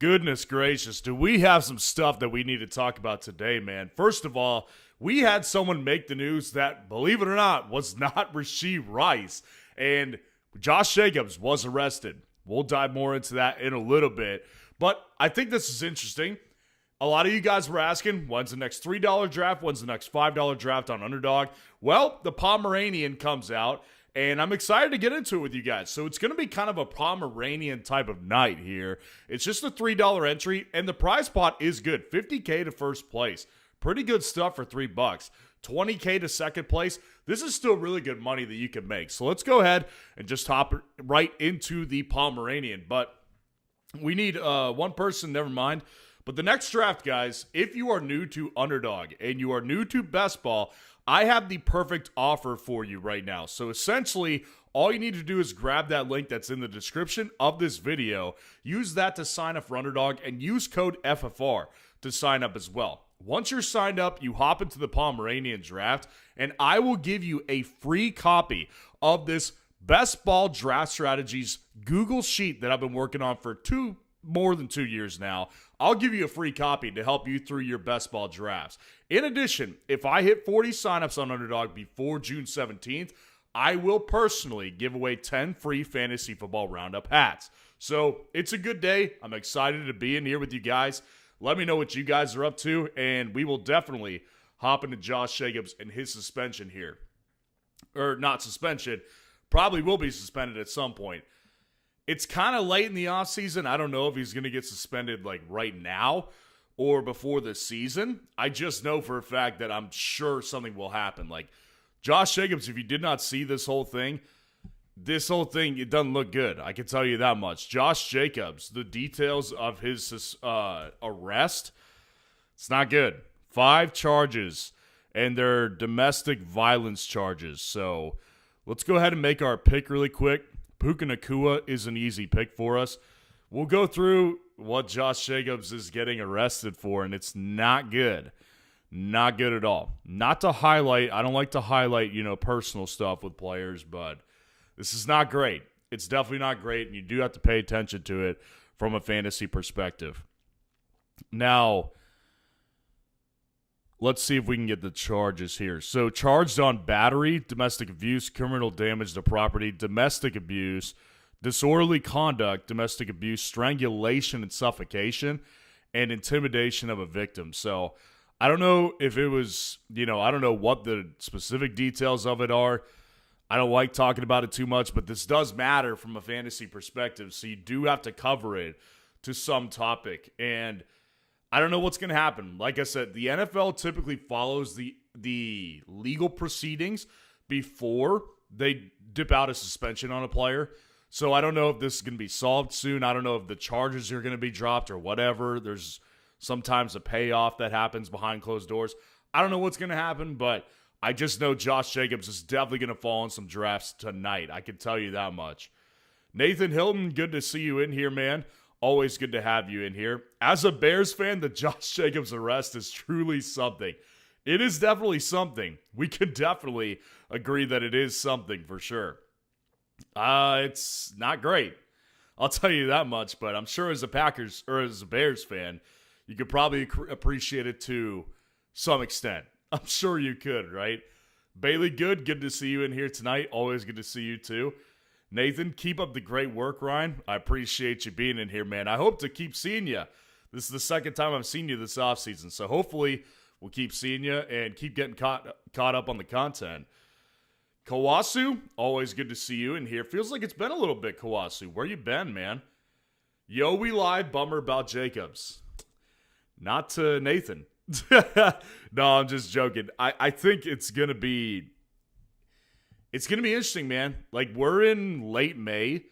Goodness gracious, do we have some stuff that we need to talk about today, man? First of all, we had someone make the news that, believe it or not, was not Rashee Rice. And Josh Jacobs was arrested. We'll dive more into that in a little bit. But I think this is interesting. A lot of you guys were asking, when's the next $3 draft? When's the next $5 draft on Underdog? Well, the Pomeranian comes out, and I'm excited to get into it with you guys. So it's going to be kind of a Pomeranian type of night here. It's just a $3 entry, and the prize pot is good. $50K to first place. Pretty good stuff for $3. $20K to second place. This is still really good money that you can make. So let's go ahead and just hop right into the Pomeranian. But we need one person, never mind. But the next draft, guys, if you are new to Underdog and you are new to Best Ball, I have the perfect offer for you right now. So essentially, all you need to do is grab that link that's in the description of this video, use that to sign up for Underdog, and use code FFR to sign up as well. Once you're signed up, you hop into the Pomeranian draft, and I will give you a free copy of this Best Ball Draft Strategies Google Sheet that I've been working on for more than 2 years now. I'll give you a free copy to help you through your best ball drafts. In addition, if I hit 40 signups on Underdog before June 17th, I will personally give away 10 free fantasy football roundup hats. So it's a good day. I'm excited to be in here with you guys. Let me know what you guys are up to, and we will definitely hop into Josh Jacobs and his suspension here. Or not suspension, probably will be suspended at some point. It's kind of late in the offseason. I don't know if he's going to get suspended like right now or before the season. I just know for a fact that I'm sure something will happen. Like Josh Jacobs, if you did not see this whole thing, it doesn't look good. I can tell you that much. Josh Jacobs, the details of his arrest, it's not good. 5 charges, and they're domestic violence charges. So let's go ahead and make our pick really quick. Puka Nacua is an easy pick for us. We'll go through what Josh Jacobs is getting arrested for, and it's not good. Not good at all. Not to highlight. I don't like to highlight, personal stuff with players, but this is not great. It's definitely not great, and you do have to pay attention to it from a fantasy perspective. Now, let's see if we can get the charges here. So, charged on battery, domestic abuse, criminal damage to property, domestic abuse, disorderly conduct, domestic abuse, strangulation and suffocation, and intimidation of a victim. So, I don't know if it was, I don't know what the specific details of it are. I don't like talking about it too much, but this does matter from a fantasy perspective, so you do have to cover it to some topic. And I don't know what's going to happen. Like I said, the NFL typically follows the legal proceedings before they dip out a suspension on a player. So I don't know if this is going to be solved soon. I don't know if the charges are going to be dropped or whatever. There's sometimes a payoff that happens behind closed doors. I don't know what's going to happen, but I just know Josh Jacobs is definitely going to fall in some drafts tonight. I can tell you that much. Nathan Hilton, good to see you in here, man. Always good to have you in here. As a Bears fan, the Josh Jacobs arrest is truly something. It is definitely something. We could definitely agree that it is something for sure. It's not great. I'll tell you that much, but I'm sure as a Bears fan, you could probably appreciate it to some extent. I'm sure you could, right? Bailey Good to see you in here tonight. Always good to see you too. Nathan, keep up the great work, Ryan. I appreciate you being in here, man. I hope to keep seeing you. This is the second time I've seen you this offseason, so hopefully we'll keep seeing you and keep getting caught up on the content. Kawasu, always good to see you in here. Feels like it's been a little bit, Kawasu. Where you been, man? Yo, we live. Bummer about Jacobs. Not to Nathan. No, I'm just joking. I think it's going to be interesting, man. Like, we're in late May.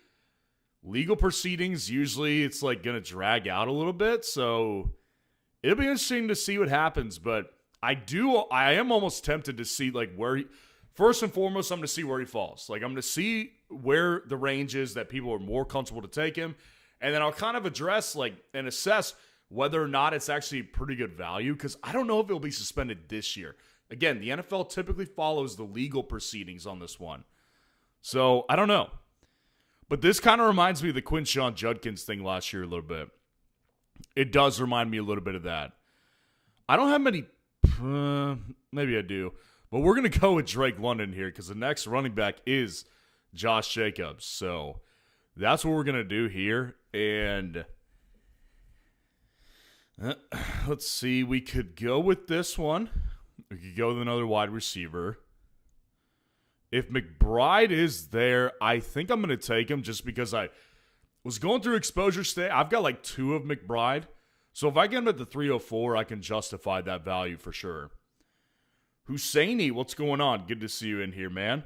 Legal proceedings, usually it's like going to drag out a little bit. So it'll be interesting to see what happens. But I am almost tempted to see like first and foremost, I'm going to see where he falls. Like, I'm going to see where the range is that people are more comfortable to take him. And then I'll kind of address and assess whether or not it's actually pretty good value, because I don't know if he'll be suspended this year. Again, the NFL typically follows the legal proceedings on this one. So, I don't know. But this kind of reminds me of the Quinshon Judkins thing last year a little bit. It does remind me a little bit of that. I don't have many. Maybe I do. But we're going to go with Drake London here because the next running back is Josh Jacobs. So that's what we're going to do here. And let's see. We could go with this one. We could go with another wide receiver. If McBride is there, I think I'm going to take him just because I was going through exposure state. I've got like 2 of McBride. So if I get him at the 304, I can justify that value for sure. Husseini, what's going on? Good to see you in here, man.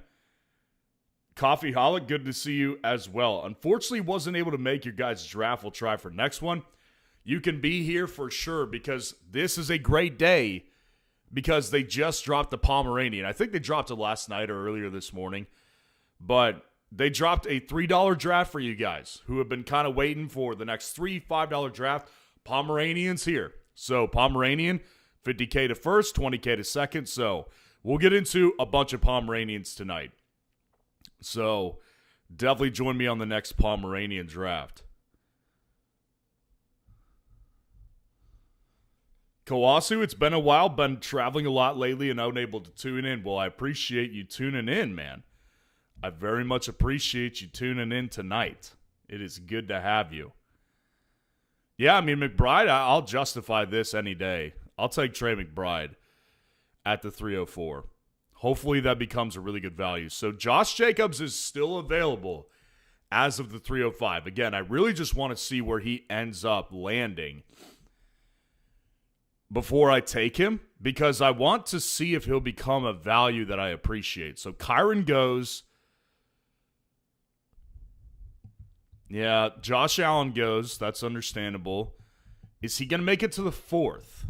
Coffee Holic, good to see you as well. Unfortunately, wasn't able to make your guys' draft. We'll try for next one. You can be here for sure because this is a great day because they just dropped the Pomeranian. I think they dropped it last night or earlier this morning. But they dropped a $3 draft for you guys who have been kind of waiting for the next $5 draft. Pomeranian's here. So Pomeranian, $50K to first, $20K to second. So we'll get into a bunch of Pomeranians tonight. So definitely join me on the next Pomeranian draft. Kawasu, it's been a while. Been traveling a lot lately and unable to tune in. Well, I appreciate you tuning in, man. I very much appreciate you tuning in tonight. It is good to have you. Yeah, I mean, McBride, I'll justify this any day. I'll take Trey McBride at the 304. Hopefully that becomes a really good value. So Josh Jacobs is still available as of the 305. Again, I really just want to see where he ends up landing before I take him because I want to see if he'll become a value that I appreciate. So Kyron goes. Yeah, Josh Allen goes. That's understandable. Is he going to make it to the 4th?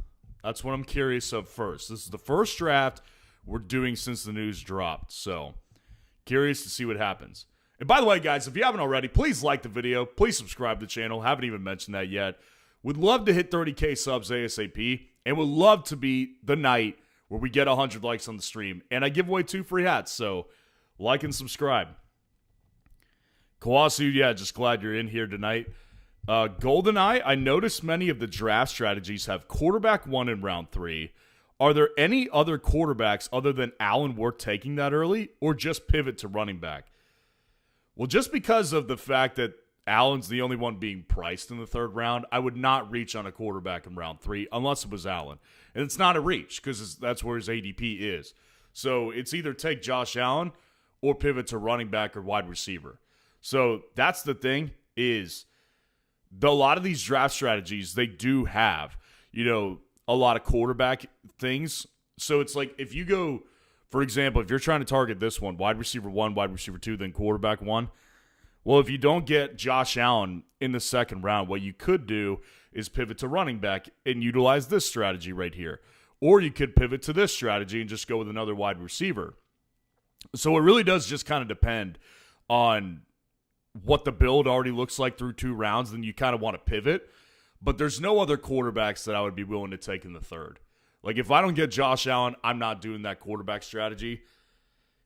That's what I'm curious of first. This is the first draft we're doing since the news dropped. So, curious to see what happens. And by the way, guys, if you haven't already, please like the video. Please subscribe to the channel. Haven't even mentioned that yet. Would love to hit 30K subs ASAP. And would love to be the night where we get 100 likes on the stream. And I give away 2 free hats. So, like and subscribe. Kawasu, yeah, just glad you're in here tonight. GoldenEye, I noticed many of the draft strategies have quarterback 1 in round 3. Are there any other quarterbacks other than Allen worth taking that early or just pivot to running back? Well, just because of the fact that Allen's the only one being priced in the 3rd round, I would not reach on a quarterback in round 3 unless it was Allen. And it's not a reach because that's where his ADP is. So it's either take Josh Allen or pivot to running back or wide receiver. So that's the thing is a lot of these draft strategies, they do have, a lot of quarterback things. So it's like if you go, for example, if you're trying to target this one, wide receiver 1, wide receiver 2, then quarterback 1. Well, if you don't get Josh Allen in the 2nd round, what you could do is pivot to running back and utilize this strategy right here. Or you could pivot to this strategy and just go with another wide receiver. So it really does just kind of depend on what the build already looks like through 2 rounds, then you kind of want to pivot. But there's no other quarterbacks that I would be willing to take in the 3rd. Like, if I don't get Josh Allen, I'm not doing that quarterback strategy.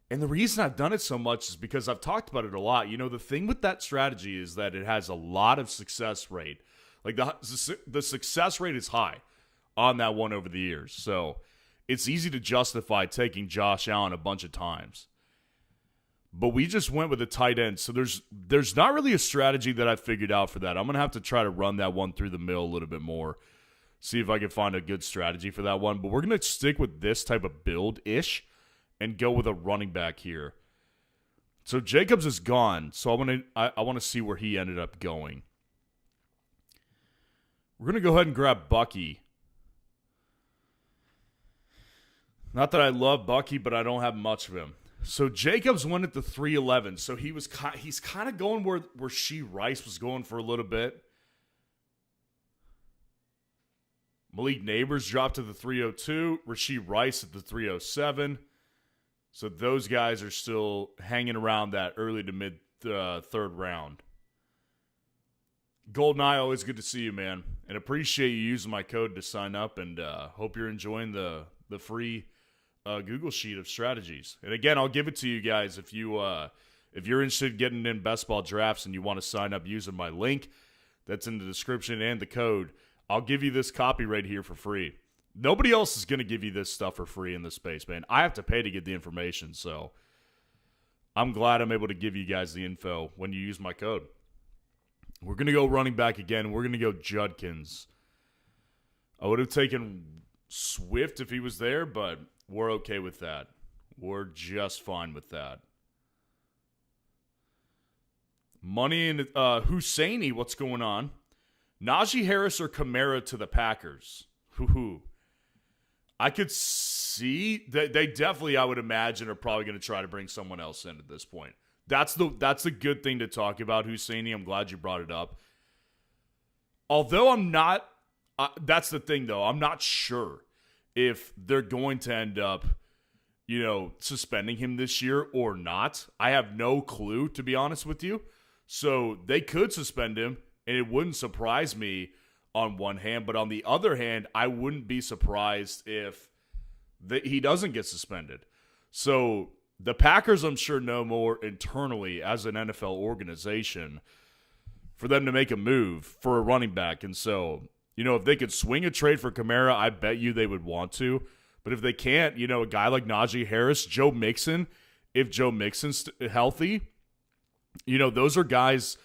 And the reason I've done it so much is because I've talked about it a lot. The thing with that strategy is that it has a lot of success rate. Like, the success rate is high on that one over the years. So, it's easy to justify taking Josh Allen a bunch of times. But we just went with a tight end. So there's not really a strategy that I figured out for that. I'm going to have to try to run that one through the mill a little bit more. See if I can find a good strategy for that one. But we're going to stick with this type of build-ish and go with a running back here. So Jacobs is gone. So I want to see where he ended up going. We're going to go ahead and grab Bucky. Not that I love Bucky, but I don't have much of him. So Jacobs went at the 311. So he's kind of going where Rashee Rice was going for a little bit. Malik Neighbors dropped to the 302. Rashee Rice at the 307. So those guys are still hanging around that early to mid 3rd round. GoldenEye, always good to see you, man. And appreciate you using my code to sign up. And hope you're enjoying the free Google sheet of strategies. And again, I'll give it to you guys if you're interested in getting in best ball drafts and you want to sign up using my link. that's in the description and the code, I'll give you this copy right here for free. Nobody else is going to give you this stuff for free in this space, man. I have to pay to get the information, so I'm glad I'm able to give you guys the info when you use my code. We're going to go running back again. We're going to go Judkins. I would have taken Swift if he was there, but we're okay with that. We're just fine with that. Money and Husseini, what's going on? Najee Harris or Kamara to the Packers? Hoo-hoo. I could see that they definitely, I would imagine, are probably going to try to bring someone else in at this point. That's a good thing to talk about, Husseini. I'm glad you brought it up. Although I'm not, that's the thing though, I'm not sure if they're going to end up, suspending him this year or not. I have no clue, to be honest with you. So they could suspend him, and it wouldn't surprise me on one hand. But on the other hand, I wouldn't be surprised if he doesn't get suspended. So the Packers, I'm sure, know more internally as an NFL organization for them to make a move for a running back. And so, if they could swing a trade for Kamara, I bet you they would want to. But if they can't, a guy like Najee Harris, Joe Mixon, if Joe Mixon's healthy, those are guys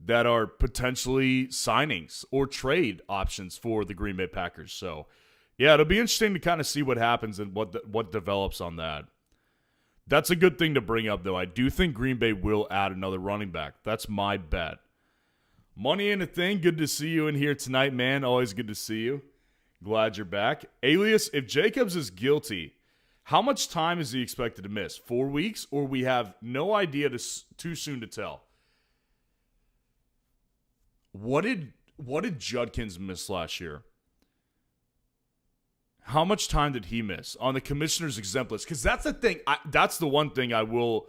that are potentially signings or trade options for the Green Bay Packers. So, yeah, it'll be interesting to kind of see what happens and what develops on that. That's a good thing to bring up, though. I do think Green Bay will add another running back. That's my bet. Money in a thing. Good to see you in here tonight, man. Always good to see you. Glad you're back. Alias, if Jacobs is guilty, how much time is he expected to miss? 4 weeks, or we have no idea, too soon to tell? What did Judkins miss last year? How much time did he miss on the commissioner's exempt list? Because that's the thing. That's the one thing I will.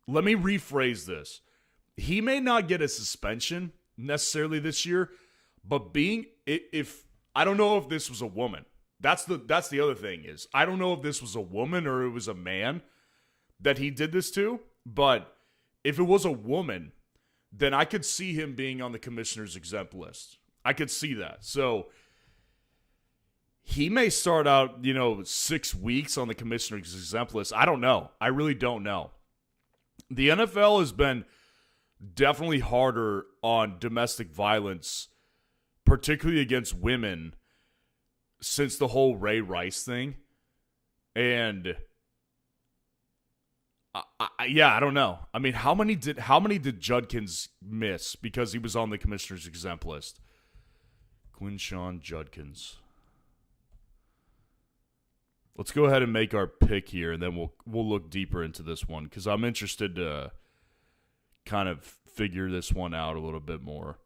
Let me rephrase this. He may not get a suspension necessarily this year, but if I don't know if this was a woman. That's the other thing is I don't know if this was a woman or it was a man that he did this to. But if it was a woman, then I could see him being on the commissioner's exempt list. I could see that. So he may start out, 6 weeks on the commissioner's exempt list. I don't know. I really don't know. The NFL has been definitely harder on domestic violence, particularly against women, since the whole Ray Rice thing. And I don't know. I mean, how many did Judkins miss because he was on the commissioner's exempt list? Quinshawn Judkins. Let's go ahead and make our pick here, and then we'll look deeper into this one because I'm interested to kind of figure this one out a little bit more.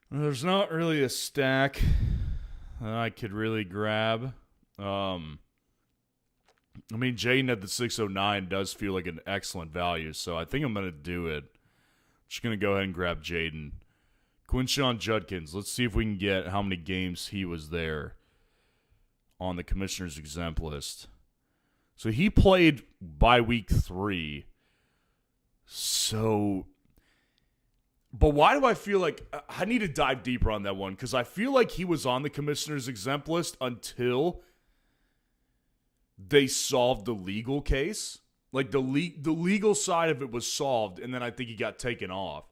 There's not really a stack that I could really grab. Jaden at the 609 does feel like an excellent value, so I think I'm going to do it. Just going to go ahead and grab Jaden. Quinshawn Judkins. Let's see if we can get how many games he was there on the commissioner's exempt list. So he played by week 3. So, but why do I feel like I need to dive deeper on that one? Because I feel like he was on the commissioner's exempt list until they solved the legal case. Like the legal side of it was solved, and then I think he got taken off.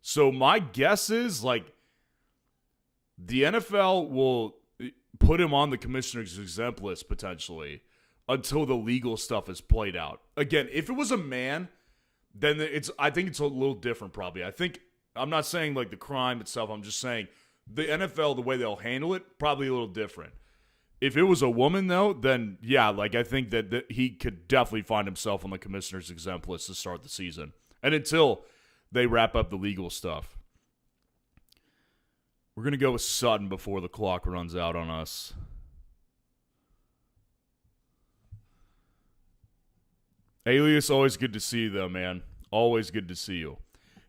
So my guess is like the NFL will put him on the commissioner's exempt list potentially until the legal stuff is played out. Again, if it was a man, then I think it's a little different probably. I'm not saying like the crime itself. I'm just saying the NFL, the way they'll handle it, probably a little different. If it was a woman though, then yeah, like I think that he could definitely find himself on the commissioner's exempt list to start the season. And until they wrap up the legal stuff. We're going to go with Sutton before the clock runs out on us. Alias, always good to see you, though, man. Always good to see you.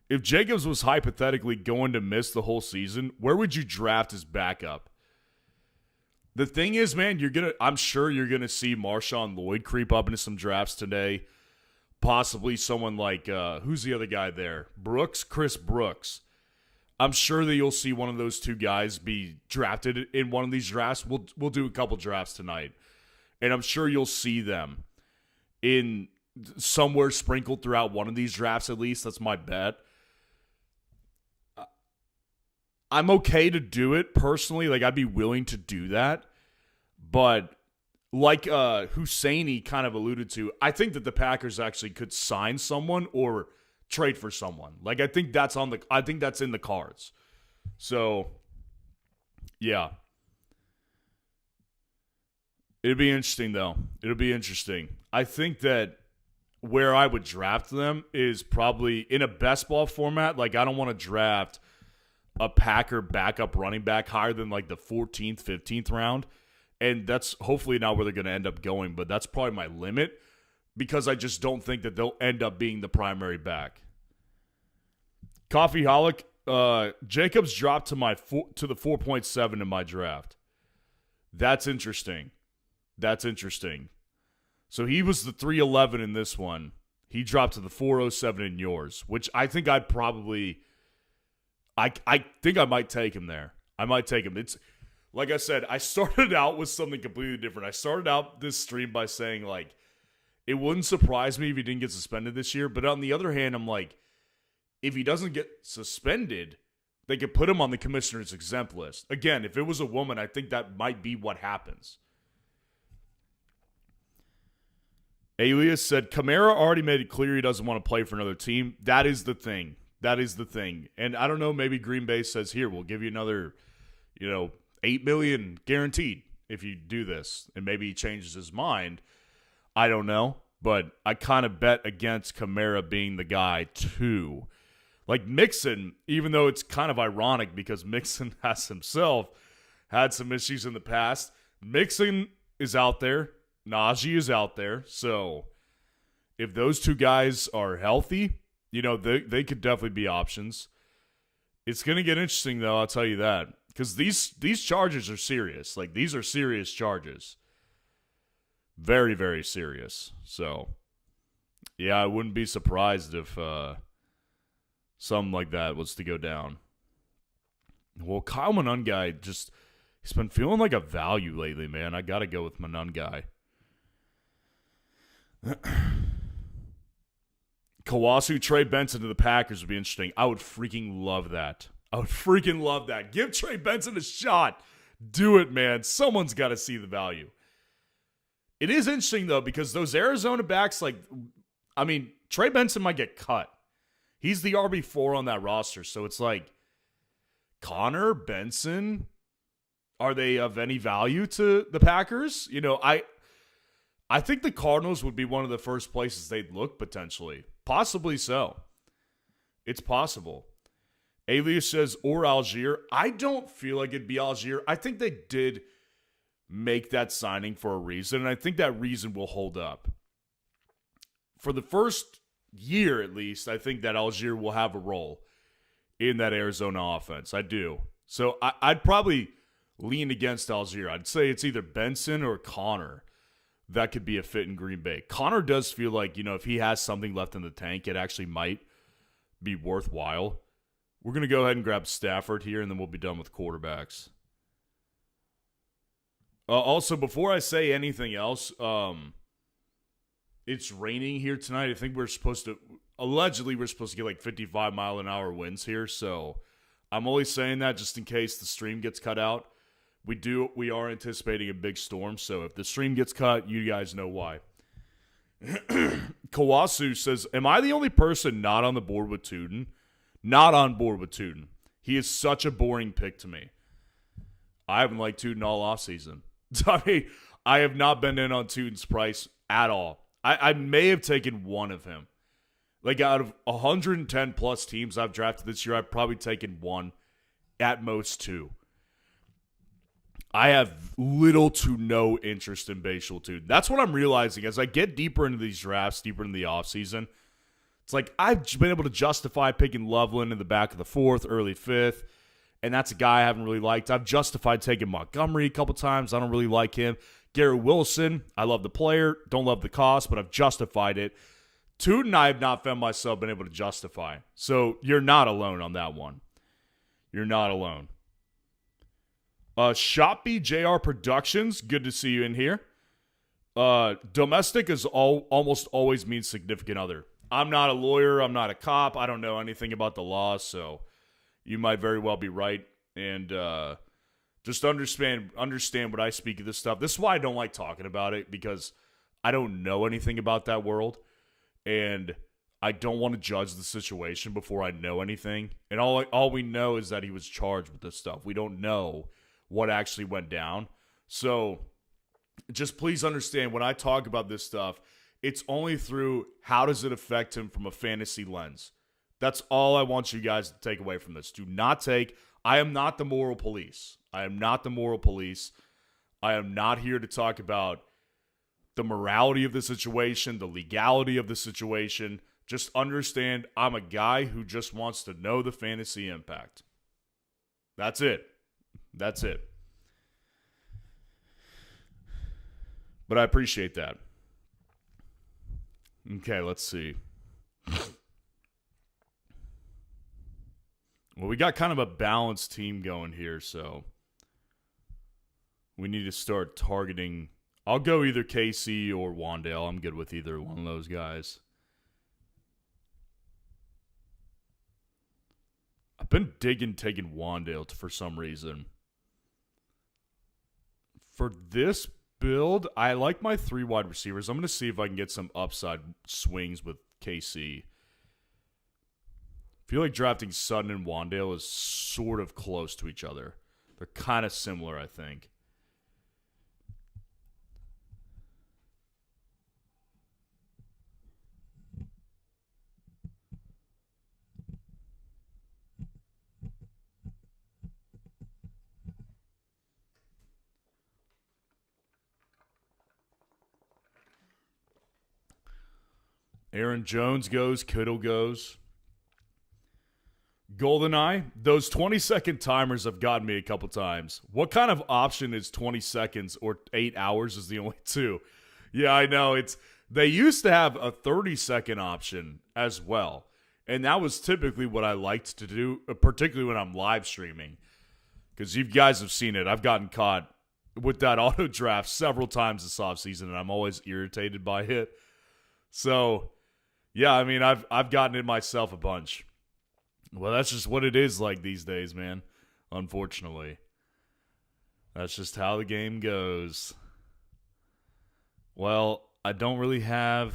If Jacobs was hypothetically going to miss the whole season, where would you draft his backup? The thing is, man, I'm sure you're going to see Marshawn Lloyd creep up into some drafts today. possibly someone like, who's the other guy there? Chris Brooks. I'm sure that you'll see one of those two guys be drafted in one of these drafts. We'll do a couple drafts tonight. And I'm sure you'll see them in somewhere sprinkled throughout one of these drafts at least. That's my bet. I'm okay to do it personally. Like, I'd be willing to do that. But like Husseini kind of alluded to, I think that the Packers actually could sign someone or trade for someone. Like, I think that's in the cards. So, yeah. It'd be interesting, though. It'll be interesting. I think that where I would draft them is probably in a best ball format. Like, I don't want to draft a Packer backup running back higher than like the 14th, 15th round. And that's hopefully not where they're going to end up going. But that's probably my limit because I just don't think that they'll end up being the primary back. Coffeeholic, Jacobs dropped to the 4.7 in my draft. That's interesting. So he was the 311 in this one. He dropped to the 407 in yours, which I think I'd probably I think I might take him there. I might take him. It's like I said, I started out with something completely different. I started out this stream by saying, like, it wouldn't surprise me if he didn't get suspended this year. But on the other hand, I'm like, if he doesn't get suspended, they could put him on the commissioner's exempt list. Again, if it was a woman, I think that might be what happens. Alias said, Kamara already made it clear he doesn't want to play for another team. That is the thing. And I don't know, maybe Green Bay says, here, we'll give you another, $8 million guaranteed if you do this. And maybe he changes his mind. I don't know. But I kind of bet against Kamara being the guy too. Like Mixon, even though it's kind of ironic because Mixon has himself had some issues in the past. Mixon is out there. Najee is out there. So if those two guys are healthy, they could definitely be options. It's going to get interesting, though, I'll tell you that. Because these charges are serious. Like, these are serious charges. Very, very serious. So, yeah, I wouldn't be surprised if something like that was to go down. Well, Kyle Monangai he's been feeling like a value lately, man. I got to go with Monangai. Kawasu, Trey Benson to the Packers would be interesting. I would freaking love that. Give Trey Benson a shot. Do it, man. Someone's got to see the value. It is interesting, though, because those Arizona backs, Trey Benson might get cut. He's the RB4 on that roster, so it's like, Connor, Benson, are they of any value to the Packers? I think the Cardinals would be one of the first places they'd look, potentially. Possibly so. It's possible. Alias says, or Algier. I don't feel like it'd be Algier. I think they did make that signing for a reason, and I think that reason will hold up. For the first year, at least, I think that Algier will have a role in that Arizona offense. I do. So I'd probably lean against Algier. I'd say it's either Benson or Connor that could be a fit in Green Bay. Connor does feel like, if he has something left in the tank, it actually might be worthwhile. We're going to go ahead and grab Stafford here, and then we'll be done with quarterbacks. Also, before I say anything else, it's raining here tonight. I think allegedly we're supposed to get like 55-mile-an-hour winds here, so I'm only saying that just in case the stream gets cut out. We are anticipating a big storm, so if the stream gets cut, you guys know why. Kawasu says, am I the only person not on board with Tuden? Not on board with Tuden. He is such a boring pick to me. I haven't liked Tuden all offseason. I have not been in on Tuden's price at all. I may have taken one of him. Like, out of 110-plus teams I've drafted this year, I've probably taken one, at most two. I have little to no interest in Bashal Tuden. That's what I'm realizing as I get deeper into these drafts, deeper into the offseason. It's like I've been able to justify picking Loveland in the back of the 4th, early 5th, and that's a guy I haven't really liked. I've justified taking Montgomery a couple times. I don't really like him. Garrett Wilson, I love the player, don't love the cost, but I've justified it. Tootin, I have not found myself been able to justify. So you're not alone on that one. You're not alone. Shopee JR Productions, good to see you in here. Domestic is almost always means significant other. I'm not a lawyer. I'm not a cop. I don't know anything about the law, so you might very well be right. And just understand when I speak of this stuff. This is why I don't like talking about it, because I don't know anything about that world, and I don't want to judge the situation before I know anything. And all we know is that he was charged with this stuff. We don't know what actually went down. So just please understand, when I talk about this stuff, it's only through how does it affect him from a fantasy lens. That's all I want you guys to take away from this. Do not take, I am not the moral police. I am not the moral police. I am not here to talk about the morality of the situation, the legality of the situation. Just understand, I'm a guy who just wants to know the fantasy impact. That's it. That's it. But I appreciate that. Okay, let's see. Well, we got kind of a balanced team going here, so we need to start targeting. I'll go either KC or Wandale. I'm good with either one of those guys. I've been taking Wandale for some reason. For this build, I like my 3 wide receivers. I'm going to see if I can get some upside swings with KC. I feel like drafting Sutton and Wandale is sort of close to each other. They're kind of similar, I think. Aaron Jones goes. Kittle goes. GoldenEye, those 20-second timers have gotten me a couple times. What kind of option is 20 seconds or 8 hours is the only two? Yeah, I know. They used to have a 30-second option as well. And that was typically what I liked to do, particularly when I'm live streaming. Because you guys have seen it. I've gotten caught with that auto draft several times this offseason, and I'm always irritated by it. So, yeah, I mean, I've gotten it myself a bunch. Well, that's just what it is like these days, man. Unfortunately. That's just how the game goes. Well, I don't really have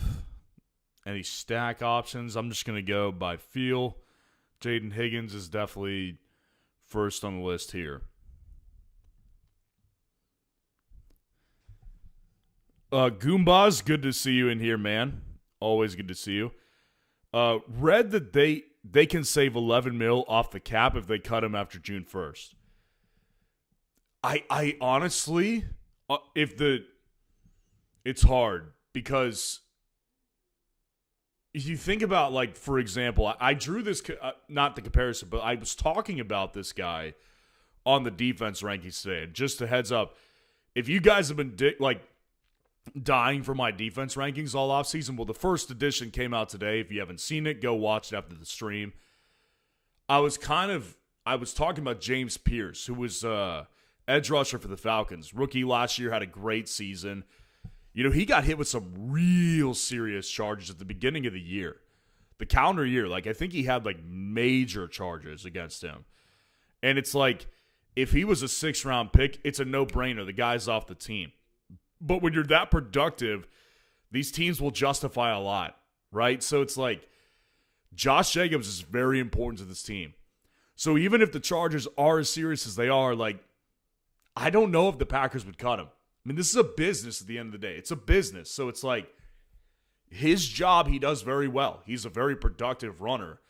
any stack options. I'm just going to go by feel. Jaden Higgins is definitely first on the list here. Goombas, good to see you in here, man. Always good to see you. Read that they can save 11 mil off the cap if they cut him after June 1st. I honestly, it's hard because if you think about, like, for example, I drew this, not the comparison, but I was talking about this guy on the defense rankings today. And just a heads up, if you guys have been dying for my defense rankings all offseason, well, the first edition came out today. If you haven't seen it, go watch it after the stream. I was talking about James Pierce, who was edge rusher for the Falcons. Rookie last year, had a great season. You know, he got hit with some real serious charges at the beginning of the year. The calendar year, I think he had, major charges against him. And it's like, if he was a 6th-round pick, it's a no-brainer. The guy's off the team. But when you're that productive, these teams will justify a lot, right? So it's like Josh Jacobs is very important to this team. So even if the Chargers are as serious as they are, I don't know if the Packers would cut him. I mean, this is a business at the end of the day. It's a business. So it's like his job, he does very well. He's a very productive runner.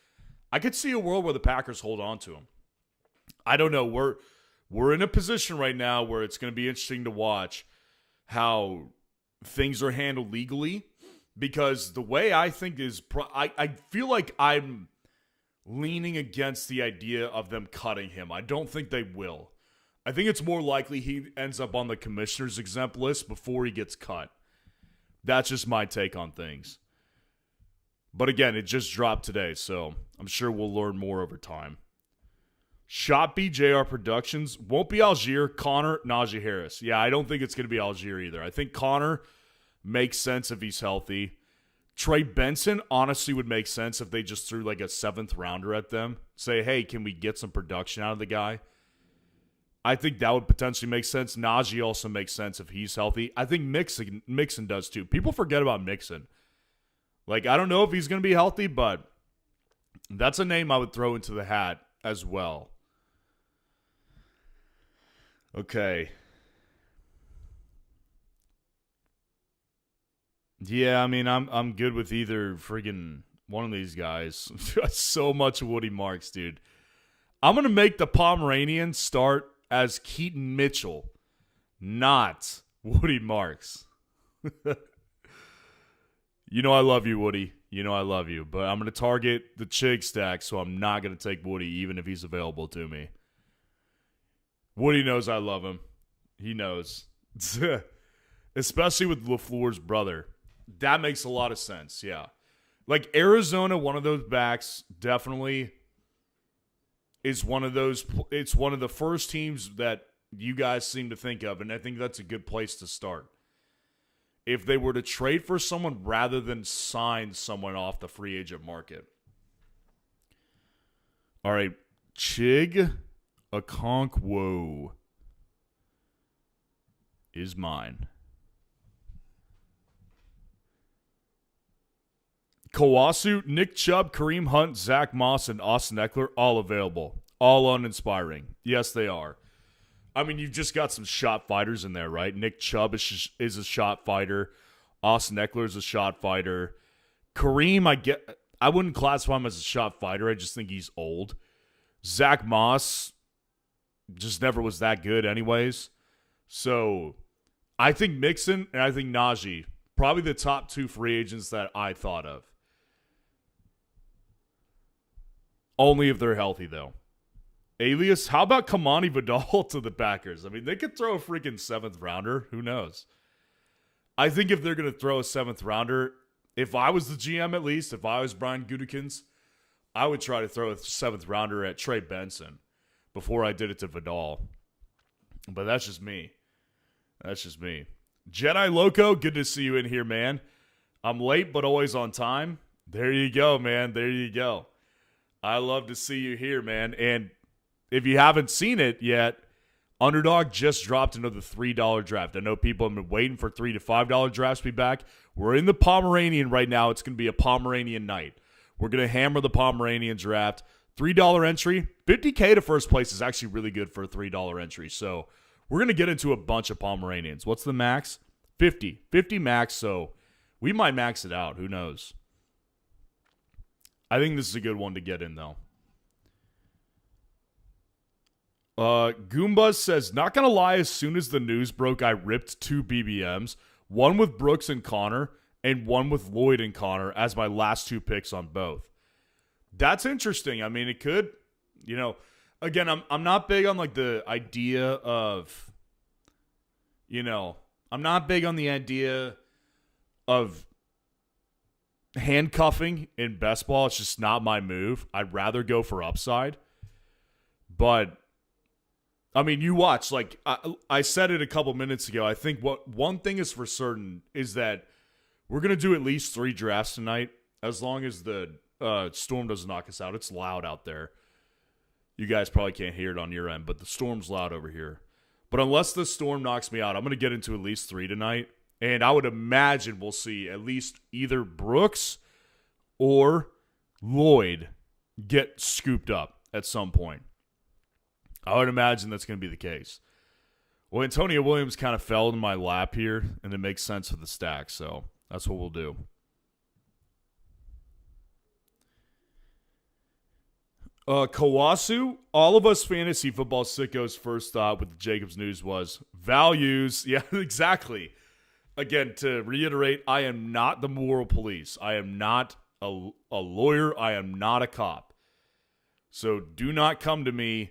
I could see a world where the Packers hold on to him. I don't know. We're in a position right now where it's going to be interesting to watch how things are handled legally, because the way I think is, I feel like I'm leaning against the idea of them cutting him. I don't think they will. I think it's more likely he ends up on the commissioner's exempt list before he gets cut. That's just my take on things. But again, it just dropped today, so I'm sure we'll learn more over time. Shot B, JR Productions. Won't be Algier, Connor, Najee Harris. Yeah, I don't think it's going to be Algier either. I think Connor makes sense if he's healthy. Trey Benson honestly would make sense if they just threw like a 7th rounder at them. Say, hey, can we get some production out of the guy? I think that would potentially make sense. Najee also makes sense if he's healthy. I think Mixon does too. People forget about Mixon. Like, I don't know if he's going to be healthy, but that's a name I would throw into the hat as well. Okay. Yeah, I mean, I'm good with either friggin' one of these guys. So much Woody Marks, dude. I'm going to make the Pomeranian start as Keaton Mitchell, not Woody Marks. You know I love you, Woody. You know I love you. But I'm going to target the Chig stack, so I'm not going to take Woody even if he's available to me. Woody knows I love him. He knows. Especially with LaFleur's brother. That makes a lot of sense, yeah. Like Arizona, one of those backs definitely is one of those. It's one of the first teams that you guys seem to think of, and I think that's a good place to start. If they were to trade for someone rather than sign someone off the free agent market. All right, Chig Okonkwo is mine. Kawasu, Nick Chubb, Kareem Hunt, Zach Moss, and Austin Eckler, all available. All uninspiring. Yes, they are. I mean, you've just got some shot fighters in there, right? Nick Chubb is a shot fighter. Austin Eckler is a shot fighter. Kareem, I wouldn't classify him as a shot fighter. I just think he's old. Zach Moss just never was that good anyways. So I think Mixon and I think Najee, probably the top 2 free agents that I thought of. Only if they're healthy, though. Alias, how about Kamani Vidal to the Packers? I mean, they could throw a freaking 7th rounder. Who knows? I think if they're going to throw a 7th rounder, if I was the GM at least, if I was Brian Gutekunst, I would try to throw a 7th rounder at Trey Benson before I did it to Vidal. But that's just me. That's just me. Jedi Loco, good to see you in here, man. I'm late, but always on time. There you go, man. There you go. I love to see you here, man. And if you haven't seen it yet, Underdog just dropped another $3 draft. I know people have been waiting for $3 to $5 drafts to be back. We're in the Pomeranian right now. It's going to be a Pomeranian night. We're going to hammer the Pomeranian draft. $3 entry. $50K to first place is actually really good for a $3 entry. So we're going to get into a bunch of Pomeranians. What's the max? 50. 50 max, so we might max it out. Who knows? I think this is a good one to get in, though. Goombas says, not going to lie, as soon as the news broke, I ripped 2 BBMs. One with Brooks and Connor, and one with Lloyd and Connor as my last 2 picks on both. That's interesting. I mean, it could, again, I'm not big on, like, the idea of, I'm not big on the idea of handcuffing in best ball. It's just not my move. I'd rather go for upside. But, I mean, you watch. Like, I said it a couple minutes ago. I think one thing is for certain is that we're going to do at least 3 drafts tonight, as long as the storm doesn't knock us out. It's loud out there. You guys probably can't hear it on your end, but the storm's loud over here. But unless the storm knocks me out, I'm going to get into at least 3 tonight. And I would imagine we'll see at least either Brooks or Lloyd get scooped up at some point. I would imagine that's going to be the case. Well, Antonio Williams kind of fell in my lap here, and it makes sense for the stack, so that's what we'll do. Kawasu, all of us fantasy football sickos' first thought with the Jacobs news was values. Yeah, exactly. Again, to reiterate, I am not the moral police. I am not a lawyer. I am not a cop. So do not come to me.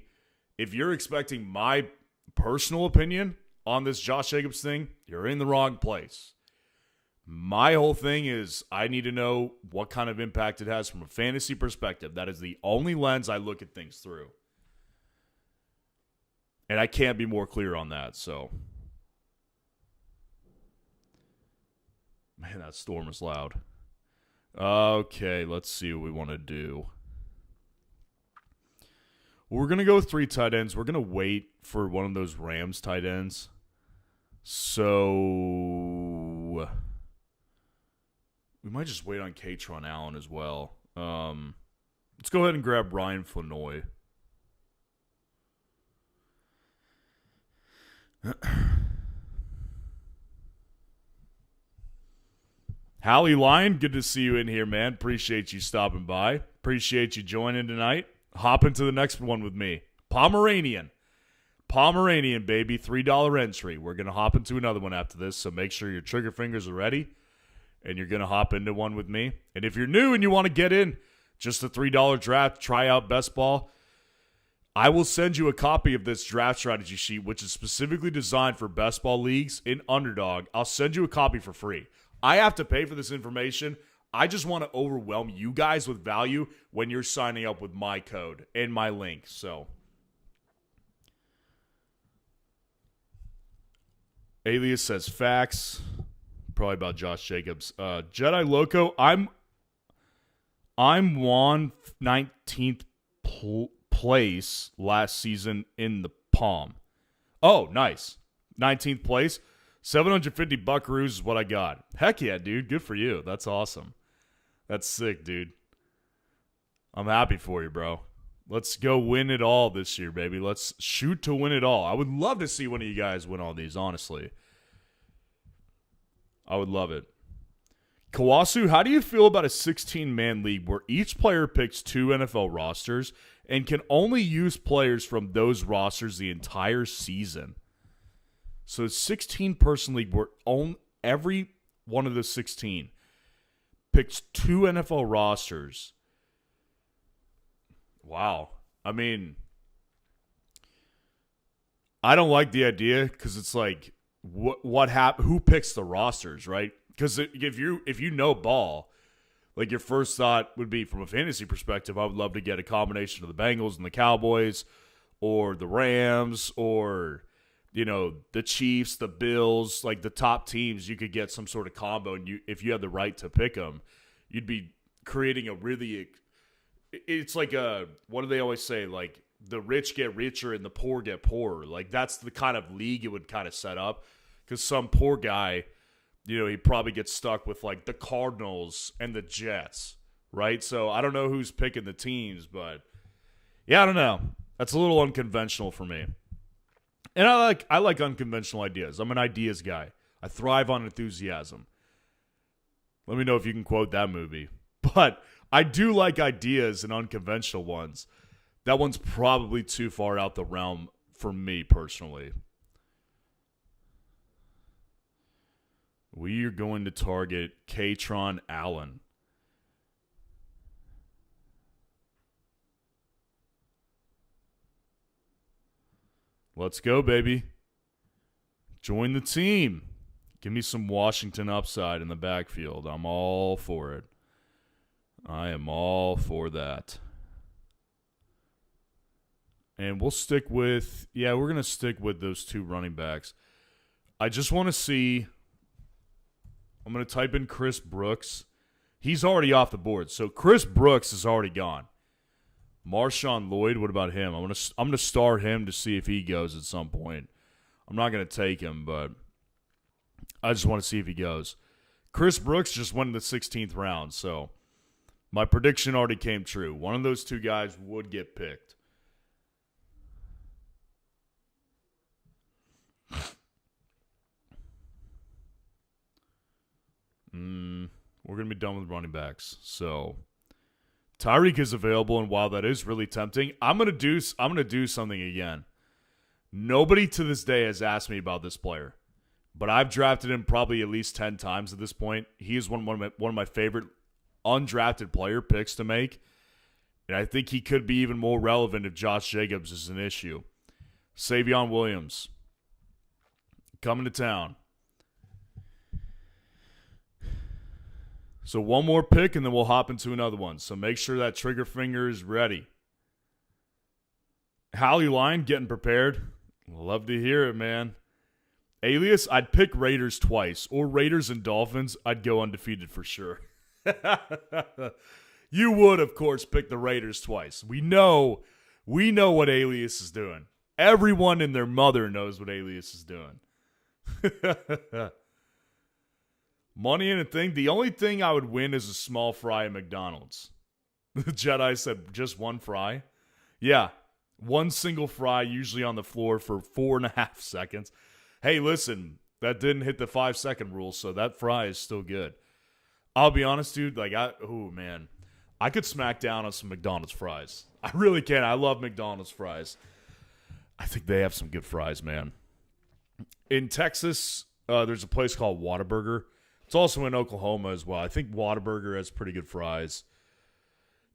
If you're expecting my personal opinion on this Josh Jacobs thing, you're in the wrong place. My whole thing is I need to know what kind of impact it has from a fantasy perspective. That is the only lens I look at things through. And I can't be more clear on that, so. Man, that storm is loud. Okay, let's see what we want to do. We're going to go with 3 tight ends. We're going to wait for one of those Rams tight ends. So we might just wait on Katron Allen as well. Let's go ahead and grab Ryan Flanoy. Hallie Lyon, good to see you in here, man. Appreciate you stopping by. Appreciate you joining tonight. Hop into the next one with me. Pomeranian, baby. $3 entry. We're going to hop into another one after this, so make sure your trigger fingers are ready, and you're going to hop into one with me. And if you're new and you want to get in, just a $3 draft, try out Best Ball, I will send you a copy of this draft strategy sheet, which is specifically designed for Best Ball leagues in Underdog. I'll send you a copy for free. I have to pay for this information. I just want to overwhelm you guys with value when you're signing up with my code and my link. So, Alias says facts. Probably about Josh Jacobs. Jedi Loco, I'm won 19th place last season in the Palm. Oh, nice. 19th place. 750 buckaroos is what I got. Heck yeah, dude. Good for you. That's awesome. That's sick, dude. I'm happy for you, bro. Let's go win it all this year, baby. Let's shoot to win it all. I would love to see one of you guys win all these, honestly. I would love it. Kawasu, how do you feel about a 16-man league where each player picks 2 NFL rosters and can only use players from those rosters the entire season? So 16-person league where every one of the 16 picks 2 NFL rosters. Wow. I mean, I don't like the idea because it's like, who picks the rosters, right? Because if you know ball, like your first thought would be from a fantasy perspective, I would love to get a combination of the Bengals and the Cowboys, or the Rams, or the Chiefs, the Bills, like the top teams. You could get some sort of combo, and if you had the right to pick them, you'd be creating a really. It's like what do they always say? Like the rich get richer and the poor get poorer. Like that's the kind of league it would kind of set up, because some poor guy, he probably gets stuck with like the Cardinals and the Jets, right? So I don't know who's picking the teams, but yeah, I don't know. That's a little unconventional for me. And I like unconventional ideas. I'm an ideas guy. I thrive on enthusiasm. Let me know if you can quote that movie. But I do like ideas and unconventional ones. That one's probably too far out the realm for me personally. We are going to target Katron Allen. Let's go, baby. Join the team. Give me some Washington upside in the backfield. I'm all for it. I am all for that. And we'll stick with, we're going to stick with those 2 running backs. I just want to see, I'm going to type in Chris Brooks. He's already off the board. So Chris Brooks is already gone. Marshawn Lloyd, what about him? I'm gonna star him to see if he goes at some point. I'm not gonna take him, but I just want to see if he goes. Chris Brooks just went in the 16th round, so my prediction already came true. One of those 2 guys would get picked. We're gonna be done with running backs, so. Tyreek is available, and while that is really tempting, I'm gonna do something again. Nobody to this day has asked me about this player, but I've drafted him probably at least 10 times at this point. He is one of my favorite undrafted player picks to make, and I think he could be even more relevant if Josh Jacobs is an issue. Savion Williams coming to town. So one more pick, and then we'll hop into another one. So make sure that trigger finger is ready. Hallie Line getting prepared. Love to hear it, man. Alias, I'd pick Raiders twice. Or Raiders and Dolphins. I'd go undefeated for sure. You would, of course, pick the Raiders twice. We know what Alias is doing. Everyone and their mother knows what Alias is doing. Money in a thing. The only thing I would win is a small fry at McDonald's. The Jedi said just one fry. Yeah, one single fry, usually on the floor for 4.5 seconds. Hey, listen, that didn't hit the 5-second rule, so that fry is still good. I'll be honest, dude. Man, I could smack down on some McDonald's fries. I really can. I love McDonald's fries. I think they have some good fries, man. In Texas, there's a place called Whataburger. It's also in Oklahoma as well. I think Whataburger has pretty good fries.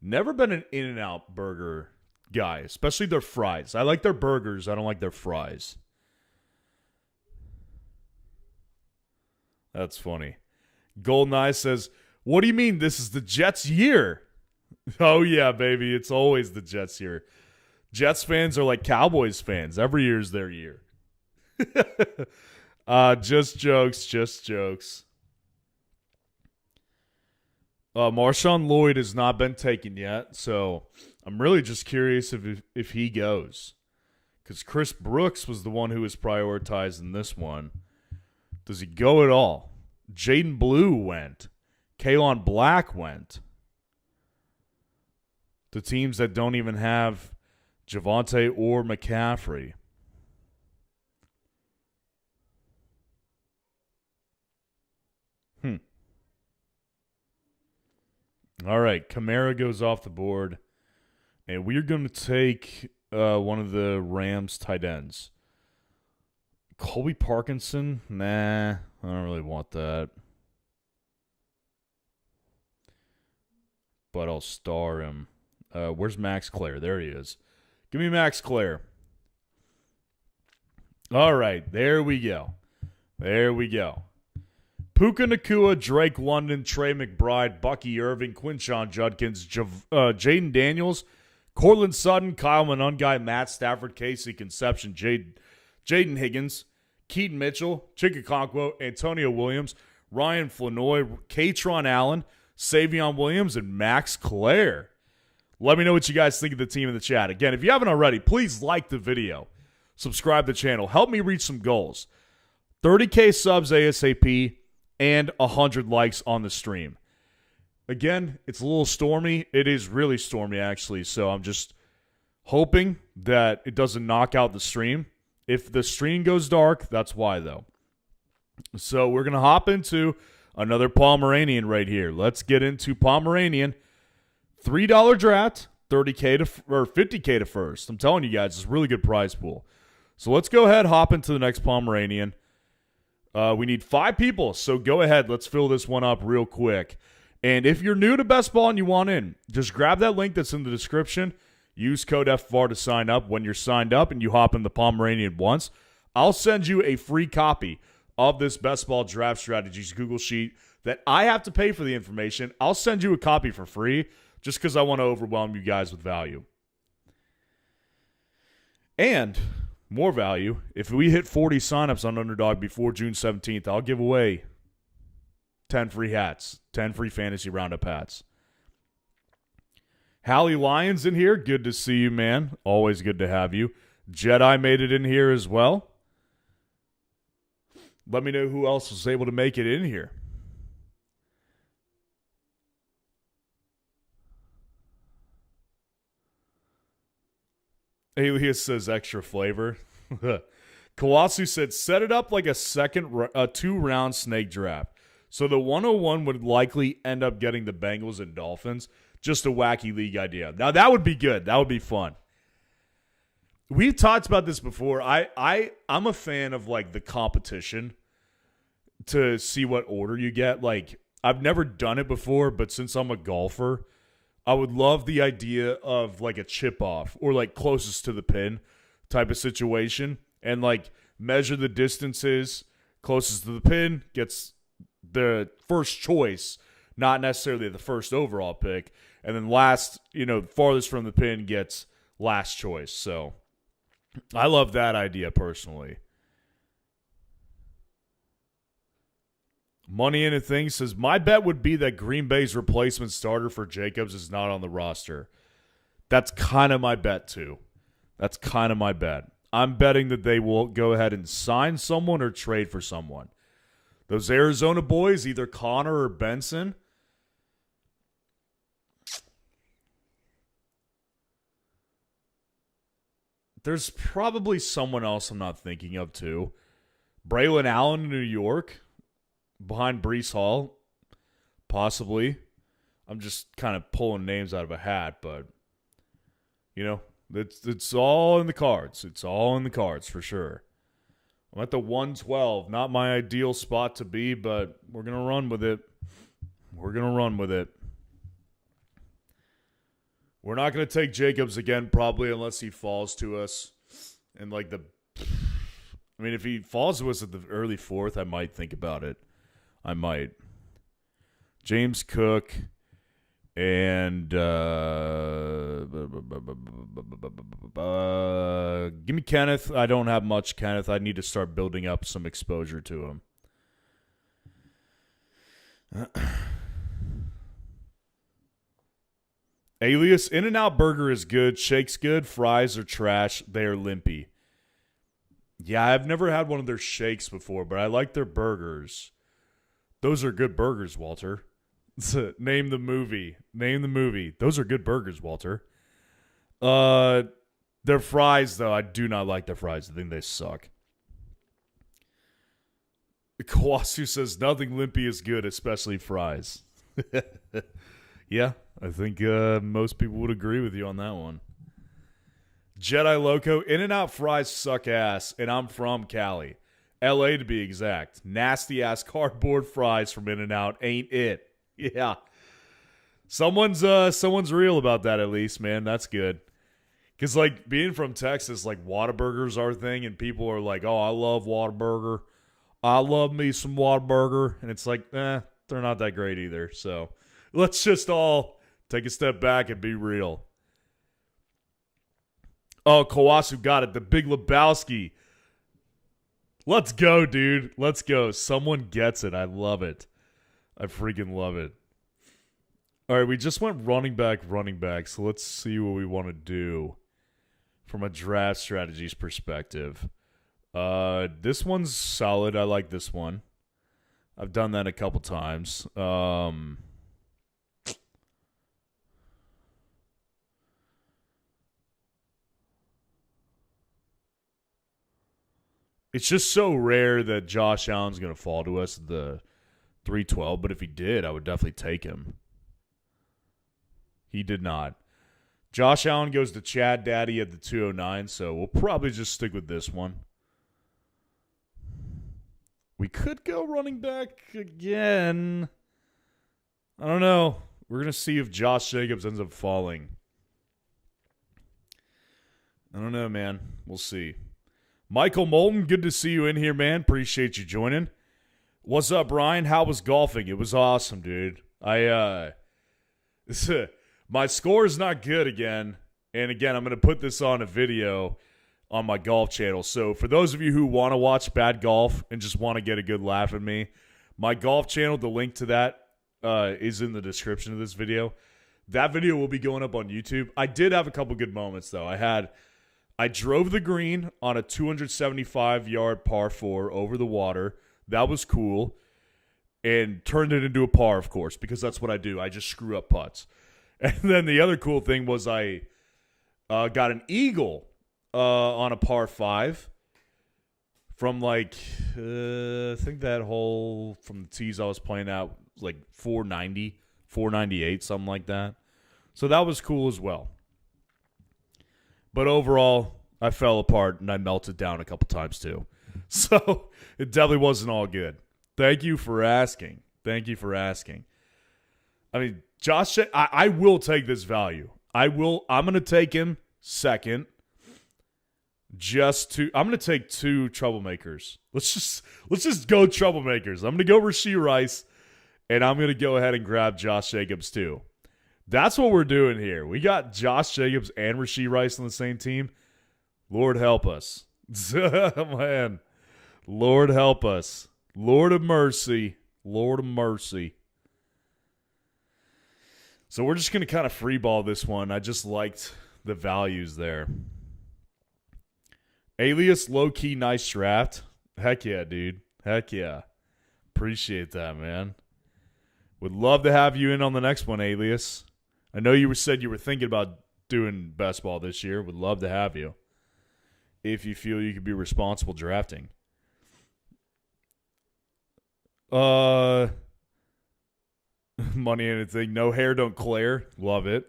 Never been an In-N-Out burger guy, especially their fries. I like their burgers. I don't like their fries. That's funny. GoldenEye says, what do you mean this is the Jets' year? Oh, yeah, baby. It's always the Jets' year. Jets fans are like Cowboys fans. Every year is their year. Just jokes. Marshawn Lloyd has not been taken yet, so I'm really just curious if he goes. Because Chris Brooks was the one who was prioritized in this one. Does he go at all? Jaden Blue went. Kalon Black went. The teams that don't even have Javonte or McCaffrey. All right, Kamara goes off the board, and we're going to take one of the Rams tight ends. Colby Parkinson? Nah, I don't really want that. But I'll star him. Where's Max Clare? There he is. Give me Max Clare. All right, there we go. Puka Nacua, Drake London, Trey McBride, Bucky Irving, Quinshon Judkins, Jaden Daniels, Cortland Sutton, Kyle Monungai, Matt Stafford, Casey Conception, Jaden Higgins, Keaton Mitchell, Chikakonkwo, Antonio Williams, Ryan Flanoy, Katron Allen, Savion Williams, and Max Clare. Let me know what you guys think of the team in the chat. Again, if you haven't already, please like the video. Subscribe to the channel. Help me reach some goals. 30K subs ASAP. And 100 likes on the stream. Again, it's a little stormy. It is really stormy, actually. So I'm just hoping that it doesn't knock out the stream. If the stream goes dark, that's why, though. So we're going to hop into another Pomeranian right here. Let's get into Pomeranian. $3 draft, 30K or 50K to first. I'm telling you guys, it's a really good prize pool. So let's go ahead, hop into the next Pomeranian. We need 5 people, so go ahead. Let's fill this one up real quick. And if you're new to Best Ball and you want in, just grab that link that's in the description. Use code FVAR to sign up. When you're signed up and you hop in the Pomeranian once, I'll send you a free copy of this Best Ball Draft Strategies Google Sheet that I have to pay for the information. I'll send you a copy for free just because I want to overwhelm you guys with value. And more value, if we hit 40 signups on Underdog before June 17th, I'll give away 10 free hats, 10 free fantasy roundup hats. Hallie Lyons in here. Good to see you, man. Always good to have you. Jedi made it in here as well. Let me know who else was able to make it in here. Alias says extra flavor. Kawasu said, set it up like a 2-round snake draft. So the 101 would likely end up getting the Bengals and Dolphins. Just a wacky league idea. Now, that would be good. That would be fun. We've talked about this before. I'm a fan of, like, the competition to see what order you get. Like, I've never done it before, but since I'm a golfer, I would love the idea of, like, a chip off or, like, closest to the pin type of situation and, like, measure the distances. Closest to the pin gets the first choice, not necessarily the first overall pick. And then last, farthest from the pin gets last choice. So I love that idea personally. Money in a Thing says, my bet would be that Green Bay's replacement starter for Jacobs is not on the roster. That's kind of my bet, too. That's kind of my bet. I'm betting that they will go ahead and sign someone or trade for someone. Those Arizona boys, either Connor or Benson. There's probably someone else I'm not thinking of, too. Braylon Allen in New York. Behind Breece Hall, possibly. I'm just kind of pulling names out of a hat, but, it's all in the cards. It's all in the cards for sure. I'm at the 112. Not my ideal spot to be, but we're going to run with it. We're going to run with it. We're not going to take Jacobs again, probably, unless he falls to us. And, if he falls to us at the early 4th, I might think about it. I might. James Cook and give me Kenneth. I don't have much Kenneth. I need to start building up some exposure to him. Alias, In-N-Out Burger is good. Shake's good. Fries are trash. They are limpy. Yeah, I've never had one of their shakes before, but I like their burgers. Those are good burgers, Walter. Name the movie. Name the movie. Those are good burgers, Walter. Their fries, though, I do not like their fries. I think they suck. Kawasu says, nothing limpy is good, especially fries. Yeah, I think most people would agree with you on that one. Jedi Loco, In-N-Out fries suck ass, and I'm from Cali. LA to be exact. Nasty-ass cardboard fries from In-N-Out ain't it. Yeah. Someone's real about that at least, man. That's good. Because, being from Texas, Whataburger's our thing, and people are like, oh, I love Whataburger. I love me some Whataburger. And it's they're not that great either. So, let's just all take a step back and be real. Oh, Kawasu got it. The Big Lebowski. Let's go, dude. Let's go. Someone gets it. I love it. I freaking love it. All right, we just went running back. So let's see what we want to do from a draft strategies perspective. This one's solid. I like this one. I've done that a couple times. It's just so rare that Josh Allen's going to fall to us at the 312, but if he did, I would definitely take him. He did not. Josh Allen goes to Chad Daddy at the 209, so we'll probably just stick with this one. We could go running back again. I don't know. We're going to see if Josh Jacobs ends up falling. I don't know, man. We'll see. Michael Moulton, good to see you in here, man. Appreciate you joining. What's up, Ryan? How was golfing? It was awesome, dude. My score is not good again. And again, I'm going to put this on a video on my golf channel. So for those of you who want to watch bad golf and just want to get a good laugh at me, my golf channel, the link to that is in the description of this video. That video will be going up on YouTube. I did have a couple good moments, though. I drove the green on a 275-yard par 4 over the water. That was cool. And turned it into a par, of course, because that's what I do. I just screw up putts. And then the other cool thing was I got an eagle on a par 5 from I think that hole from the tees I was playing out was 490, 498, something like that. So that was cool as well. But overall, I fell apart and I melted down a couple times too. So it definitely wasn't all good. Thank you for asking. I mean, Josh, I will take this value. I'm going to take him second. I'm going to take two troublemakers. Let's just go troublemakers. I'm going to go Rashee Rice, And I'm going to go ahead and grab Josh Jacobs too. That's what we're doing here. We got Josh Jacobs and Rashee Rice on the same team. Lord help us. Man. Lord help us. Lord of mercy. Lord of mercy. So we're just going to kind of freeball this one. I just liked the values there. Alias, low-key, nice draft. Heck yeah, dude. Heck yeah. Appreciate that, man. Would love to have you in on the next one, Alias. I know you said you were thinking about doing best ball this year. Would love to have you if you feel you could be responsible drafting. Money anything. No hair, don't Claire. Love it.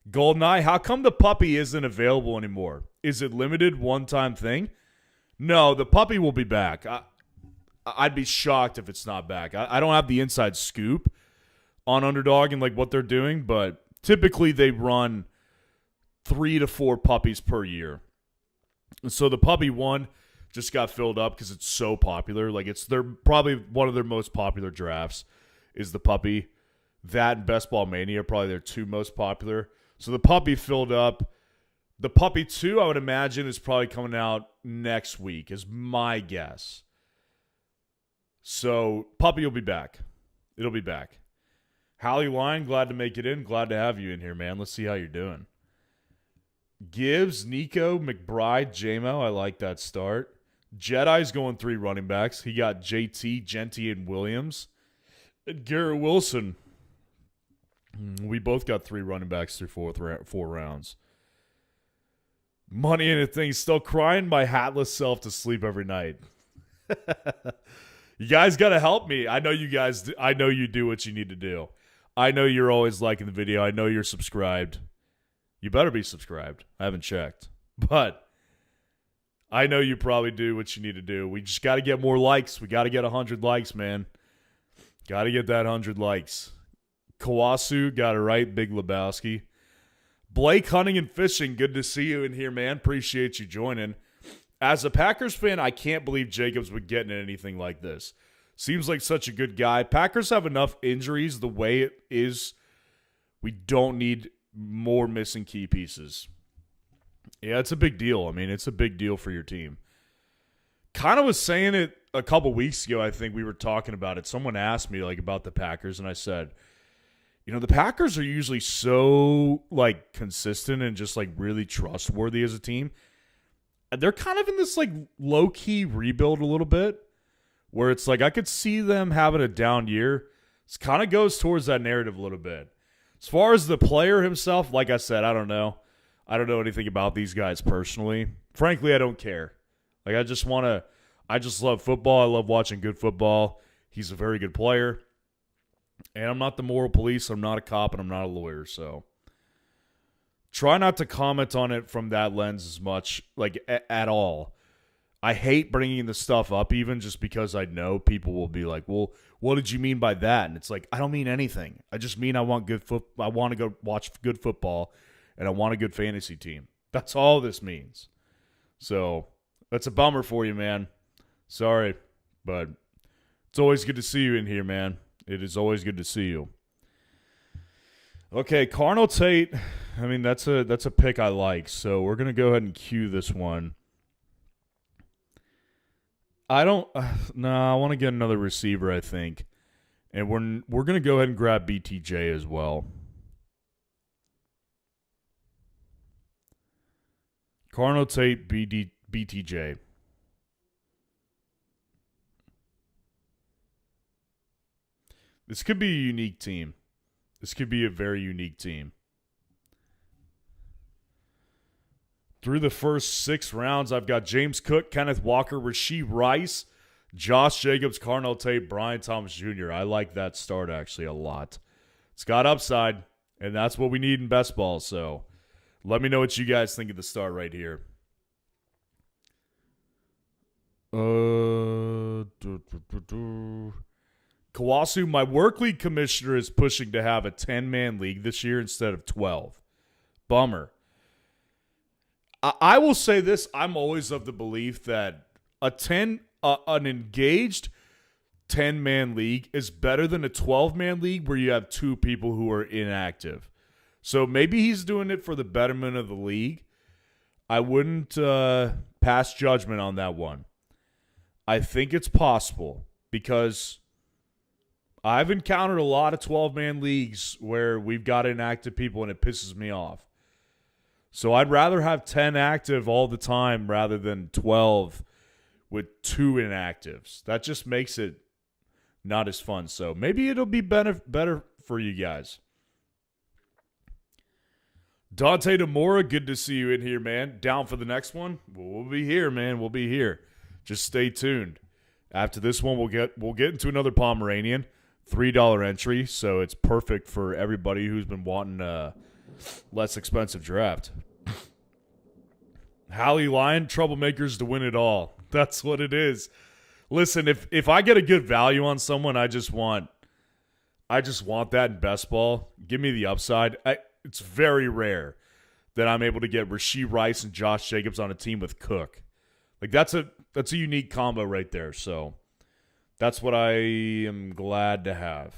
Goldeneye, how come the puppy isn't available anymore? Is it limited one-time thing? No, the puppy will be back. I'd be shocked if it's not back. I don't have the inside scoop on Underdog and like what they're doing, but typically they run 3 to 4 puppies per year. And so the puppy one just got filled up because it's so popular. Like they're probably one of their most popular drafts is the puppy. That and Best Ball Mania are probably their 2 most popular. So the puppy filled up. The puppy 2, I would imagine, is probably coming out next week, is my guess. So puppy will be back. It'll be back. Hallie Line, glad to make it in. Glad to have you in here, man. Let's see how you're doing. Gibbs, Nico, McBride, JMO. I like that start. Jedi's going 3 running backs. He got JT, Genty, and Williams. And Garrett Wilson. We both got 3 running backs through 4 rounds. Money in a thing. Still crying my hatless self to sleep every night. You guys got to help me. I know you guys. I know you do what you need to do. I know you're always liking the video. I know you're subscribed. You better be subscribed. I haven't checked. But I know you probably do what you need to do. We just got to get more likes. We got to get 100 likes, man. Got to get that 100 likes. Kawasu got it right. Big Lebowski. Blake Hunting and Fishing, good to see you in here, man. Appreciate you joining. As a Packers fan, I can't believe Jacobs would get in anything like this. Seems like such a good guy. Packers have enough injuries the way it is. We don't need more missing key pieces. Yeah, it's a big deal. I mean, it's a big deal for your team. Kind of was saying it a couple weeks ago, I think we were talking about it. Someone asked me like about the Packers, and I said, you know, the Packers are usually so like consistent and just like really trustworthy as a team. They're kind of in this like low-key rebuild a little bit where it's like I could see them having a down year. It kind of goes towards that narrative a little bit. As far as the player himself, like I said, I don't know. I don't know anything about these guys personally. Frankly, I don't care. Like I just love football. I love watching good football. He's a very good player. And I'm not the moral police. I'm not a cop, and I'm not a lawyer. So try not to comment on it from that lens as much, like at all. I hate bringing the stuff up even just because I know people will be like, well, what did you mean by that? And it's like, I don't mean anything. I just mean I want I want to go watch good football, and I want a good fantasy team. That's all this means. So that's a bummer for you, man. Sorry, but it's always good to see you in here, man. It is always good to see you. Okay, Carnell Tate. I mean, that's a pick I like. So we're gonna go ahead and cue this one. I don't. I want to get another receiver. I think, and we're gonna go ahead and grab BTJ as well. Carnell Tate, BTJ. This could be a unique team. This could be a very unique team. Through the first 6 rounds, I've got James Cook, Kenneth Walker, Rashee Rice, Josh Jacobs, Carnell Tate, Brian Thomas Jr. I like that start actually a lot. It's got upside, and that's what we need in best ball. So let me know what you guys think of the start right here. Kawasu, my work league commissioner is pushing to have a 10-man league this year instead of 12. Bummer. I will say this. I'm always of the belief that an engaged 10-man league is better than a 12-man league where you have two people who are inactive. So maybe he's doing it for the betterment of the league. I wouldn't pass judgment on that one. I think it's possible because I've encountered a lot of 12-man leagues where we've got inactive people and it pisses me off. So I'd rather have 10 active all the time rather than 12 with 2 inactives. That just makes it not as fun. So maybe it'll be better for you guys. Dante DeMora, good to see you in here, man. Down for the next one? We'll be here, man. We'll be here. Just stay tuned. After this one, we'll get into another Pomeranian. $3 entry, so it's perfect for everybody who's been wanting a less expensive draft. Hallie Lyon, troublemakers to win it all. That's what it is. Listen, if I get a good value on someone, I just want that in best ball. Give me the upside. It's very rare that I'm able to get Rashee Rice and Josh Jacobs on a team with Cook. Like that's a unique combo right there. So that's what I am glad to have.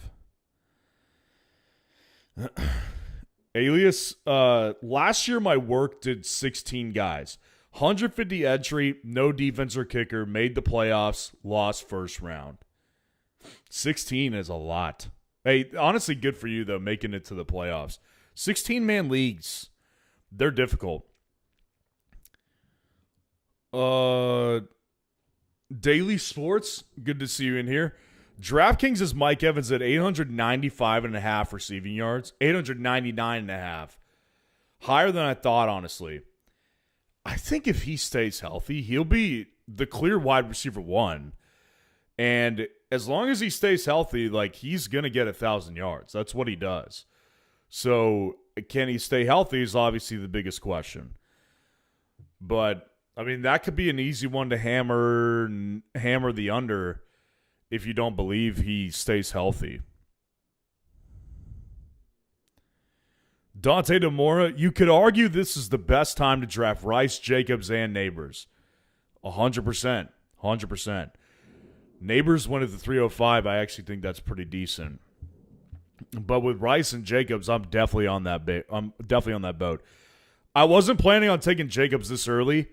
Alias, last year my work did 16 guys. 150 entry, no defense or kicker, made the playoffs, lost first round. 16 is a lot. Hey, honestly, good for you, though, making it to the playoffs. 16-man leagues, they're difficult. Daily Sports, good to see you in here. DraftKings is Mike Evans at 895.5 receiving yards, 899.5. Higher than I thought, honestly. I think if he stays healthy, he'll be the clear wide receiver 1. And as long as he stays healthy, like he's going to get 1,000 yards. That's what he does. So can he stay healthy is obviously the biggest question. But, I mean, that could be an easy one to hammer the under if you don't believe he stays healthy. Dante DeMora, you could argue this is the best time to draft Rice, Jacobs, and Neighbors. 100%. 100%. Neighbors went at the 305. I actually think that's pretty decent. But with Rice and Jacobs, I'm definitely on that boat. I wasn't planning on taking Jacobs this early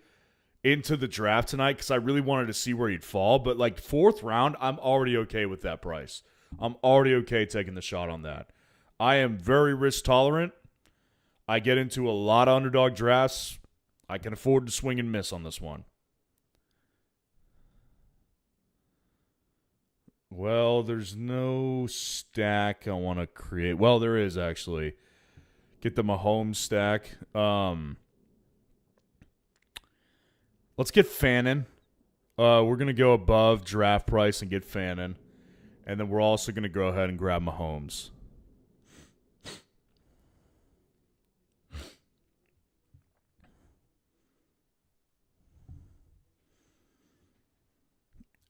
into the draft tonight because I really wanted to see where he'd fall. But like 4th round, I'm already okay with that price. I'm already okay taking the shot on that. I am very risk tolerant. I get into a lot of underdog drafts. I can afford to swing and miss on this one. Well, there's no stack I want to create. Well, there is actually. Get the Mahomes stack. Let's get Fannin. We're going to go above draft price and get Fannin. And then we're also going to go ahead and grab Mahomes.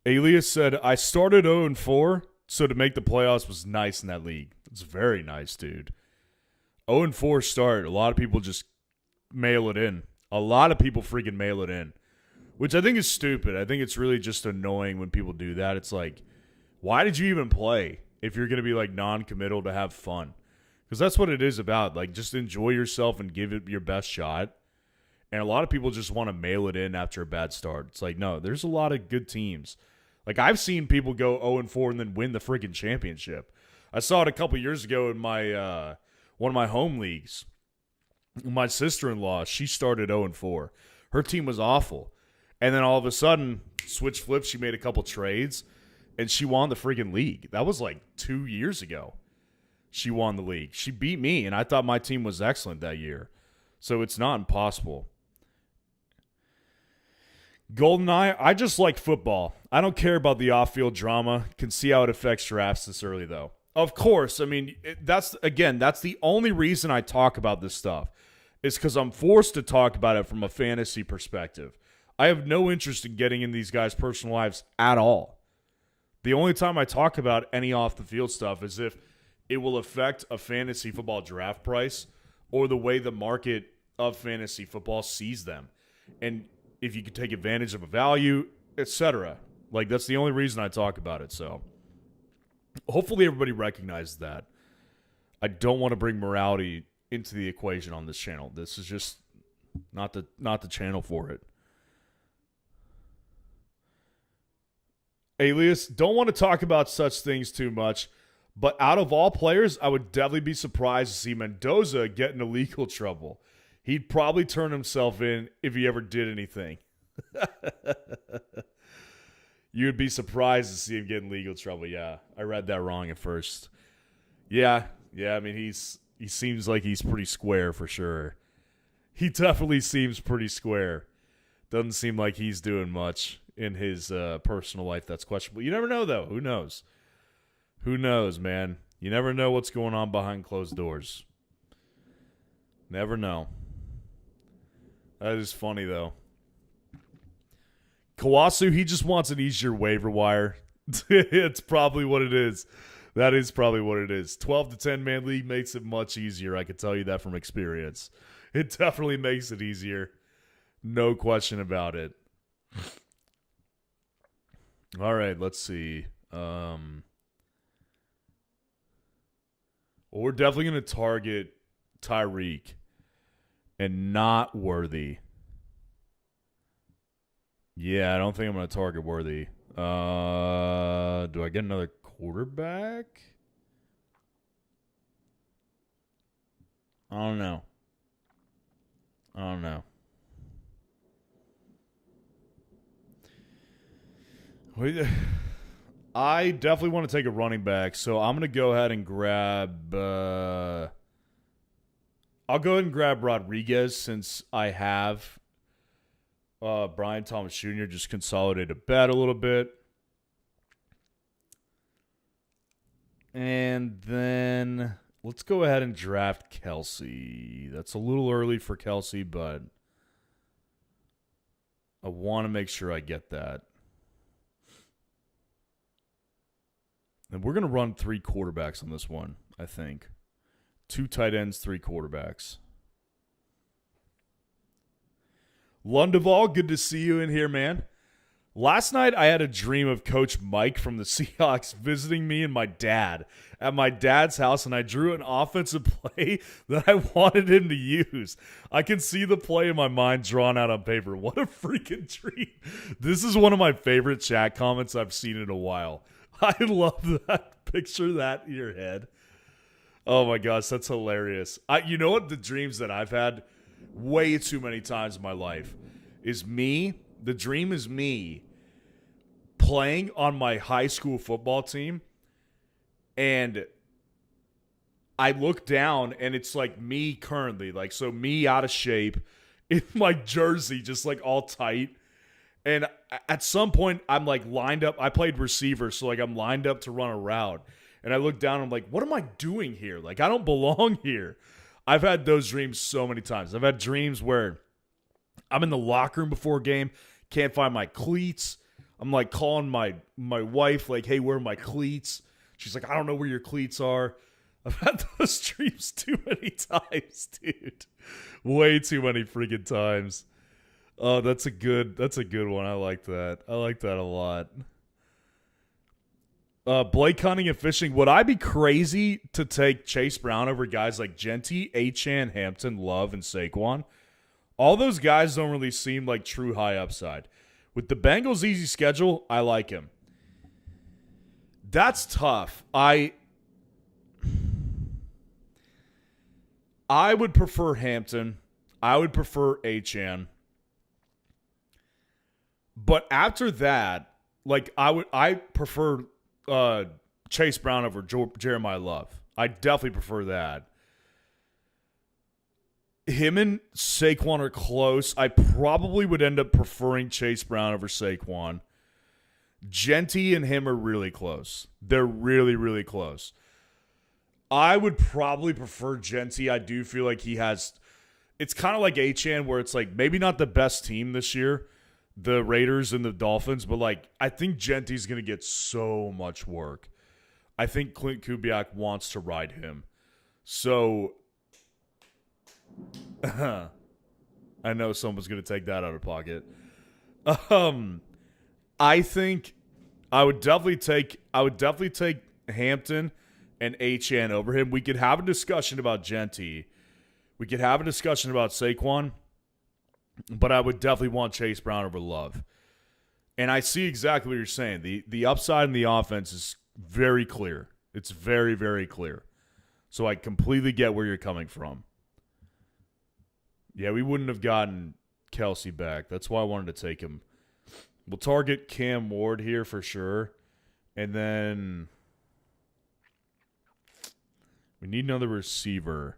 Alias said, I started 0-4, so to make the playoffs was nice in that league. It's very nice, dude. 0-4 start. A lot of people just mail it in. A lot of people freaking mail it in, which I think is stupid. I think it's really just annoying when people do that. It's like, why did you even play if you're going to be like non-committal to have fun? Because that's what it is about. Like, just enjoy yourself and give it your best shot. And a lot of people just want to mail it in after a bad start. It's like, no, there's a lot of good teams. Like, I've seen people go 0-4 and then win the freaking championship. I saw it a couple years ago in my one of my home leagues. My sister-in-law, she started 0-4. Her team was awful. And then all of a sudden, switch flips, she made a couple trades, and she won the freaking league. That was like 2 years ago. She won the league. She beat me, and I thought my team was excellent that year. So it's not impossible. GoldenEye, I just like football. I don't care about the off-field drama. Can see how it affects drafts this early, though. Of course. I mean, that's the only reason I talk about this stuff is because I'm forced to talk about it from a fantasy perspective. I have no interest in getting in these guys' personal lives at all. The only time I talk about any off-the-field stuff is if it will affect a fantasy football draft price or the way the market of fantasy football sees them. And if you can take advantage of a value, etc. Like, that's the only reason I talk about it, so. Hopefully everybody recognizes that. I don't want to bring morality into the equation on this channel. This is just not the channel for it. Alias, don't want to talk about such things too much, but out of all players, I would definitely be surprised to see Mendoza get into legal trouble. He'd probably turn himself in if he ever did anything. You would be surprised to see him get in legal trouble. Yeah, I read that wrong at first. Yeah. I mean, he seems like he's pretty square for sure. He definitely seems pretty square. Doesn't seem like he's doing much in his personal life that's questionable. You never know, though. Who knows? Who knows, man? You never know what's going on behind closed doors. Never know. That is funny, though. Kawasu, he just wants an easier waiver wire. It's probably what it is. That is probably what it is. 12 to 10 man league makes it much easier. I can tell you that from experience. It definitely makes it easier. No question about it. All right, let's see. We're definitely going to target Tyreek and not Worthy. Yeah, I don't think I'm going to target Worthy. Do I get another quarterback? I don't know. I definitely want to take a running back, so I'm going to go ahead and grab... I'll go ahead and grab Rodriguez since I have Brian Thomas Jr. just consolidate a bet a little bit. And then let's go ahead and draft Kelsey. That's a little early for Kelsey, but I want to make sure I get that. And we're going to run 3 quarterbacks on this one, I think. 2 tight ends, 3 quarterbacks. Lundeval, good to see you in here, man. Last night, I had a dream of Coach Mike from the Seahawks visiting me and my dad at my dad's house, and I drew an offensive play that I wanted him to use. I can see the play in my mind drawn out on paper. What a freaking dream. This is one of my favorite chat comments I've seen in a while. I love that. Picture that in your head. Oh, my gosh, that's hilarious. You know what? The dreams that I've had way too many times in my life is me. The dream is me playing on my high school football team, and I look down, and it's like me currently, like, so me out of shape in my jersey, just like all tight. And at some point, I'm like lined up. I played receiver, so like I'm lined up to run a route. And I look down, and I'm like, what am I doing here? Like, I don't belong here. I've had those dreams so many times. I've had dreams where I'm in the locker room before a game, can't find my cleats. I'm like calling my wife, like, hey, where are my cleats? She's like, I don't know where your cleats are. I've had those dreams too many times, dude. Way too many freaking times. Oh, that's a good one. I like that. I like that a lot. Blake hunting and fishing. Would I be crazy to take Chase Brown over guys like Genty, Achane, Hampton, Love, and Saquon? All those guys don't really seem like true high upside. With the Bengals' easy schedule, I like him. That's tough. I would prefer Hampton. I would prefer Achane. But after that, like I prefer Chase Brown over Jeremiah Love. I definitely prefer that. Him and Saquon are close. I probably would end up preferring Chase Brown over Saquon. Genty and him are really close. They're really, really close. I would probably prefer Genty. I do feel like he has... It's kind of like Achane, where it's like maybe not the best team this year, the Raiders and the Dolphins, but like I think Genty's going to get so much work. I think Clint Kubiak wants to ride him. So... I know someone's going to take that out of pocket. I think I would definitely take Hampton and HN over him. We could have a discussion about Genty. We could have a discussion about Saquon. But I would definitely want Chase Brown over Love. And I see exactly what you're saying. The upside in the offense is very clear. It's very, very clear. So I completely get where you're coming from. Yeah, we wouldn't have gotten Kelsey back. That's why I wanted to take him. We'll target Cam Ward here for sure. And then we need another receiver.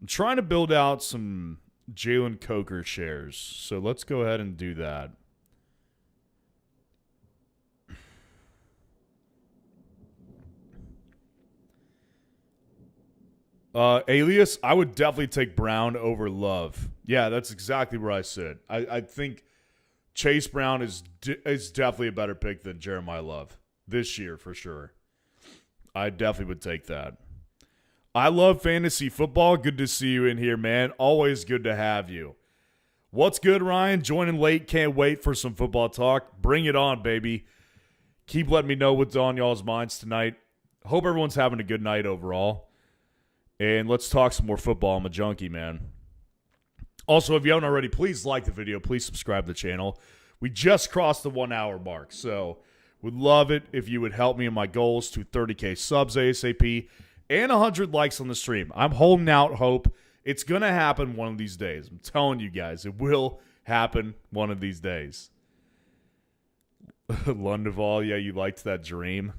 I'm trying to build out some Jalen Coker shares. So let's go ahead and do that. Alias, I would definitely take Brown over Love. Yeah, that's exactly where I sit. I think Chase Brown is definitely a better pick than Jeremiah Love this year for sure. I definitely would take that. I love fantasy football. Good to see you in here, man. Always good to have you. What's good, Ryan? Joining late. Can't wait for some football talk. Bring it on, baby. Keep letting me know what's on y'all's minds tonight. Hope everyone's having a good night overall. And let's talk some more football. I'm a junkie, man. Also, if you haven't already, please like the video. Please subscribe to the channel. We just crossed the 1 hour mark, so would love it if you would help me in my goals to 30K subs ASAP and 100 likes on the stream. I'm holding out hope. It's going to happen one of these days. I'm telling you guys, it will happen one of these days. Lundeval, yeah, you liked that dream.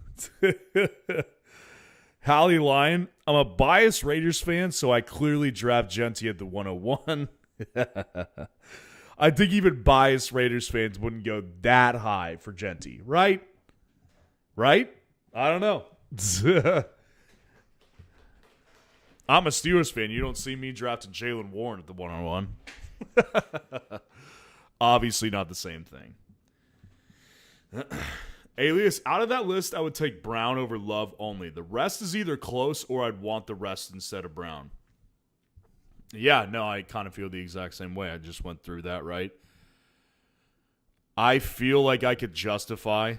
Hallie Lyon, I'm a biased Raiders fan, so I clearly draft Genty at the 101. I think even biased Raiders fans wouldn't go that high for Genty, right? Right? I don't know. I'm a Steelers fan. You don't see me drafting Jaylen Warren at the 101. Obviously not the same thing. Alias, out of that list, I would take Brown over Love only. The rest is either close or I'd want the rest instead of Brown. Yeah, no, I kind of feel the exact same way. I just went through that, right? I feel like I could justify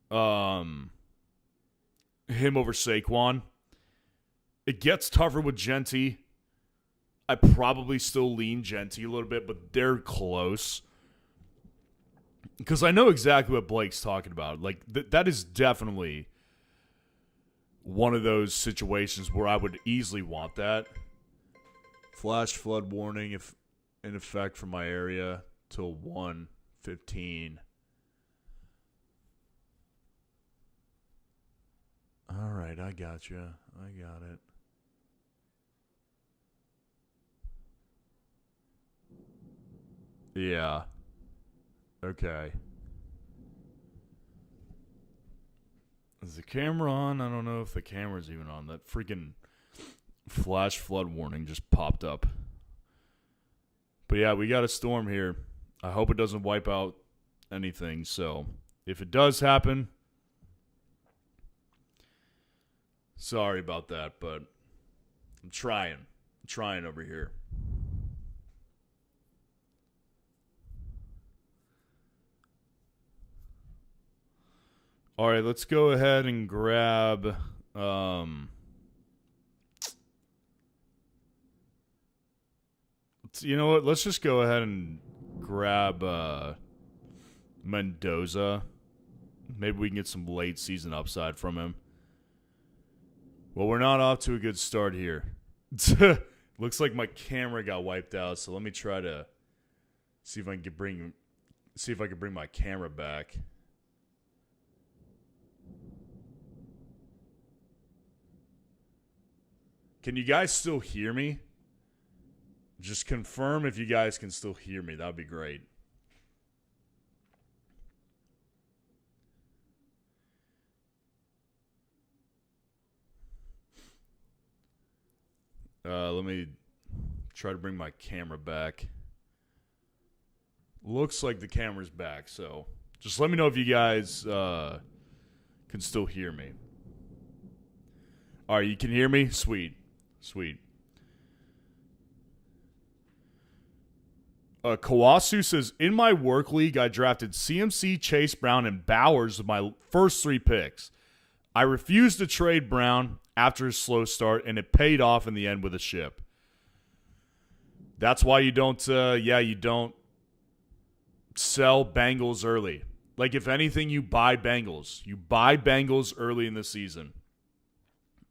him over Saquon. It gets tougher with Genty. I probably still lean Genty a little bit, but they're close. Because I know exactly what Blake's talking about. Like, that is definitely one of those situations where I would easily want that. Flash flood warning if in effect for my area till 1:15. All right, I got you. I got it. Yeah. Okay. Is the camera on? I don't know if the camera's even on. That freaking flash flood warning just popped up. But yeah, we got a storm here. I hope it doesn't wipe out anything. So if it does happen, sorry about that, but I'm trying. I'm trying over here. All right, let's go ahead and grab you know what? Let's just go ahead and grab Mendoza. Maybe we can get some late season upside from him. Well, we're not off to a good start here. Looks like my camera got wiped out, so let me try to see if I can bring my camera back. Can you guys still hear me? Just confirm if you guys can still hear me. That would be great. Let me try to bring my camera back. Looks like the camera's back, so just let me know if you guys can still hear me. All right, you can hear me? Sweet. Sweet. Kawasu says, in my work league, I drafted CMC, Chase Brown, and Bowers with my first 3 picks. I refused to trade Brown after his slow start, and it paid off in the end with a ship. That's why you don't, you don't sell Bengals early. Like, if anything, you buy Bengals. You buy Bengals early in the season.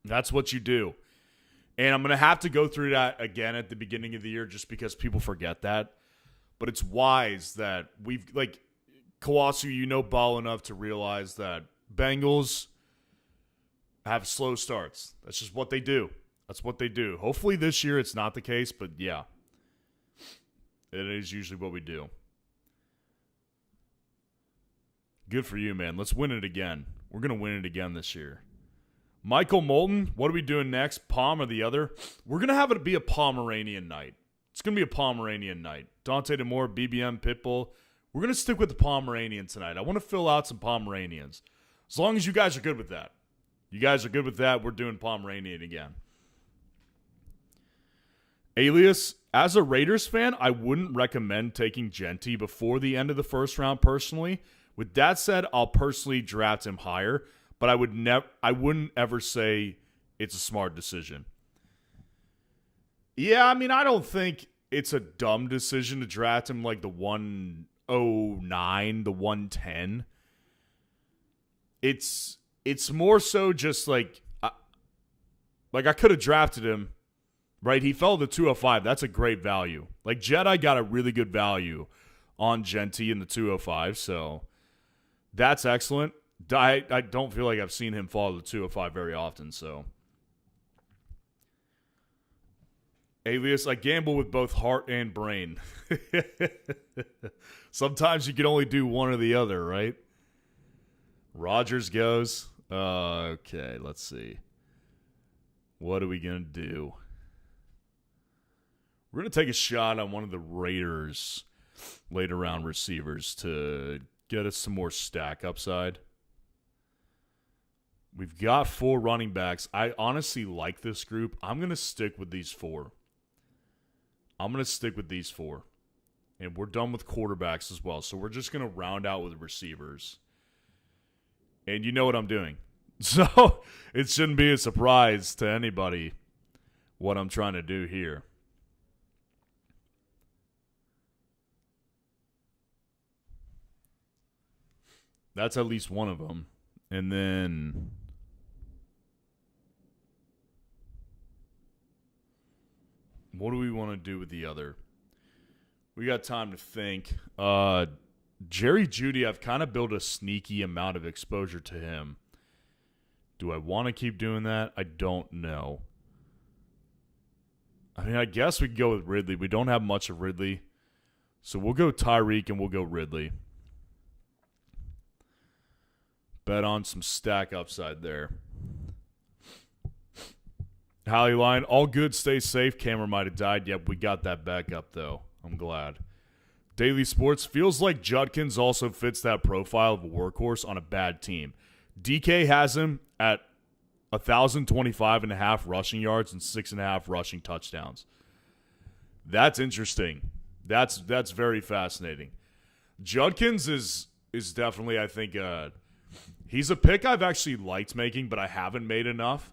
That's what you do. And I'm going to have to go through that again at the beginning of the year just because people forget that. But it's wise that we've, like, Kawasu, you know ball enough to realize that Bengals have slow starts. That's just what they do. That's what they do. Hopefully this year it's not the case, but yeah. It is usually what we do. Good for you, man. Let's win it again. We're going to win it again this year. Michael Moulton, what are we doing next? Palm or the other? We're going to have it be a Pomeranian night. It's going to be a Pomeranian night. Dante DeMore, BBM, Pitbull. We're going to stick with the Pomeranian tonight. I want to fill out some Pomeranians. As long as you guys are good with that. You guys are good with that, we're doing Pomeranian again. Alias, as a Raiders fan, I wouldn't recommend taking Genty before the end of the first round personally. With that said, I'll personally draft him higher, but I wouldn't ever say it's a smart decision. Yeah, I mean, I don't think it's a dumb decision to draft him like the 109, the 110. It's more so just like I could have drafted him, right? He fell to 205. That's a great value. Like, Jedi got a really good value on Genty in the 205, so that's excellent. I don't feel like I've seen him fall to the 205 very often, so. Alias, I gamble with both heart and brain. Sometimes you can only do one or the other, right? Rodgers goes. Okay, let's see. What are we going to do? We're going to take a shot on one of the Raiders later round receivers to get us some more stack upside. We've got 4 running backs. I honestly like this group. I'm going to stick with these 4. And we're done with quarterbacks as well. So we're just going to round out with receivers. And you know what I'm doing. So it shouldn't be a surprise to anybody what I'm trying to do here. That's at least one of them. And then what do we want to do with the other? We got time to think. Jerry Jeudy, I've kind of built a sneaky amount of exposure to him. Do I want to keep doing that? I don't know. I mean, I guess we could go with Ridley. We don't have much of Ridley. So we'll go Tyreek and we'll go Ridley. Bet on some stack upside there. Hallie Line, all good, stay safe. Camera might have died. Yep, we got that back up, though. I'm glad. Daily Sports, feels like Judkins also fits that profile of a workhorse on a bad team. DK has him at 1,025.5 rushing yards and 6.5 rushing touchdowns. That's interesting. That's very fascinating. Judkins is definitely, I think, he's a pick I've actually liked making, but I haven't made enough.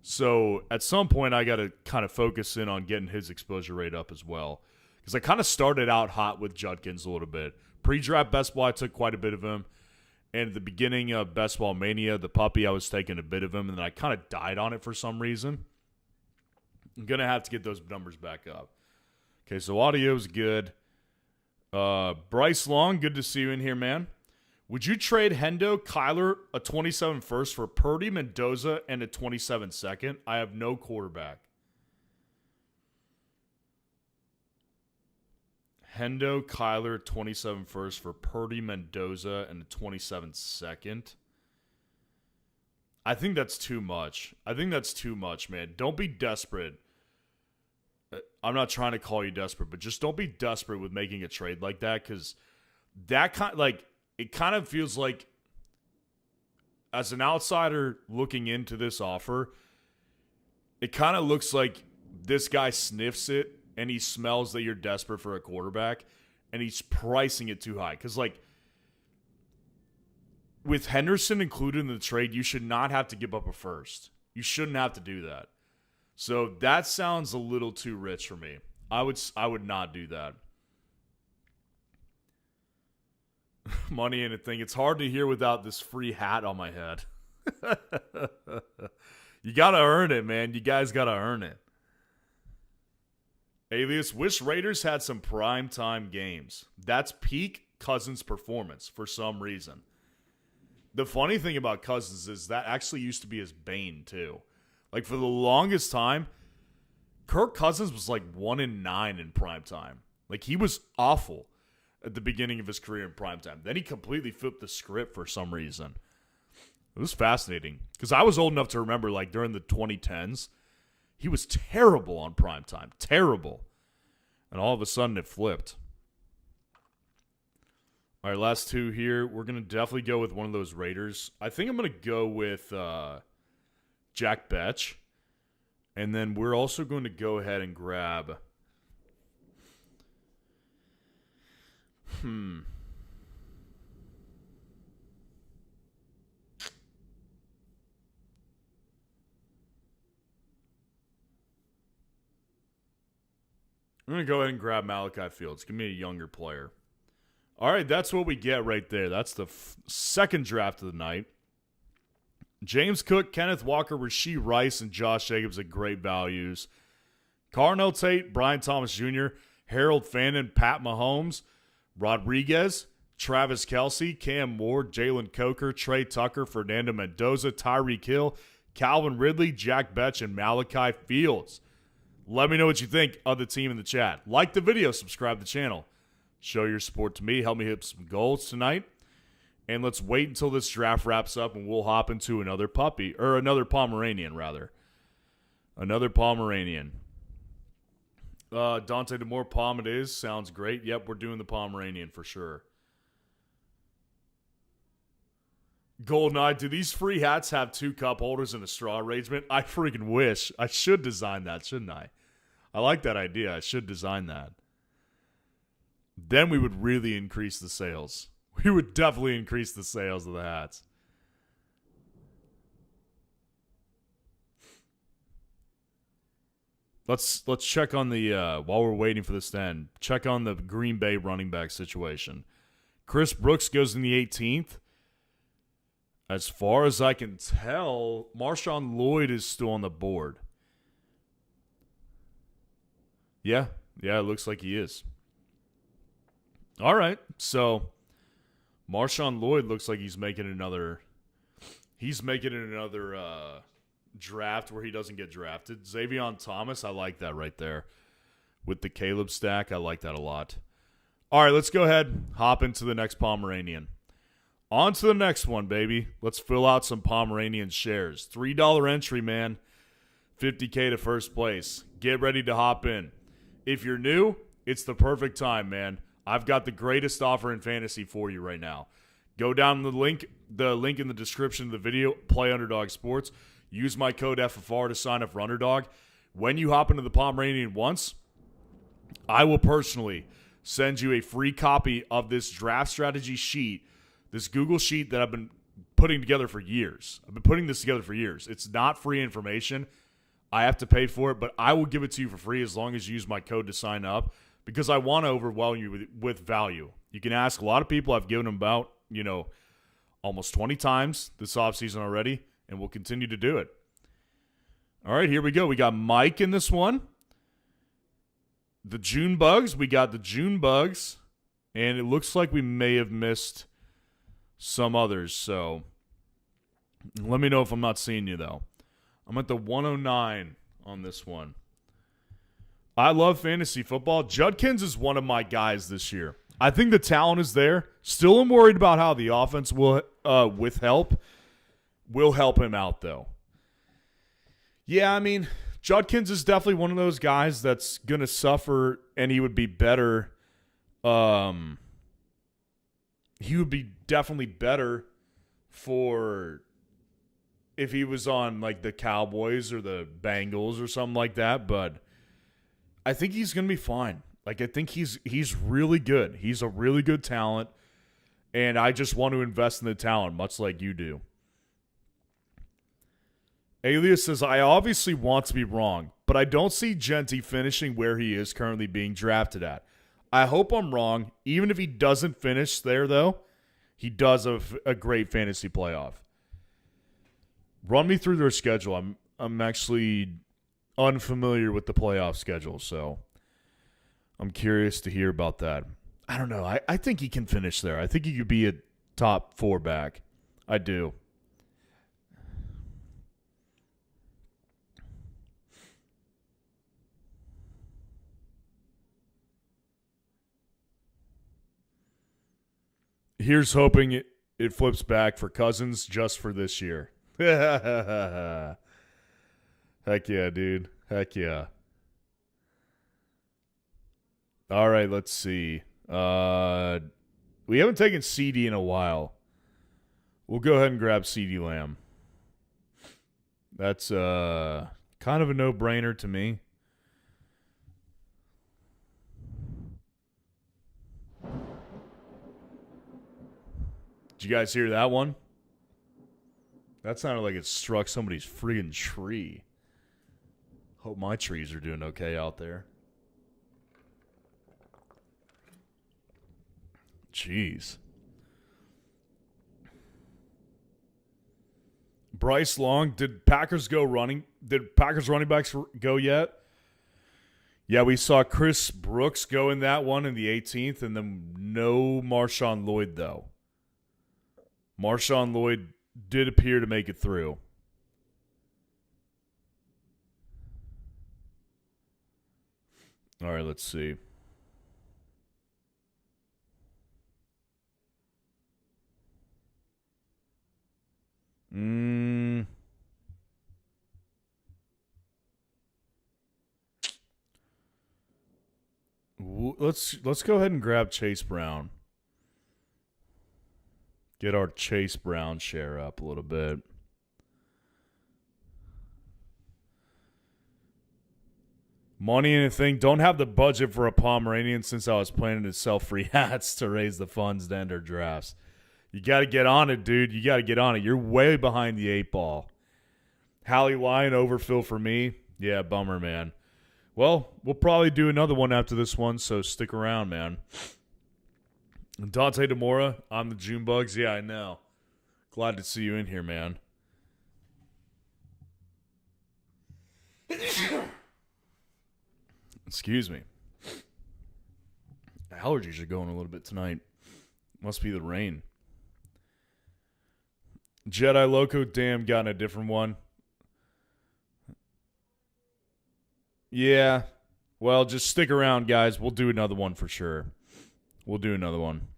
So at some point, I got to kind of focus in on getting his exposure rate up as well. Because I kind of started out hot with Judkins a little bit. Pre-draft Best Ball, I took quite a bit of him. And at the beginning of Best Ball Mania, the puppy, I was taking a bit of him. And then I kind of died on it for some reason. I'm going to have to get those numbers back up. Okay, so audio's good. Bryce Long, good to see you in here, man. Would you trade Hendo, Kyler, a 27 first for Purdy, Mendoza, and a 27 second? I have no quarterback. Hendo, Kyler, 27 first for Purdy, Mendoza, and a 27 second. I think that's too much. Man. Don't be desperate. I'm not trying to call you desperate, but just don't be desperate with making a trade like that, because that it kind of feels like, as an outsider looking into this offer, it kind of looks like this guy sniffs it and he smells that you're desperate for a quarterback and he's pricing it too high. Because, with Henderson included in the trade, you should not have to give up a first. You shouldn't have to do that. So that sounds a little too rich for me. I would not do that. Money in a thing. It's hard to hear without this free hat on my head. You gotta earn it, man. You guys gotta earn it. Alias, wish Raiders had some primetime games. That's peak Cousins performance for some reason. The funny thing about Cousins is that actually used to be his bane too. Like for the longest time, Kirk Cousins was like 1-9 in primetime. Like he was awful at the beginning of his career in primetime. Then he completely flipped the script for some reason. It was fascinating because I was old enough to remember like during the 2010s, he was terrible on primetime. Terrible. And all of a sudden it flipped. All right, last two here. We're going to definitely go with one of those Raiders. I think I'm going to go with Jack Betch. And then we're also going to go ahead and grab... I'm going to go ahead and grab Malachi Fields. Give me a younger player. All right, that's what we get right there. That's the second draft of the night. James Cook, Kenneth Walker, Rashee Rice, and Josh Jacobs at great values. Carnell Tate, Brian Thomas Jr., Harold Fannin, Pat Mahomes, Rodriguez, Travis Kelce, Cam Ward, Jalen Coker, Trey Tucker, Fernando Mendoza, Tyreek Hill, Calvin Ridley, Jack Betch, and Malachi Fields. Let me know what you think of the team in the chat. Like the video, subscribe to the channel. Show your support to me. Help me hit some goals tonight. And let's wait until this draft wraps up and we'll hop into another puppy. Or another Pomeranian, rather. Another Pomeranian. Dante DeMore, Pom it is. Sounds great. Yep, we're doing the Pomeranian for sure. GoldenEye, do these free hats have 2 cup holders and a straw arrangement? I freaking wish. I should design that, shouldn't I? I like that idea. I should design that. Then we would really increase the sales. We would definitely increase the sales of the hats. Let's check on the, while we're waiting for this to end, check on the Green Bay running back situation. Chris Brooks goes in the 18th. As far as I can tell, Marshawn Lloyd is still on the board. Yeah, it looks like he is. All right, so Marshawn Lloyd looks like he's making another draft where he doesn't get drafted. Xavion Thomas, I like that right there. With the Caleb stack, I like that a lot. All right, let's go ahead, hop into the next Pomeranian. On to the next one, baby. Let's fill out some Pomeranian shares. $3 entry, man. $50K to first place. Get ready to hop in. If you're new, it's the perfect time, man. I've got the greatest offer in fantasy for you right now. Go down the link in the description of the video, Play Underdog Sports. Use my code FFR to sign up for Underdog. When you hop into the Pomeranian once, I will personally send you a free copy of this draft strategy sheet, this Google sheet that I've been putting together for years. I've been putting this together for years. It's not free information. I have to pay for it, but I will give it to you for free as long as you use my code to sign up because I want to overwhelm you with value. You can ask a lot of people. I've given them about, almost 20 times this offseason already, and we'll continue to do it. All right, here we go. We got Mike in this one. The June Bugs. We got the June Bugs, and it looks like we may have missed some others, so let me know if I'm not seeing you, though. I'm at the 109 on this one. I love fantasy football. Judkins is one of my guys this year. I think the talent is there. Still am worried about how the offense will, with help, will help him out, though. Yeah, I mean, Judkins is definitely one of those guys that's going to suffer, and he would be better. He would be definitely better for if he was on, like, the Cowboys or the Bengals or something like that, but I think he's going to be fine. Like, I think he's really good. He's a really good talent, And I just want to invest in the talent, much like you do. Alias says, I obviously want to be wrong, but I don't see Genty finishing where he is currently being drafted at. I hope I'm wrong. Even if he doesn't finish there, though, he does a great fantasy playoff. Run me through their schedule. I'm actually unfamiliar with the playoff schedule, so I'm curious to hear about that. I don't know. I think he can finish there. I think he could be a top 4 back. I do. Here's hoping it flips back for Cousins just for this year. Heck yeah, dude. Heck yeah. All right, let's see. We haven't taken CD in a while. We'll go ahead and grab CD Lamb. That's kind of a no-brainer to me. Did you guys hear that one? That sounded like it struck somebody's friggin' tree. Hope my trees are doing okay out there. Jeez. Bryce Long, did Packers running backs go yet? Yeah, we saw Chris Brooks go in that one in the 18th, and then no Marshawn Lloyd, though. Marshawn Lloyd did appear to make it through. All right, let's see. Let's go ahead and grab Chase Brown. Get our Chase Brown share up a little bit. Money and a thing. Don't have the budget for a Pomeranian since I was planning to sell free hats to raise the funds to enter drafts. You got to get on it, dude. You got to get on it. You're way behind the 8 ball. Hallie Lyon overfill for me. Yeah, bummer, man. Well, we'll probably do another one after this one, so stick around, man. Dante DeMora, I'm the June Bugs. Yeah, I know. Glad to see you in here, man. Excuse me. Allergies are going a little bit tonight. Must be the rain. Jedi Loco, damn, got a different one. Yeah. Well, just stick around, guys. We'll do another one for sure. We'll do another one.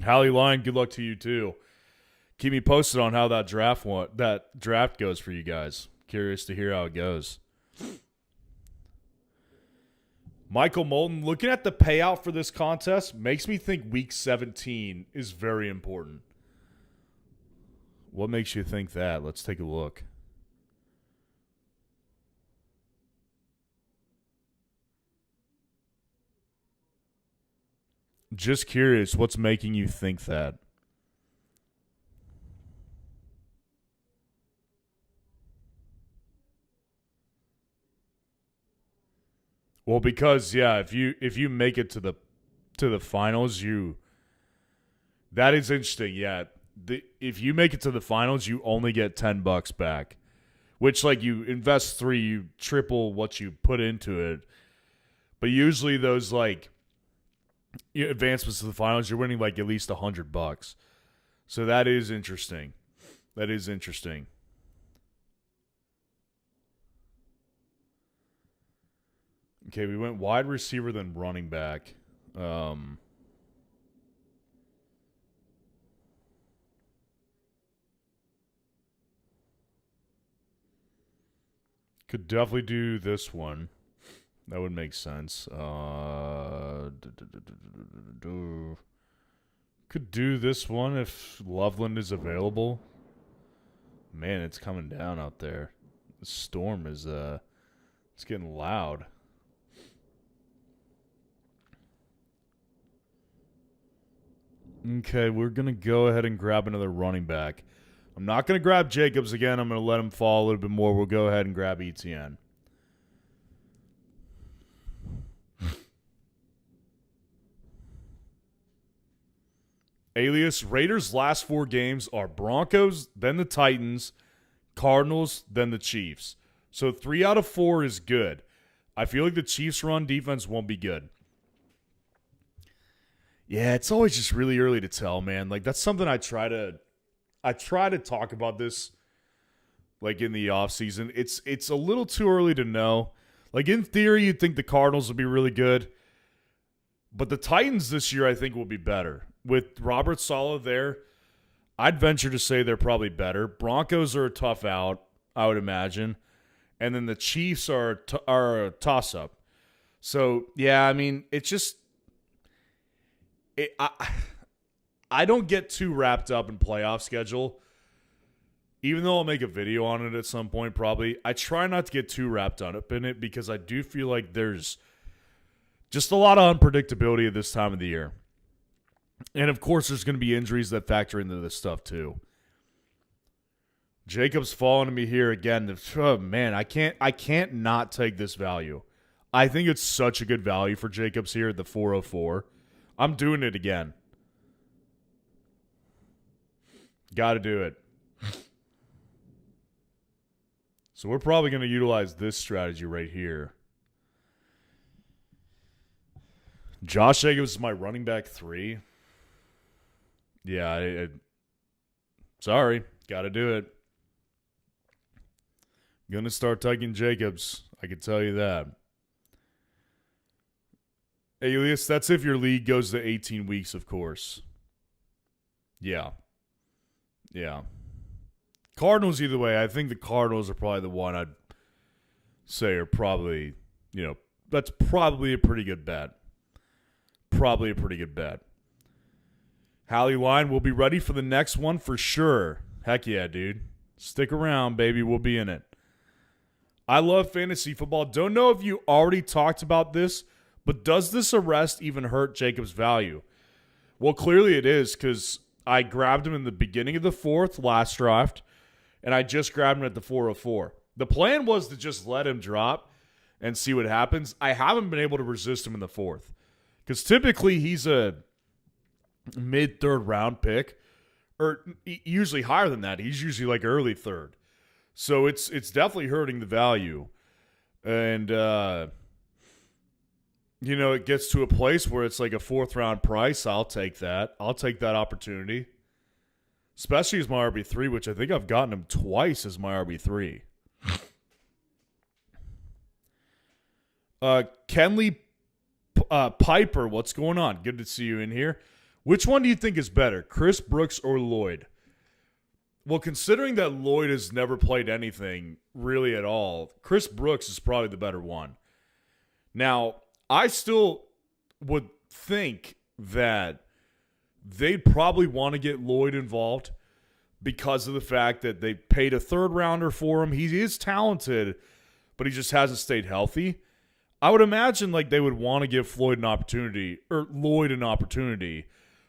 Hallie Lyon, good luck to you too. Keep me posted on how that draft goes for you guys. Curious to hear how it goes. Michael Moulton, looking at the payout for this contest, makes me think week 17 is very important. What makes you think that? Let's take a look. Just curious, what's making you think that? Well, because if you make it to the finals, that is interesting. Yeah, if you make it to the finals, you only get $10 back, which like you invest 3, you triple what you put into it. But usually those like advancements to the finals, you're winning like at least $100. So that is interesting. That is interesting. Okay, we went wide receiver, then running back. Could definitely do this one. That would make sense. Could do this one if Loveland is available. Man, it's coming down out there. The storm is it's getting loud. Okay, we're going to go ahead and grab another running back. I'm not going to grab Jacobs again. I'm going to let him fall a little bit more. We'll go ahead and grab ETN. Alias, Raiders' last 4 games are Broncos, then the Titans, Cardinals, then the Chiefs. So 3 out of 4 is good. I feel like the Chiefs' run defense won't be good. Yeah, it's always just really early to tell, man. Like, that's something I try to talk about this, like, in the offseason. It's a little too early to know. Like, in theory, you'd think the Cardinals would be really good. But the Titans this year, I think, will be better. With Robert Saleh there, I'd venture to say they're probably better. Broncos are a tough out, I would imagine. And then the Chiefs are a toss-up. So, yeah, I mean, it's just I don't get too wrapped up in playoff schedule. Even though I'll make a video on it at some point probably, I try not to get too wrapped up in it because I do feel like there's just a lot of unpredictability at this time of the year. And, of course, there's going to be injuries that factor into this stuff, too. Jacobs falling to me here again. Oh, man, I can't not take this value. I think it's such a good value for Jacobs here at the 404. I'm doing it again. Got to do it. So we're probably going to utilize this strategy right here. Josh Jacobs is my running back 3. Yeah, sorry. Got to do it. Going to start taking Jacobs. I can tell you that. Alias, that's if your league goes to 18 weeks, of course. Yeah. Cardinals either way. I think the Cardinals are probably the one I'd say are probably, that's probably a pretty good bet. Hallie Line will be ready for the next one for sure. Heck yeah, dude. Stick around, baby. We'll be in it. I love fantasy football. Don't know if you already talked about this, but does this arrest even hurt Jacobs' value? Well, clearly it is because I grabbed him in the beginning of the 4th last draft, and I just grabbed him at the 404. The plan was to just let him drop and see what happens. I haven't been able to resist him in the 4th because typically he's a mid-3rd round pick, or usually higher than that. He's usually like early 3rd. So it's definitely hurting the value. And, it gets to a place where it's like a 4th round price. I'll take that. I'll take that opportunity. Especially as my RB3, which I think I've gotten him twice as my RB3. Kenley Piper, what's going on? Good to see you in here. Which one do you think is better, Chris Brooks or Lloyd? Well, considering that Lloyd has never played anything really at all, Chris Brooks is probably the better one. Now, I still would think that they'd probably want to get Lloyd involved because of the fact that they paid a 3rd rounder for him. He is talented, but he just hasn't stayed healthy. I would imagine like they would want to give Lloyd an opportunity.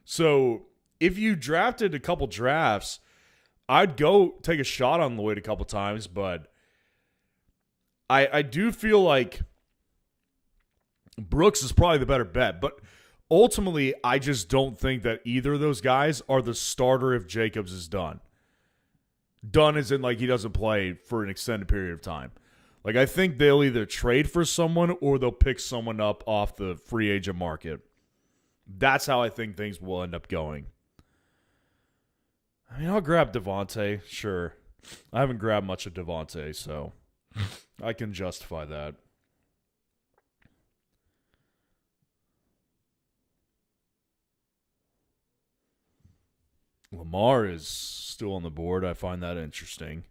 So if you drafted a couple drafts, I'd go take a shot on Lloyd a couple times, but I do feel like Brooks is probably the better bet. But ultimately, I just don't think that either of those guys are the starter if Jacobs is done. Done as in like he doesn't play for an extended period of time. Like I think they'll either trade for someone or they'll pick someone up off the free agent market. That's how I think things will end up going. I mean, I'll grab Devontae, sure. I haven't grabbed much of Devontae, so I can justify that. Lamar is still on the board. I find that interesting.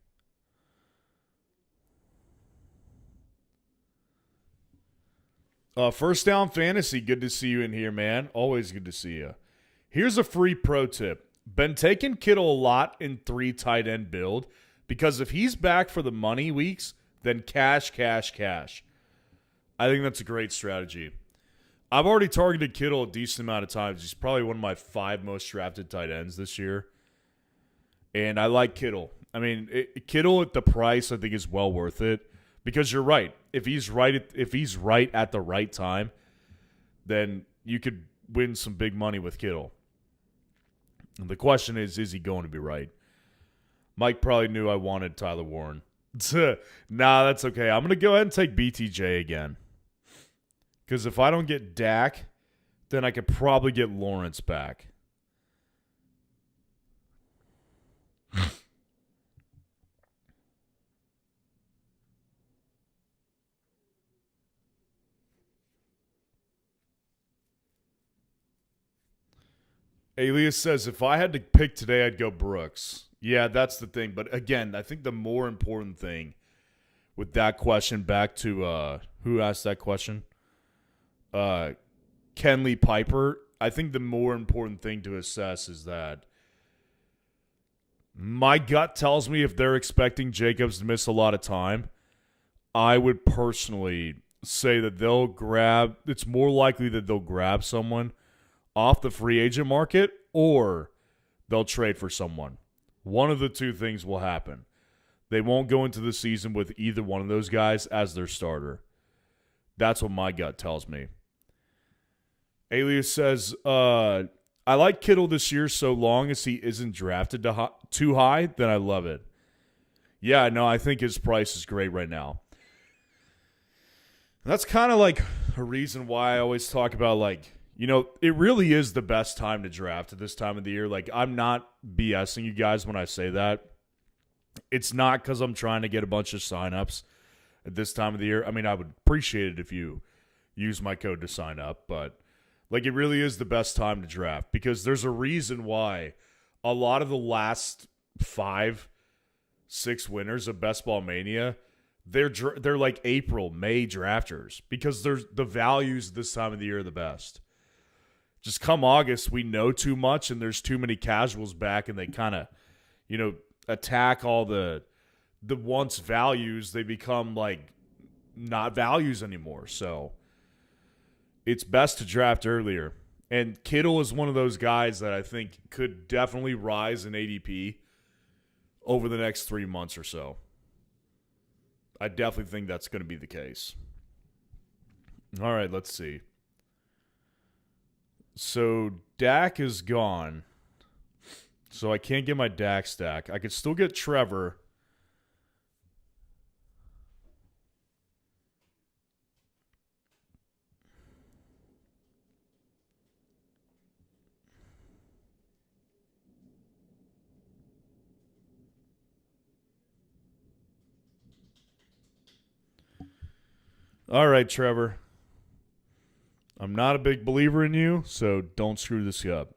First Down Fantasy, good to see you in here, man. Always good to see you. Here's a free pro tip. Been taking Kittle a lot in 3 tight end build because if he's back for the money weeks, then cash. I think that's a great strategy. I've already targeted Kittle a decent amount of times. He's probably one of my 5 most drafted tight ends this year. And I like Kittle. I mean, Kittle at the price I think is well worth it because you're right. If he's right at the right time, then you could win some big money with Kittle. And the question is he going to be right? Mike probably knew I wanted Tyler Warren. Nah, that's okay. I'm going to go ahead and take BTJ again. Because if I don't get Dak, then I could probably get Lawrence back. Alias says, if I had to pick today, I'd go Brooks. Yeah, that's the thing. But again, I think the more important thing with that question, back to who asked that question? Kenley Piper. I think the more important thing to assess is that my gut tells me if they're expecting Jacobs to miss a lot of time, I would personally say that it's more likely that they'll grab someone off the free agent market or they'll trade for someone. One of the two things will happen. They won't go into the season with either one of those guys as their starter. That's what my gut tells me. Alias says, I like Kittle this year so long as he isn't drafted too high, then I love it. Yeah, no, I think his price is great right now. And that's kind of like a reason why I always talk about, like, you know, it really is the best time to draft at this time of the year. Like, I'm not BSing you guys when I say that. It's not because I'm trying to get a bunch of signups at this time of the year. I mean, I would appreciate it if you use my code to sign up, but like, it really is the best time to draft because there's a reason why a lot of the last 5, 6 winners of Best Ball Mania, they're like April, May drafters because the values this time of the year are the best. Just come August, we know too much and there's too many casuals back and they kind of, you know, attack all the once values. They become like not values anymore. So it's best to draft earlier. And Kittle is one of those guys that I think could definitely rise in ADP over the next 3 months or so. I definitely think that's going to be the case. All right, let's see. So Dak is gone. So I can't get my Dak stack. I could still get Trevor. All right, Trevor. I'm not a big believer in you, so don't screw this up.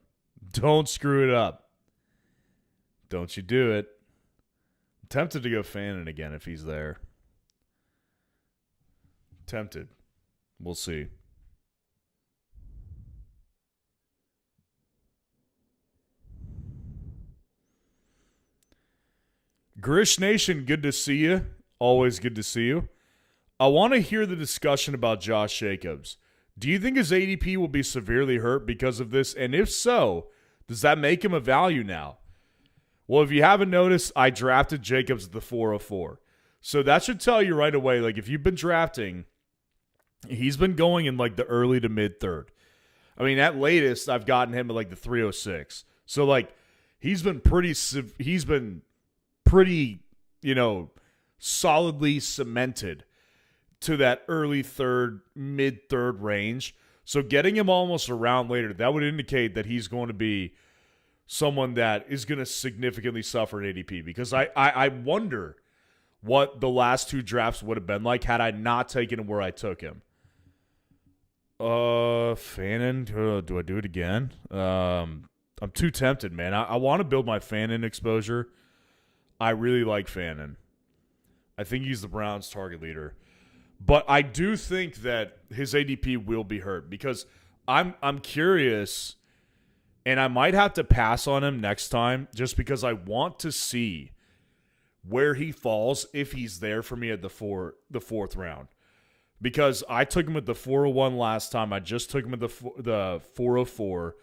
Don't screw it up. Don't you do it. I'm tempted to go Fannin again if he's there. Tempted. We'll see. Grish Nation, good to see you. Always good to see you. I want to hear the discussion about Josh Jacobs. Do you think his ADP will be severely hurt because of this? And if so, does that make him a value now? Well, if you haven't noticed, I drafted Jacobs at the 404. So that should tell you right away, like, if you've been drafting, he's been going in like the early to mid third. I mean, at latest, I've gotten him at like the 306. So like, he's been pretty, you know, solidly cemented to that early third, mid third range. So getting him almost a round later, that would indicate that he's going to be someone that is going to significantly suffer in ADP, because I wonder what the last 2 drafts would have been like had I not taken him where I took him. Fannin, do I do it again? I'm too tempted, man. I want to build my Fannin exposure. I really like Fannin. I think he's the Browns' target leader. But I do think that his ADP will be hurt because I'm curious, and I might have to pass on him next time just because I want to see where he falls if he's there for me at the 4th round. because I took him at the 401 last time. I just took him at the 404.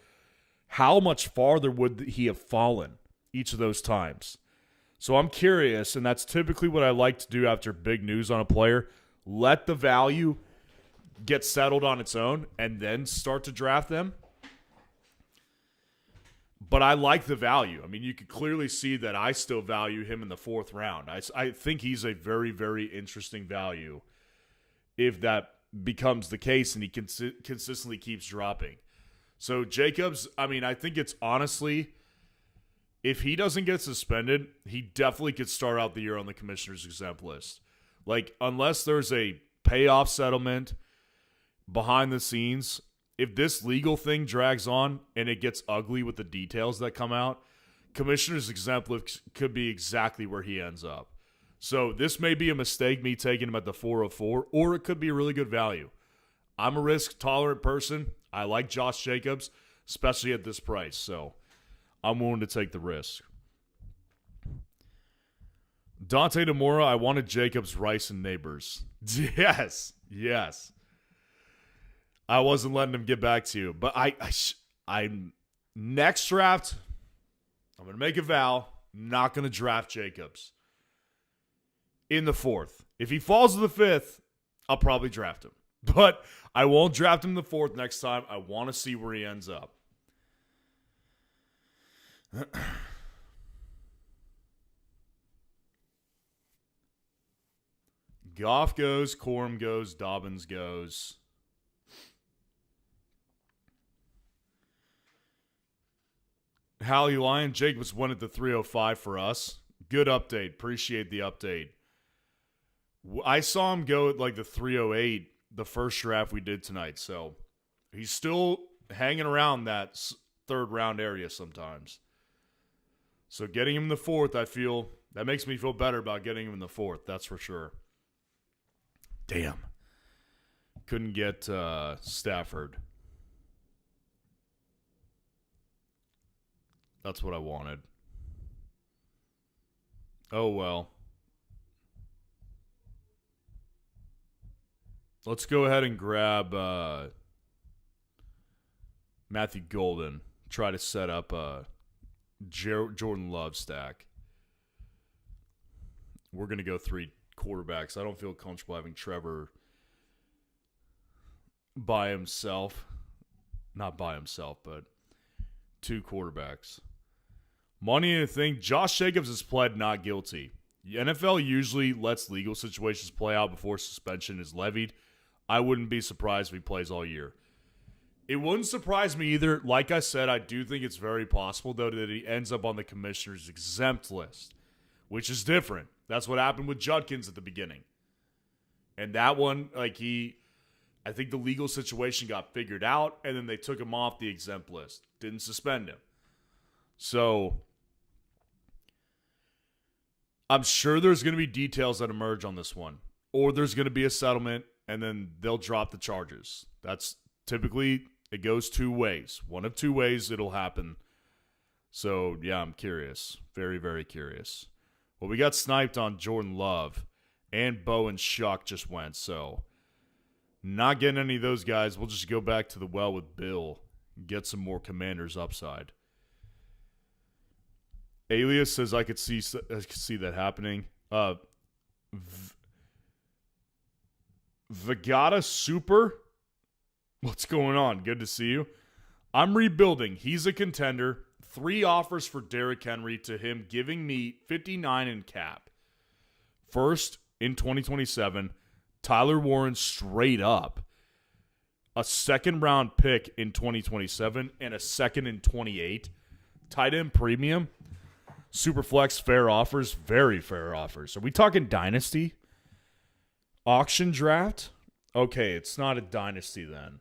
How much farther would he have fallen each of those times? So I'm curious, and that's typically what I like to do after big news on a player. Let the value get settled on its own and then start to draft them. But I like the value. I mean, you could clearly see that I still value him in the 4th round. I think he's a very, very interesting value if that becomes the case and he consistently keeps dropping. So Jacobs, I mean, I think it's honestly, if he doesn't get suspended, he definitely could start out the year on the commissioner's exempt list. Like, unless there's a payoff settlement behind the scenes, if this legal thing drags on and it gets ugly with the details that come out, commissioner's exempt list could be exactly where he ends up. So this may be a mistake, me taking him at the 404, or it could be a really good value. I'm a risk-tolerant person. I like Josh Jacobs, especially at this price. So I'm willing to take the risk. Dante DeMora, I wanted Jacobs, Rice, and Neighbors. Yes. I wasn't letting him get back to you. But I'm next draft, I'm going to make a vow, not going to draft Jacobs in the 4th. If he falls to the 5th, I'll probably draft him. But I won't draft him in the 4th next time. I want to see where he ends up. Goff goes, Corum goes, Dobbins goes. Hallie Lyon, Jacobs went at the 305 for us. Good update. Appreciate the update. I saw him go at like the 308 the first draft we did tonight. So he's still hanging around that 3rd round area sometimes. So getting him in the 4th, I feel, that makes me feel better about getting him in the 4th. That's for sure. Damn. Couldn't get Stafford. That's what I wanted. Oh, well. Let's go ahead and grab Matthew Golden. Try to set up a Jordan Love stack. We're going to go 3 quarterbacks. I don't feel comfortable having Trevor by himself. Not by himself, but 2 quarterbacks. Money and thing. Josh Jacobs has pled not guilty. The NFL usually lets legal situations play out before suspension is levied. I wouldn't be surprised if he plays all year. It wouldn't surprise me either. Like I said, I do think it's very possible, though, that he ends up on the commissioner's exempt list, which is different. That's what happened with Judkins at the beginning. And that one, I think the legal situation got figured out, and then they took him off the exempt list. Didn't suspend him. So I'm sure there's going to be details that emerge on this one. Or there's going to be a settlement, and then they'll drop the charges. That's typically, it goes 2 ways. One of 2 ways it'll happen. So, yeah, I'm curious. Very, very curious. Well, we got sniped on Jordan Love, and Bo and Shuck just went. So, not getting any of those guys. We'll just go back to the well with Bill and get some more Commanders upside. Alias says I could see that happening. Vegata Super, what's going on? Good to see you. I'm rebuilding. He's a contender. 3 offers for Derrick Henry to him, giving me 59 in cap. First in 2027, Tyler Warren straight up. A 2nd round pick in 2027 and a 2nd in 28. Tight end premium. Superflex fair offers. Very fair offers. Are we talking dynasty? Auction draft? Okay, it's not a dynasty then.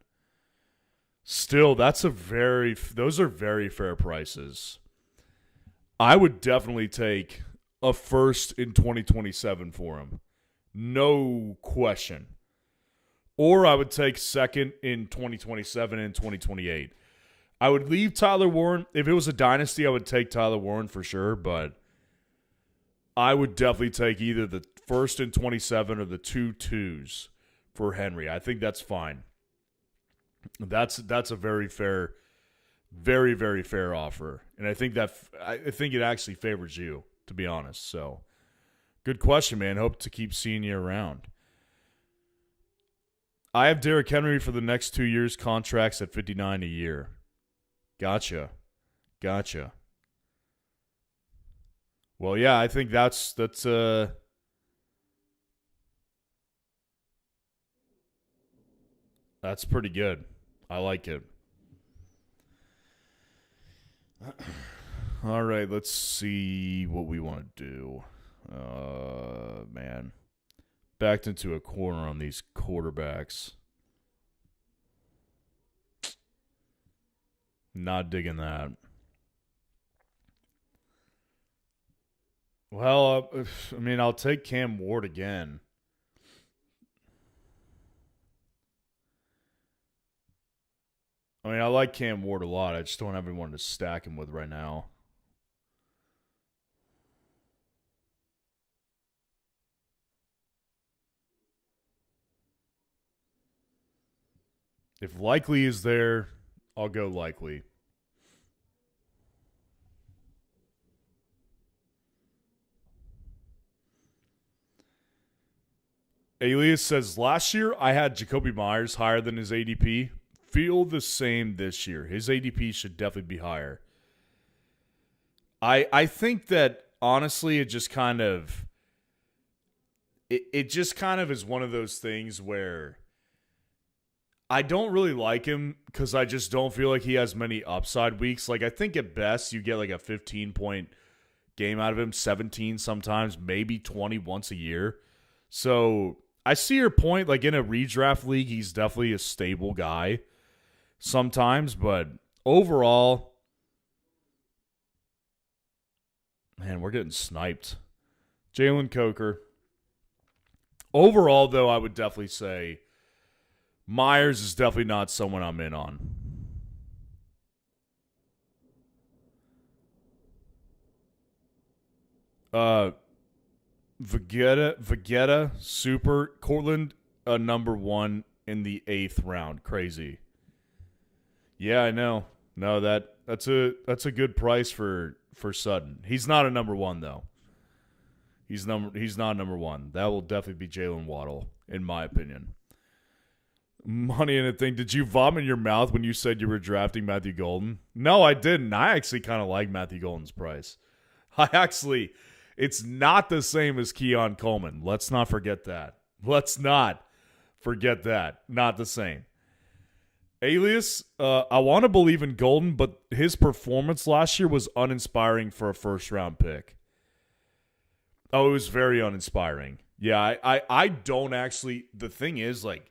Still, those are very fair prices. I would definitely take a 1st in 2027 for him. No question. Or I would take 2nd in 2027 and 2028. I would leave Tyler Warren. If it was a dynasty, I would take Tyler Warren for sure, but I would definitely take either the 1st in 27 or the 2 2s Henry. I think that's fine. That's a very fair, very, very fair offer. And I think it actually favors you, to be honest. So, good question, man. Hope to keep seeing you around. I have Derrick Henry for the next 2 years, contracts at $59 a year. Gotcha. Well, yeah, I think that's pretty good. I like it. All right, let's see what we want to do. Man. Backed into a corner on these quarterbacks. Not digging that. Well, I'll take Cam Ward again. I like Cam Ward a lot. I just don't have anyone to stack him with right now. If Likely is there, I'll go Likely. Alias says, last year I had Jacoby Myers higher than his ADP. Feel the same this year. His ADP should definitely be higher. I think that, honestly, it just kind of is one of those things where I don't really like him because I just don't feel like he has many upside weeks. Like, I think at best you get like a 15-point game out of him, 17 sometimes, maybe 20 once a year. So I see your point. Like, in a redraft league, he's definitely a stable guy sometimes. But overall, man, we're getting sniped. Jalen Coker. Overall, though, I would definitely say Myers is definitely not someone I'm in on. Vegeta, Super, Cortland, number 1 in the 8th round. Crazy. Yeah, I know. No, that's a good price for Sutton. He's not a number 1 though. He's not number 1. That will definitely be Jalen Waddle, in my opinion. Money in a thing. Did you vomit in your mouth when you said you were drafting Matthew Golden? No, I didn't. I actually kind of like Matthew Golden's price. It's not the same as Keon Coleman. Let's not forget that. Not the same. Alias, I want to believe in Golden, but his performance last year was uninspiring for a first-round pick. Oh, it was very uninspiring. Yeah, I don't actually. The thing is, like,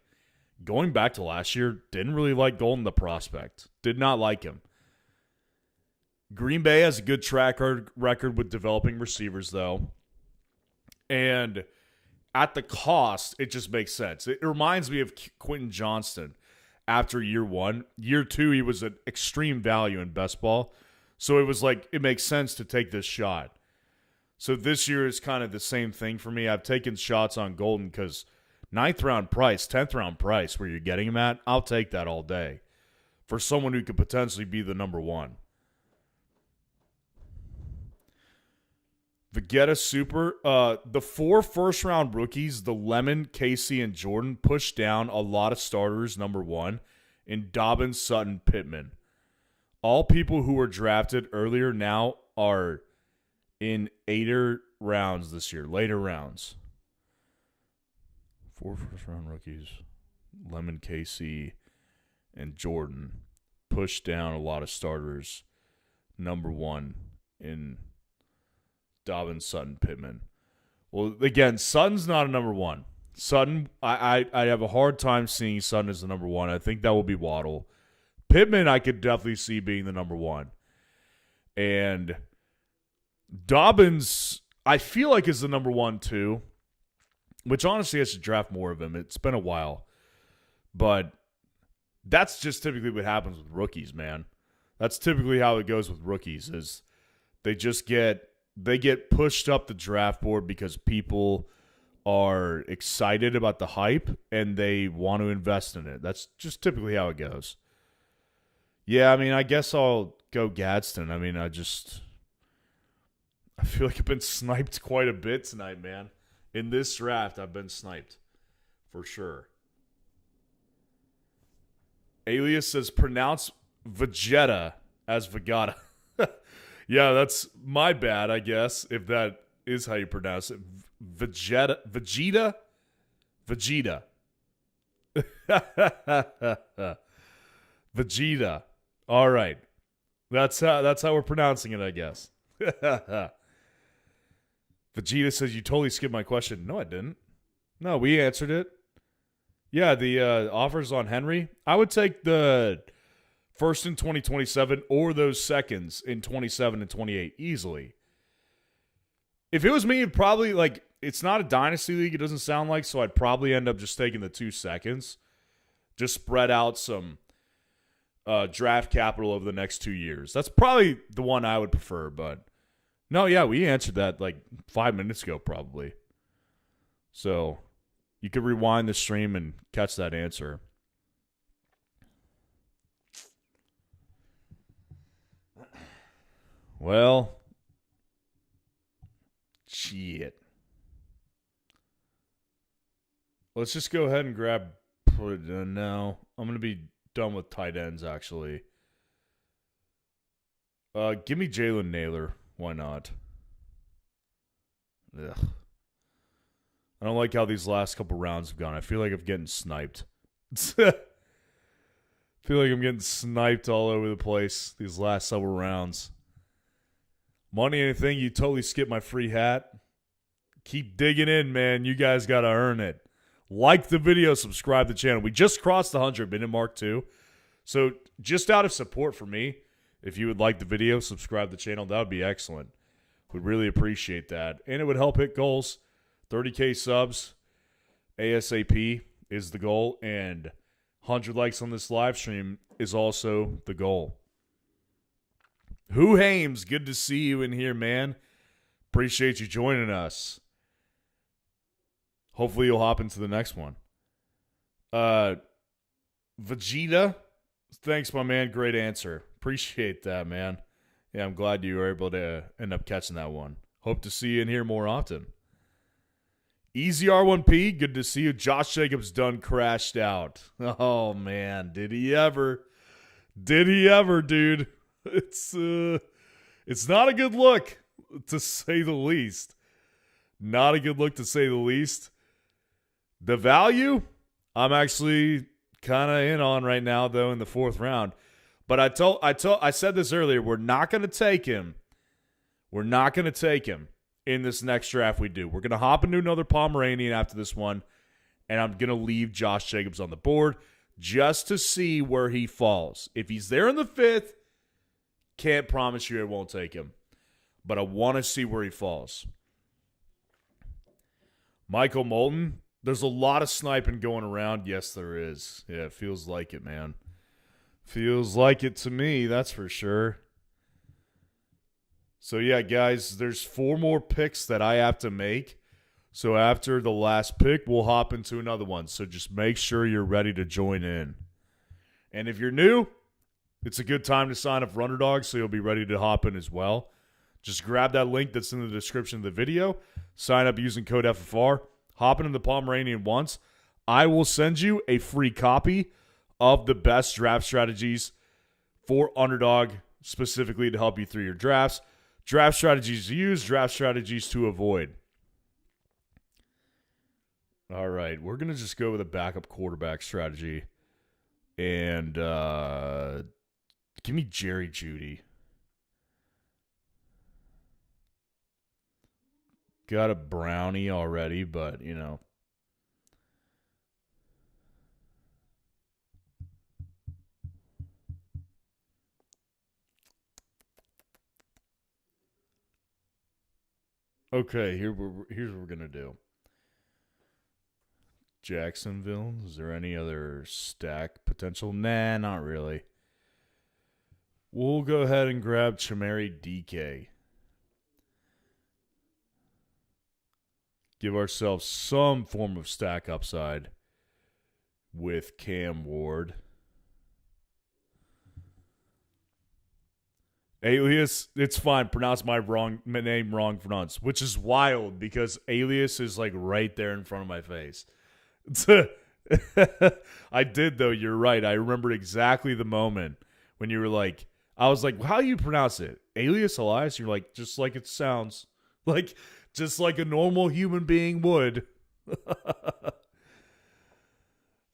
going back to last year, didn't really like Golden, the prospect. Did not like him. Green Bay has a good track record with developing receivers, though. And at the cost, it just makes sense. It reminds me of Quentin Johnston after year 1. Year 2, he was an extreme value in best ball. So it was like, it makes sense to take this shot. So this year is kind of the same thing for me. I've taken shots on Golden because 9th round price, 10th round price, where you're getting him at, I'll take that all day for someone who could potentially be the number 1. Vegeta Super. The 4 first-round rookies, the Lemon, Casey, and Jordan, pushed down a lot of starters, number 1, in Dobbins, Sutton, Pittman. All people who were drafted earlier now are in later rounds this year. Later rounds. 4 first-round rookies, Lemon, Casey, and Jordan, pushed down a lot of starters, number 1 in Dobbins, Sutton, Pittman. Well, again, Sutton's not a number 1. Sutton, I have a hard time seeing Sutton as the number 1. I think that will be Waddle. Pittman, I could definitely see being the number 1. And Dobbins, I feel like is the number 1 too, which honestly I should draft more of him. It's been a while. But that's just typically what happens with rookies, man. That's typically how it goes with rookies is they just get pushed up the draft board because people are excited about the hype and they want to invest in it. That's just typically how it goes. Yeah, I mean, I guess I'll go Gadsden. I mean, I feel like I've been sniped quite a bit tonight, man. In this draft, I've been sniped. For sure. Alias says pronounce Vegeta as Vegeta. Yeah, that's my bad, I guess, if that is how you pronounce it. Vegeta? Vegeta. All right. That's how we're pronouncing it, I guess. Vegeta says, you totally skipped my question. No, I didn't. No, we answered it. Yeah, the offers on Henry. I would take the first in 2027 or those seconds in 27 and 28 easily. If it was me, it'd probably, like, it's not a dynasty league, it doesn't sound like, so I'd probably end up just taking the 2 seconds. Just spread out some draft capital over the next 2 years. That's probably the one I would prefer, but no, yeah, we answered that like 5 minutes ago probably. So you could rewind the stream and catch that answer. Well, shit. Let's just go ahead and put it in now. I'm going to be done with tight ends, actually. Give me Jalen Naylor. Why not? Ugh. I don't like how these last couple rounds have gone. I feel like I'm getting sniped. I feel like I'm getting sniped all over the place these last several rounds. Money anything, you totally skipped my free hat. Keep digging in, man. You guys got to earn it. Like the video, subscribe to the channel. We just crossed the 100-minute mark, too. So just out of support for me, if you would like the video, subscribe to the channel. That would be excellent. We'd really appreciate that. And it would help hit goals. 30K subs ASAP is the goal. And 100 likes on this live stream is also the goal. Who Hames, good to see you in here, man. Appreciate you joining us. Hopefully you'll hop into the next one. Vegeta, thanks, my man. Great answer. Appreciate that, man. Yeah, I'm glad you were able to end up catching that one. Hope to see you in here more often. Easy R1P, good to see you. Josh Jacobs done crashed out. Oh, man. Did he ever? Did he ever, dude? It's not a good look, to say the least. Not a good look, to say the least. The value, I'm actually kind of in on right now, though, in the 4th round. But I said this earlier. We're not going to take him. We're not going to take him in this next draft we do. We're going to hop into another Pomeranian after this one, and I'm going to leave Josh Jacobs on the board just to see where he falls. If he's there in the 5th, can't promise you I won't take him. But I want to see where he falls. Michael Moulton, there's a lot of sniping going around. Yes, there is. Yeah, it feels like it, man. Feels like it to me, that's for sure. So, yeah, guys, there's 4 more picks that I have to make. So after the last pick, we'll hop into another one. So just make sure you're ready to join in. And if you're new, it's a good time to sign up for Underdog, so you'll be ready to hop in as well. Just grab that link that's in the description of the video. Sign up using code FFR. Hop into the Pomeranian once. I will send you a free copy of the best draft strategies for Underdog, specifically to help you through your drafts. Draft strategies to use, draft strategies to avoid. All right, we're going to just go with a backup quarterback strategy. And give me Jerry Jeudy. Got a brownie already, but, you know. Okay, here's what we're going to do. Jacksonville. Is there any other stack potential? Nah, not really. We'll go ahead and grab Chamari DK. give ourselves some form of stack upside with Cam Ward. Alias, it's fine. Pronounce my name wrong for once, which is wild because Alias is like right there in front of my face. I did, though. You're right. I remember exactly the moment when you were like, I was like, how do you pronounce it? Alias Elias? You're like, just like it sounds. Like, just like a normal human being would.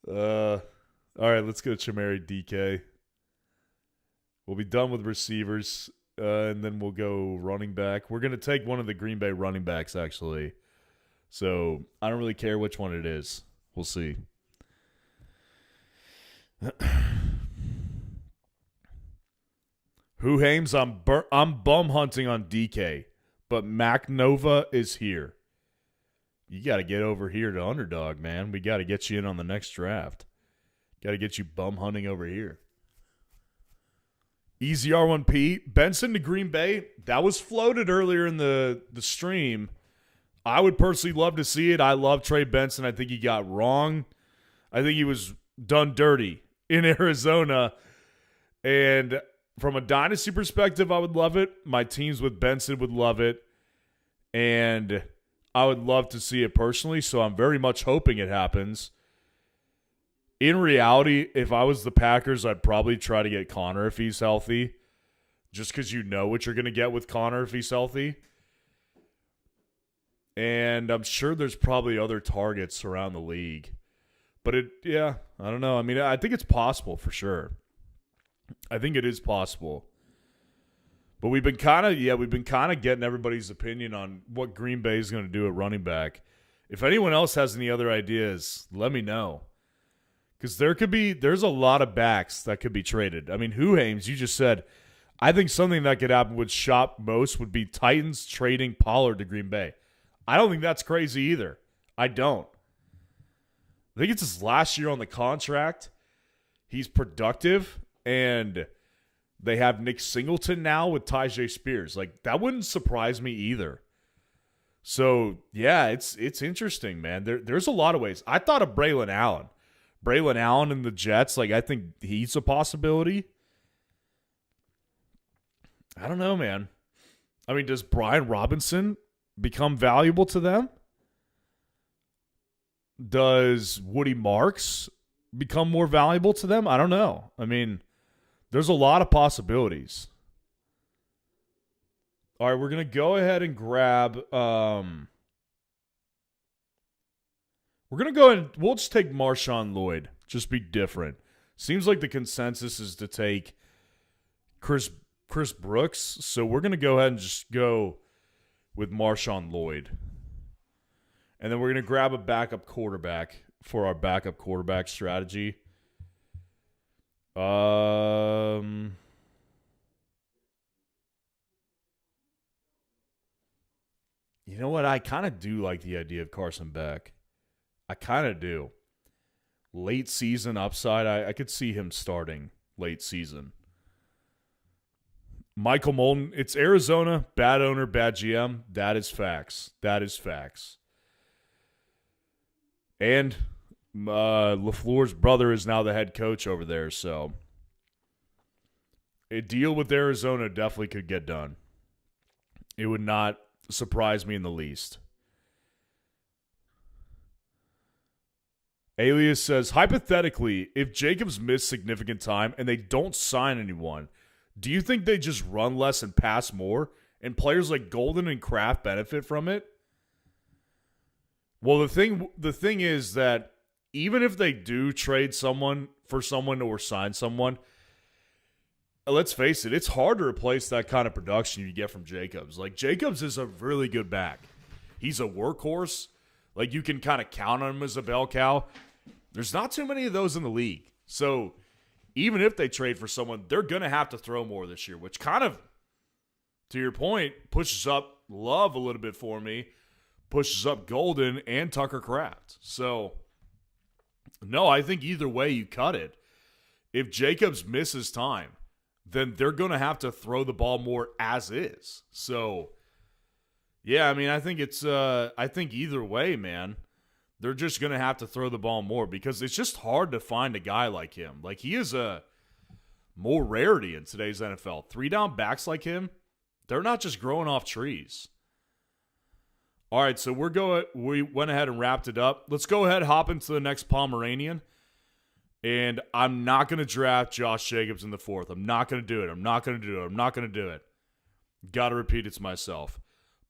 All right, let's go Chamari DK. We'll be done with receivers, and then we'll go running back. We're going to take one of the Green Bay running backs, actually. So I don't really care which one it is. We'll see. Who Hames? I'm bum hunting on DK, but Mac Nova is here. You got to get over here to Underdog, man. We got to get you in on the next draft. Got to get you bum hunting over here. Easy R1P. Benson to Green Bay. That was floated earlier in the stream. I would personally love to see it. I love Trey Benson. I think he got wrong. I think he was done dirty in Arizona. And from a dynasty perspective, I would love it. My teams with Benson would love it. And I would love to see it personally, so I'm very much hoping it happens. In reality, if I was the Packers, I'd probably try to get Connor if he's healthy, just because you know what you're going to get with Connor if he's healthy. And I'm sure there's probably other targets around the league. But I don't know. I mean, I think it's possible for sure. I think it is possible. But we've been kind of getting everybody's opinion on what Green Bay is going to do at running back. If anyone else has any other ideas, let me know. Because there's a lot of backs that could be traded. I mean, Who Hames, you just said, I think something that could happen would shop most would be Titans trading Pollard to Green Bay. I don't think that's crazy either. I don't. I think it's his last year on the contract. He's productive, and they have Nick Singleton now with Tyjae Spears. Like, that wouldn't surprise me either. So, yeah, it's interesting, man. There's a lot of ways. I thought of Braylon Allen. Braylon Allen and the Jets, like, I think he's a possibility. I don't know, man. I mean, does Brian Robinson become valuable to them? Does Woody Marks become more valuable to them? I don't know. I mean, there's a lot of possibilities. All right, we're going to go ahead and grab we're going to go ahead and we'll just take Marshawn Lloyd. Just be different. Seems like the consensus is to take Chris Brooks, so we're going to go ahead and just go with Marshawn Lloyd. And then we're going to grab a backup quarterback for our backup quarterback strategy. You know what? I kind of do like the idea of Carson Beck. I kind of do. Late season upside, I could see him starting late season. Michael Molden, it's Arizona, bad owner, bad GM. That is facts. That is facts. And LaFleur's brother is now the head coach over there, so a deal with Arizona definitely could get done. It would not surprise me in the least. Alias says, hypothetically, if Jacobs missed significant time and they don't sign anyone, do you think they just run less and pass more, and players like Golden and Kraft benefit from it? Well, the thing is that even if they do trade someone for someone or sign someone, let's face it, it's hard to replace that kind of production you get from Jacobs. Like, Jacobs is a really good back. He's a workhorse. Like, you can kind of count on him as a bell cow. There's not too many of those in the league. So even if they trade for someone, they're going to have to throw more this year, which kind of, to your point, pushes up Love a little bit for me, pushes up Golden and Tucker Kraft. So, no, I think either way you cut it. If Jacobs misses time, then they're going to have to throw the ball more as is. So, Yeah, I mean, I think it's I think either way, man, they're just going to have to throw the ball more because it's just hard to find a guy like him. Like, he is a more rarity in today's NFL. 3-down backs like him, they're not just growing off trees. All right, so we went ahead and wrapped it up. Let's go ahead and hop into the next Pomeranian. And I'm not going to draft Josh Jacobs in the 4th. I'm not going to do it. I'm not going to do it. I'm not going to do it. Got to repeat it to myself.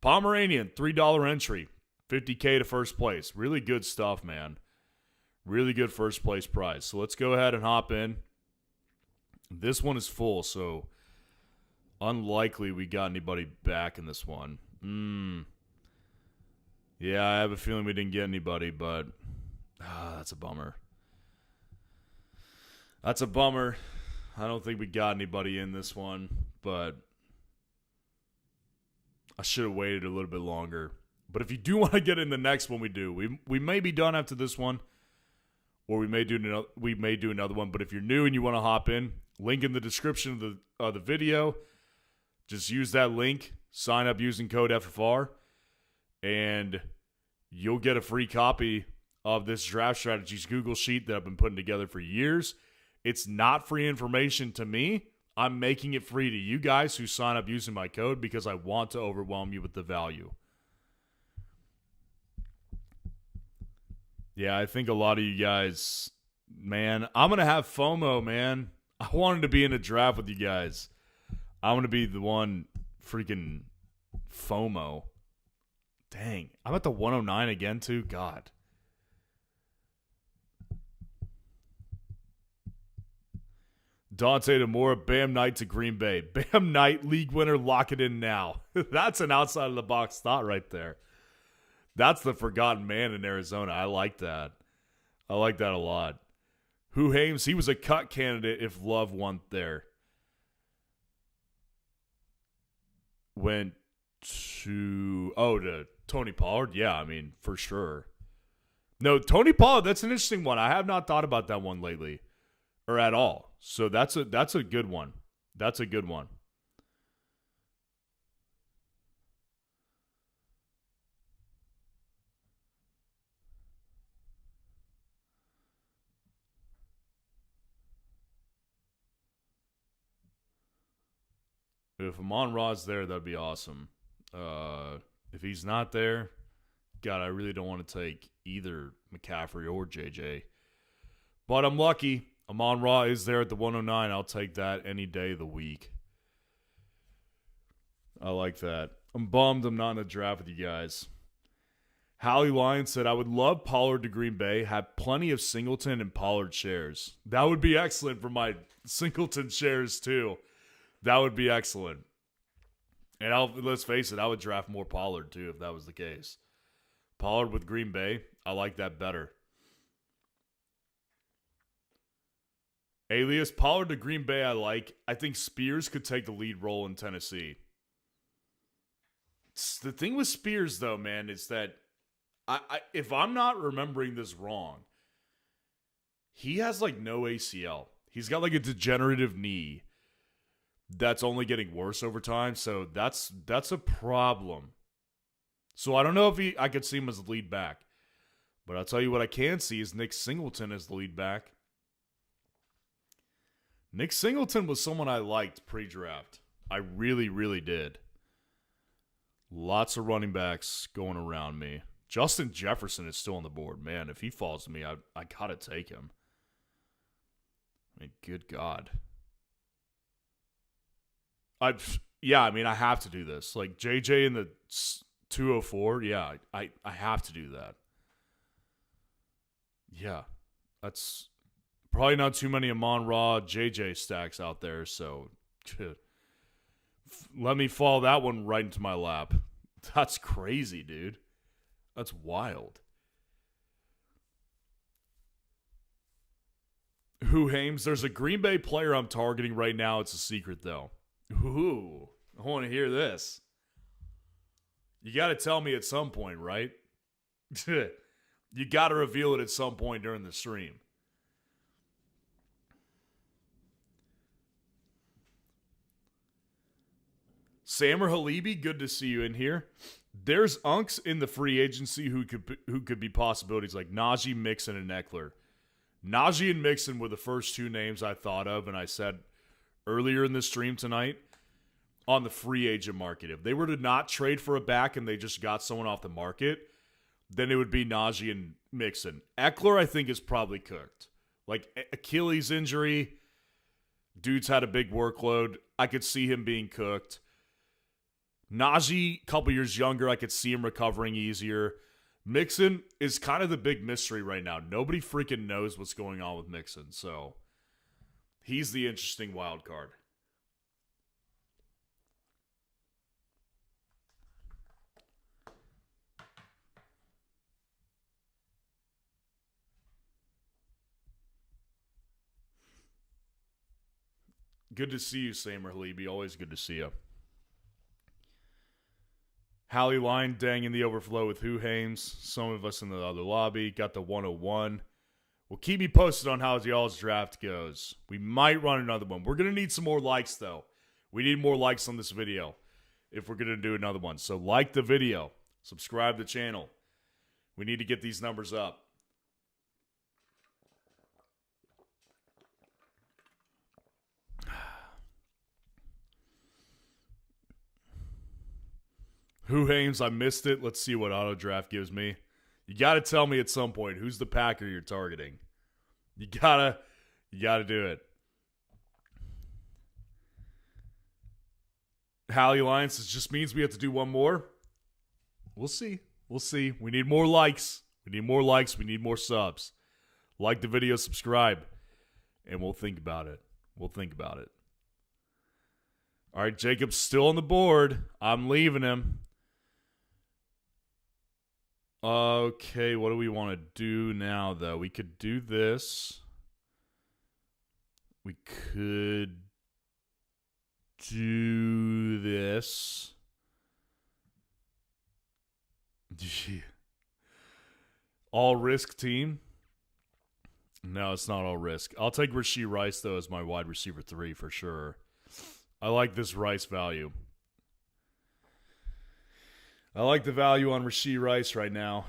Pomeranian, $3 entry, $50K to first place. Really good stuff, man. Really good first place prize. So let's go ahead and hop in. This one is full, so unlikely we got anybody back in this one. Yeah, I have a feeling we didn't get anybody, but that's a bummer. That's a bummer. I don't think we got anybody in this one, but I should have waited a little bit longer. But if you do want to get in the next one, we do. We may be done after this one, or we may do another one. But if you're new and you want to hop in, link in the description of the video. Just use that link. Sign up using code FFR, and you'll get a free copy of this draft strategies Google sheet that I've been putting together for years. It's not free information to me. I'm making it free to you guys who sign up using my code because I want to overwhelm you with the value. Yeah, I think a lot of you guys, man, I'm going to have FOMO, man. I wanted to be in a draft with you guys. I'm going to be the one freaking FOMO. Dang, I'm at the 109 again, too? God. Dante DeMora, Bam Knight to Green Bay. Bam Knight, league winner, lock it in now. That's an outside-of-the-box thought right there. That's the forgotten man in Arizona. I like that. I like that a lot. Who Hames, he was a cut candidate if Love went there. Went to Tony Pollard? Yeah, I mean, for sure. No, Tony Pollard, that's an interesting one. I have not thought about that one lately. Or at all. So that's a good one. That's a good one. If Amon-Ra's there, that'd be awesome. If he's not there, God, I really don't want to take either McCaffrey or JJ. But I'm lucky. Amon-Ra is there at the 109. I'll take that any day of the week. I like that. I'm bummed I'm not in a draft with you guys. Hallie Lyon said, I would love Pollard to Green Bay, have plenty of Singleton and Pollard shares. That would be excellent for my Singleton shares, too. That would be excellent. And let's face it, I would draft more Pollard, too, if that was the case. Pollard with Green Bay, I like that better. Alias, Pollard to Green Bay, I like. I think Spears could take the lead role in Tennessee. The thing with Spears, though, man, is that if I'm not remembering this wrong, he has, like, no ACL. He's got, like, a degenerative knee that's only getting worse over time, so that's a problem. So I don't know if I could see him as the lead back. But I'll tell you what I can see is Nick Singleton as the lead back. Nick Singleton was someone I liked pre-draft. I really, really did. Lots of running backs going around me. Justin Jefferson is still on the board. Man, if he falls to me, I got to take him. I mean, good God. I have to do this. Like, JJ in the 204, yeah, I have to do that. Yeah, that's probably not too many Amon-Ra JJ stacks out there, so let me fall that one right into my lap. That's crazy, dude. That's wild. Who Hames? There's a Green Bay player I'm targeting right now. It's a secret, though. Ooh, I want to hear this. You got to tell me at some point, right? You got to reveal it at some point during the stream. Samer Halibi, good to see you in here. There's unks in the free agency who could be possibilities like Najee, Mixon, and Eckler. Najee and Mixon were the first two names I thought of, and I said earlier in the stream tonight on the free agent market. If they were to not trade for a back and they just got someone off the market, then it would be Najee and Mixon. Eckler, I think, is probably cooked. Like, Achilles injury, dude's had a big workload. I could see him being cooked. Najee, a couple years younger, I could see him recovering easier. Mixon is kind of the big mystery right now. Nobody freaking knows what's going on with Mixon, so he's the interesting wild card. Good to see you, Samer Halibi. Always good to see you. Hallie Line dang in the overflow with Who Hames. Some of us in the other lobby got the 101. Well, keep me posted on how y'all's draft goes. We might run another one. We're going to need some more likes, though. We need more likes on this video if we're going to do another one. So like the video. Subscribe to the channel. We need to get these numbers up. Who Hames? I missed it. Let's see what auto draft gives me. You got to tell me at some point who's the Packer you're targeting. You gotta do it. Hallie Alliance just means we have to do one more. We'll see. We'll see. We need more likes. We need more likes. We need more subs. Like the video, subscribe, and we'll think about it. We'll think about it. All right, Jacob's still on the board. I'm leaving him. Okay, what do we want to do now, though? We could do this. We could do this. All risk team? No, it's not all risk. I'll take Rashee Rice, though, as my wide receiver 3 for sure. I like this Rice value. I like the value on Rashee Rice right now.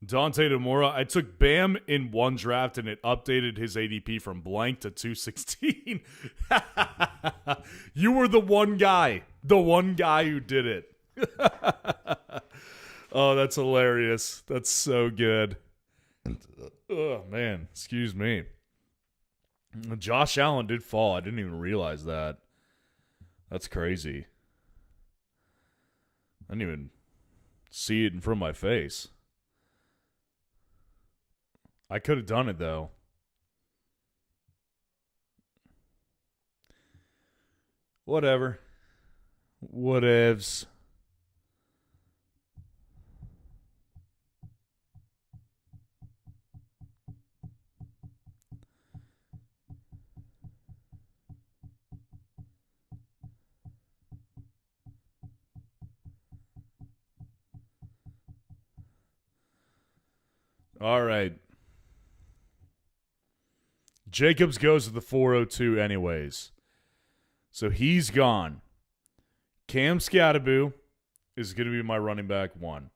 Dante DeMora, I took Bam in one draft and it updated his ADP from blank to 216. You were the one guy who did it. Oh, that's hilarious. That's so good. Oh, man. Excuse me. Josh Allen did fall. I didn't even realize that. That's crazy. I didn't even see it in front of my face. I could have done it, though. Whatever. Whatevs. All right. Jacobs goes to the 402 anyways. So he's gone. Cam Scatterboo is going to be my running back 1.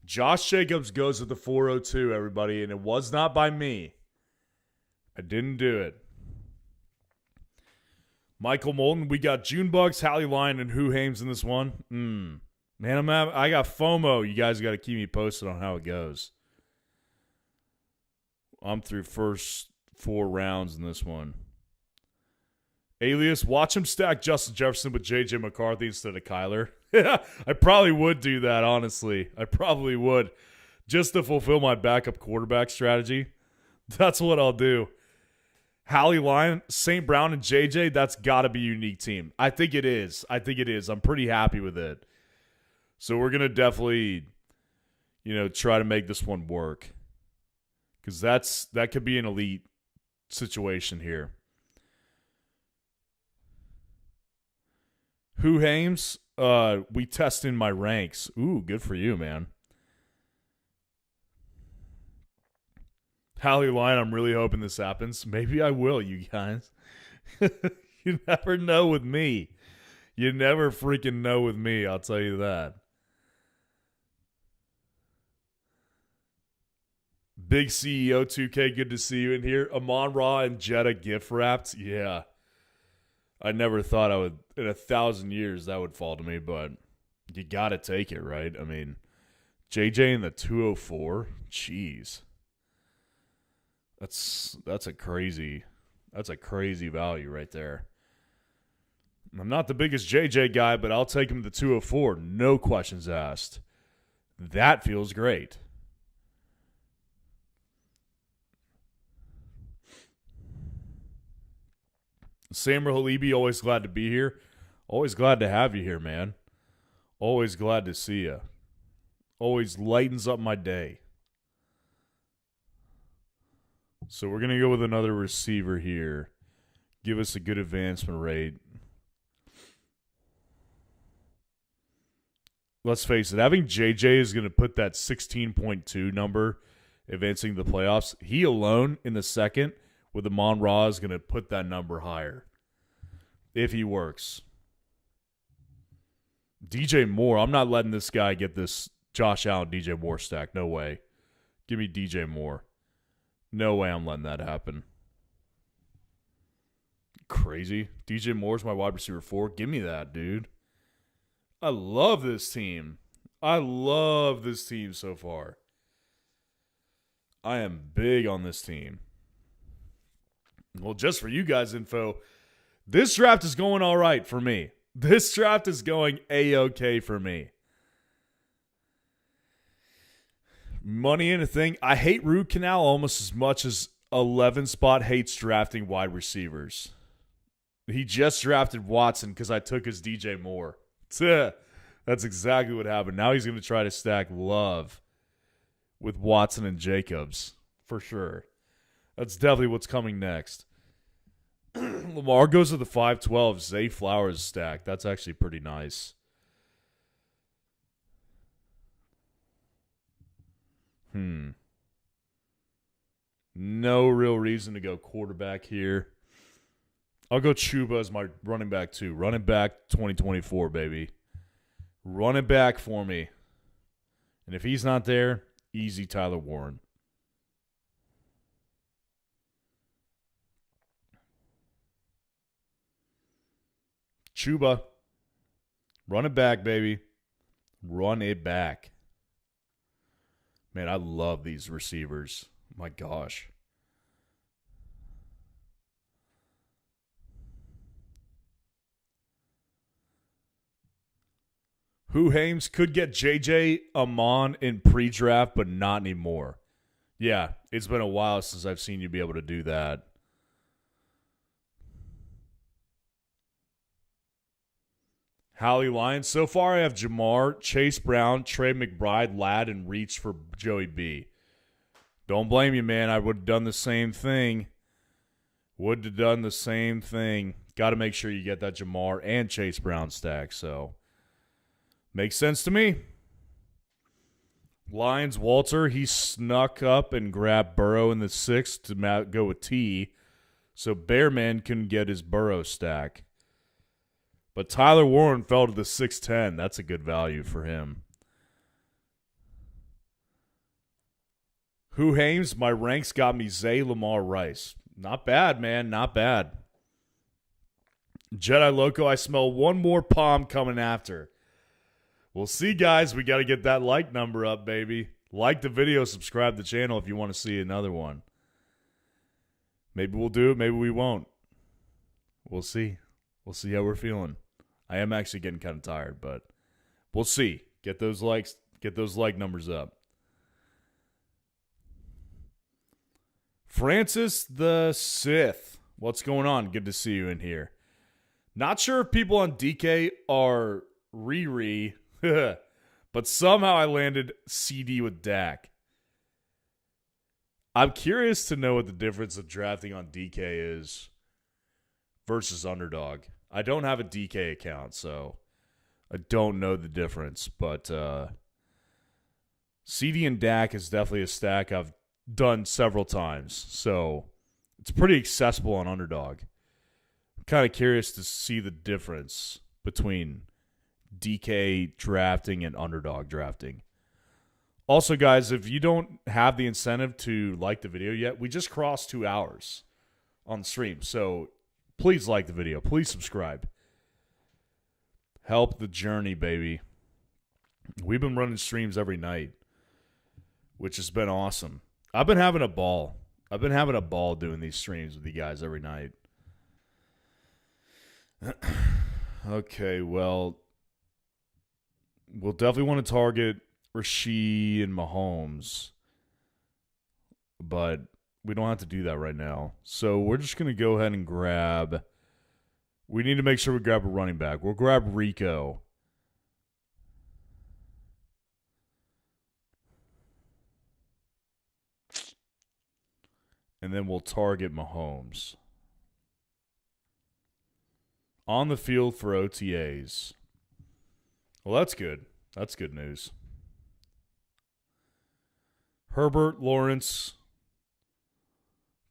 Josh Jacobs goes to the 402, everybody, and it was not by me. I didn't do it. Michael Moulton, we got Junebugs, Hallie Line, and Who Hames in this one. Man, I got FOMO. You guys got to keep me posted on how it goes. I'm through first 4 rounds in this one. Alias, watch him stack Justin Jefferson with J.J. McCarthy instead of Kyler. I probably would do that, honestly. I probably would. Just to fulfill my backup quarterback strategy. That's what I'll do. Hallie Line, St. Brown, and J.J., that's got to be a unique team. I think it is. I'm pretty happy with it. So we're going to definitely, try to make this one work. Because that could be an elite situation here. Who Hames? We testing my ranks. Ooh, good for you, man. Hallie Line, I'm really hoping this happens. Maybe I will, you guys. You never know with me. You never freaking know with me, I'll tell you that. Big CEO 2K, good to see you in here. Amon Ra and Jetta gift wrapped. Yeah. I never thought I would, in 1,000 years, that would fall to me, but you got to take it, right? I mean, JJ in the 204. Jeez. That's a crazy value right there. I'm not the biggest JJ guy, but I'll take him to the 204. No questions asked. That feels great. Samuel Halibi, always glad to be here. Always glad to have you here, man. Always glad to see you. Always lightens up my day. So we're going to go with another receiver here. Give us a good advancement rate. Let's face it, having JJ is going to put that 16.2 number advancing the playoffs. He alone in the second with Amon Ra is going to put that number higher if he works. DJ Moore, I'm not letting this guy get this Josh Allen DJ Moore stack. No way. Give me DJ Moore. No way I'm letting that happen. Crazy. DJ Moore's my wide receiver 4. Give me that, dude. I love this team. I love this team so far. I am big on this team. Well, just for you guys' info, this draft is going all right for me. This draft is going A-okay for me. Money in a thing. I hate root canal almost as much as 11 Spot hates drafting wide receivers. He just drafted Watson because I took his DJ Moore. That's exactly what happened. Now he's going to try to stack Love with Watson and Jacobs for sure. That's definitely what's coming next. Lamar goes to the 512. Zay Flowers stack. That's actually pretty nice. No real reason to go quarterback here. I'll go Chuba as my running back too. Running back 2024, baby. Run it back for me. And if he's not there, easy Tyler Warren. Chuba. Run it back, baby. Run it back. Man, I love these receivers. My gosh. Who Hames could get JJ Amon in pre-draft, but not anymore. Yeah, it's been a while since I've seen you be able to do that. Hallie Lyons. So far, I have Jamar, Chase Brown, Trey McBride, Ladd, and Reach for Joey B. Don't blame you, man. I would have done the same thing. Would have done the same thing. Got to make sure you get that Jamar and Chase Brown stack. So, makes sense to me. Lions, Walter, he snuck up and grabbed Burrow in the 6th to go with T. So, Bearman couldn't get his Burrow stack. But Tyler Warren fell to the 610. That's a good value for him. Who Hames? My ranks got me Zay Lamar Rice. Not bad, man. Not bad. Jedi Loco, I smell one more palm coming after. We'll see, guys. We got to get that like number up, baby. Like the video, subscribe to the channel if you want to see another one. Maybe we'll do it. Maybe we won't. We'll see. We'll see how we're feeling. I am actually getting kind of tired, but we'll see. Get those likes, get those like numbers up. Francis the Sith. What's going on? Good to see you in here. Not sure if people on DK are Riri, but somehow I landed CD with Dak. I'm curious to know what the difference of drafting on DK is versus underdog. I don't have a DK account, so I don't know the difference. But CD and Dak is definitely a stack I've done several times, so it's pretty accessible on Underdog. I'm kind of curious to see the difference between DK drafting and Underdog drafting. Also, guys, if you don't have the incentive to like the video yet, we just crossed 2 hours on the stream, so please like the video. Please subscribe. Help the journey, baby. We've been running streams every night, which has been awesome. I've been having a ball. I've been having a ball doing these streams with you guys every night. Okay, well, we'll definitely want to target Rasheed and Mahomes, but we don't have to do that right now. So we're just going to go ahead and grab. We need to make sure we grab a running back. We'll grab Rico. And then we'll target Mahomes. On the field for OTAs. Well, that's good. That's good news. Herbert, Lawrence,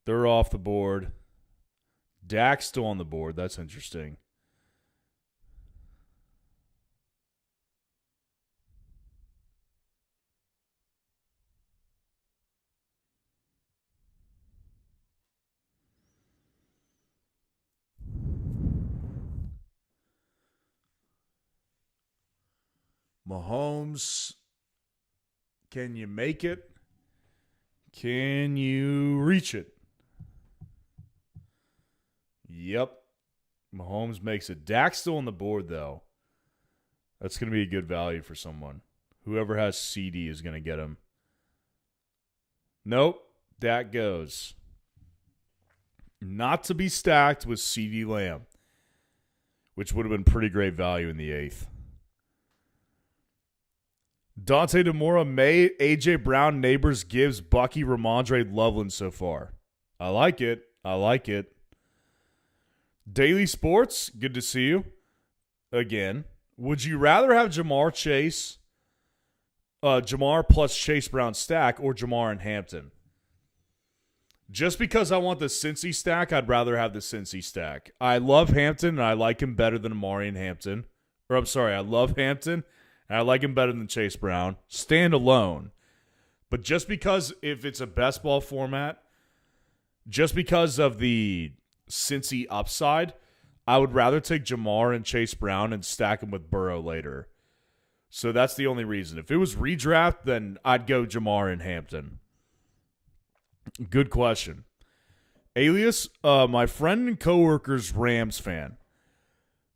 they're off the board. Dak's still on the board. That's interesting. Mahomes, can you make it? Can you reach it? Yep. Mahomes makes it. Dak's still on the board, though. That's going to be a good value for someone. Whoever has CD is going to get him. Nope. Dak goes. Not to be stacked with CD Lamb, which would have been pretty great value in the 8th. Dante DeMora, May, A.J. Brown, Neighbors, Gibbs, Bucky, Ramondre, Loveland so far. I like it. I like it. Daily Sports, good to see you. Again, would you rather have Jamar plus Chase Brown stack or Jamar and Hampton? Just because I want the Cincy stack, I'd rather have the Cincy stack. I love Hampton, and I like him better than Amari and Hampton. Or I'm sorry, I love Hampton, and I like him better than Chase Brown. Stand alone. But just because if it's a best ball format, just because of the Cincy upside, I would rather take Jamar and Chase Brown and stack him with Burrow later. So that's the only reason. If it was redraft, then I'd go Jamar and Hampton. Good question. Alias, my friend and coworker's Rams fan,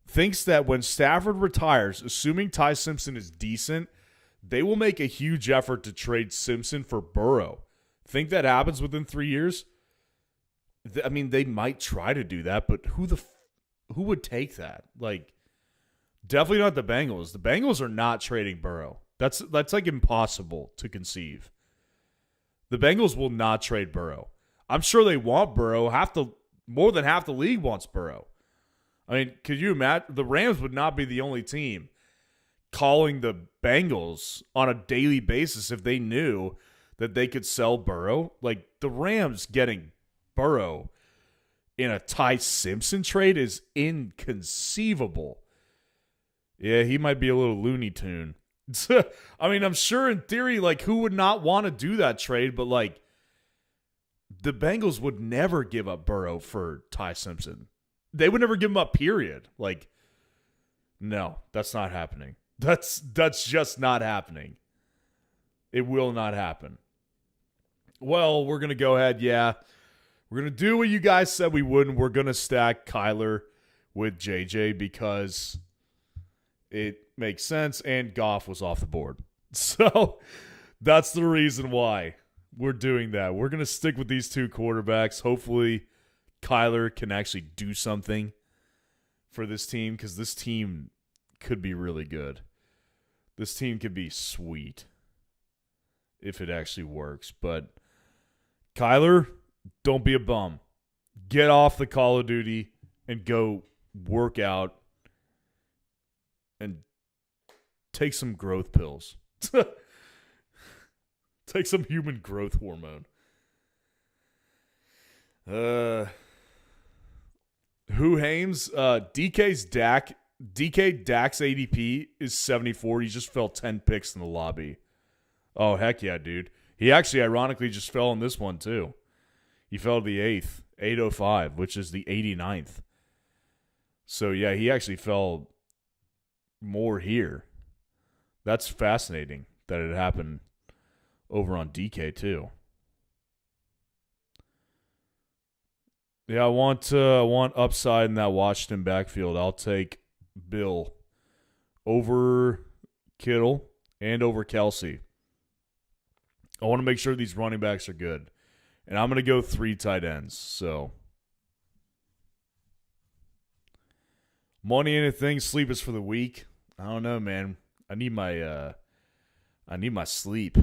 thinks that when Stafford retires, assuming Ty Simpson is decent, they will make a huge effort to trade Simpson for Burrow. Think that happens within 3 years? I mean, they might try to do that, but who would take that? Like, definitely not the Bengals. The Bengals are not trading Burrow. That's like impossible to conceive. The Bengals will not trade Burrow. I'm sure they want Burrow. More than half the league wants Burrow. I mean, could you imagine? The Rams would not be the only team calling the Bengals on a daily basis if they knew that they could sell Burrow. Like, the Rams getting Burrow in a Ty Simpson trade is inconceivable. Yeah, he might be a little Looney Tune. I mean, I'm sure in theory, like, who would not want to do that trade? But, like, the Bengals would never give up Burrow for Ty Simpson. They would never give him up, period. Like, no, that's not happening. That's just not happening. It will not happen. Well, we're going to go ahead, yeah. We're going to do what you guys said we would, and we're going to stack Kyler with JJ because it makes sense, and Goff was off the board. So that's the reason why we're doing that. We're going to stick with these two quarterbacks. Hopefully Kyler can actually do something for this team because this team could be really good. This team could be sweet if it actually works. But Kyler, don't be a bum. Get off the Call of Duty and go work out, and take some growth pills. Take some human growth hormone. Who Hames? DK Dak's ADP is 74. He just fell 10 picks in the lobby. Oh, heck yeah, dude. He actually ironically just fell in this one, too. He fell to the 8th, 805, which is the 89th. So, yeah, he actually fell more here. That's fascinating that it happened over on DK, too. Yeah, I want upside in that Washington backfield. I'll take Bill over Kittle and over Kelsey. I want to make sure these running backs are good. And I'm going to go 3 tight ends. So, money anything, sleep is for the weak. I don't know, man. I need my sleep.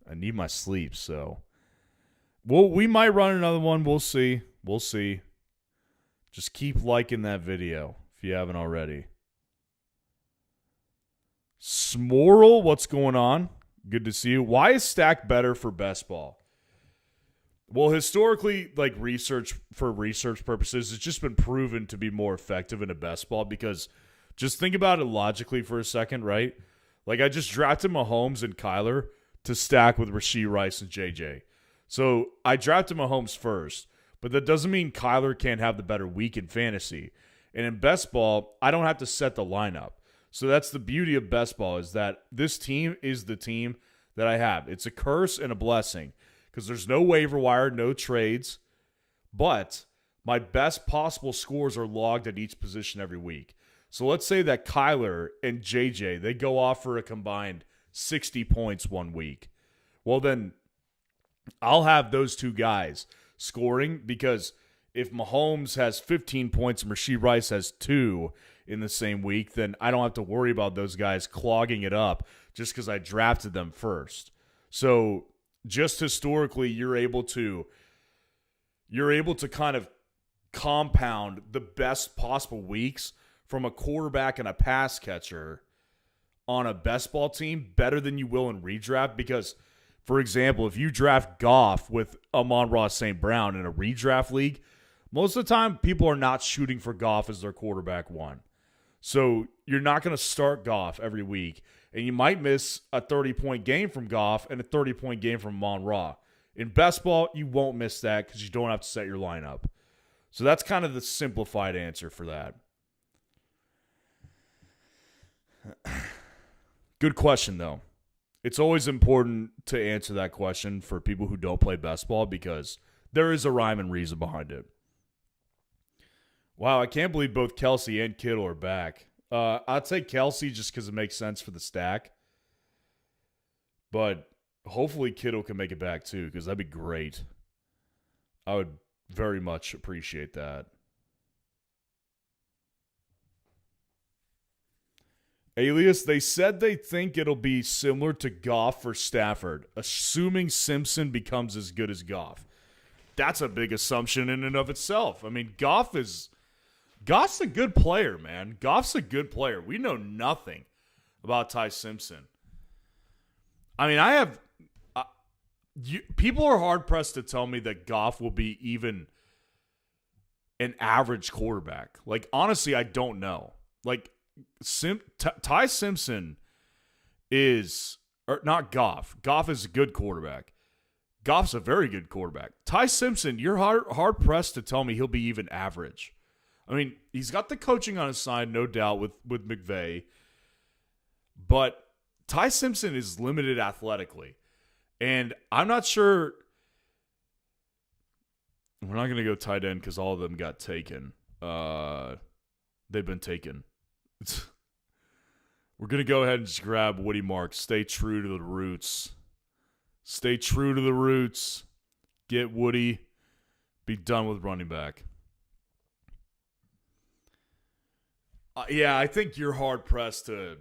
I need my sleep, so we might run another one. We'll see. We'll see. Just keep liking that video if you haven't already. Smorl, what's going on? Good to see you. Why is Stack better for best ball? Well, historically, like research purposes, it's just been proven to be more effective in a best ball because just think about it logically for a second, right? Like I just drafted Mahomes and Kyler to stack with Rashee Rice and JJ. So I drafted Mahomes first, but that doesn't mean Kyler can't have the better week in fantasy. And in best ball, I don't have to set the lineup. So that's the beauty of best ball is that this team is the team that I have. It's a curse and a blessing because there's no waiver wire, no trades, but my best possible scores are logged at each position every week. So let's say that Kyler and JJ, they go off for a combined 60 points one week. Well, then I'll have those two guys scoring because if Mahomes has 15 points and Rashee Rice has 2 in the same week, then I don't have to worry about those guys clogging it up just because I drafted them first. So just historically, you're able to kind of compound the best possible weeks from a quarterback and a pass catcher on a best ball team better than you will in redraft because, for example, if you draft Goff with Amon-Ra St. Brown in a redraft league, most of the time people are not shooting for Goff as their quarterback one. So you're not going to start Goff every week, and you might miss a 30-point game from Goff and a 30-point game from Amon-Ra. In best ball, you won't miss that because you don't have to set your lineup. So that's kind of the simplified answer for that. Good question, though. It's always important to answer that question for people who don't play best ball because there is a rhyme and reason behind it. Wow, I can't believe both Kelsey and Kittle are back. I'll take Kelsey just because it makes sense for the stack. But hopefully Kittle can make it back too because that'd be great. I would very much appreciate that. Alias, they said they think it'll be similar to Goff for Stafford, assuming Simpson becomes as good as Goff. That's a big assumption in and of itself. I mean, Goff's a good player, man. Goff's a good player. We know nothing about Ty Simpson. I mean, people are hard-pressed to tell me that Goff will be even an average quarterback. Like, honestly, I don't know. Like, Ty Simpson is – or not Goff. Goff is a good quarterback. Goff's a very good quarterback. Ty Simpson, you're hard-pressed to tell me he'll be even average. I mean, he's got the coaching on his side, no doubt, with McVay. But Ty Simpson is limited athletically. And I'm not sure – we're not going to go tight end because all of them got taken. They've been taken. We're going to go ahead and just grab Woody Marks. Stay true to the roots. Stay true to the roots. Get Woody. Be done with running back. Yeah, I think you're hard-pressed to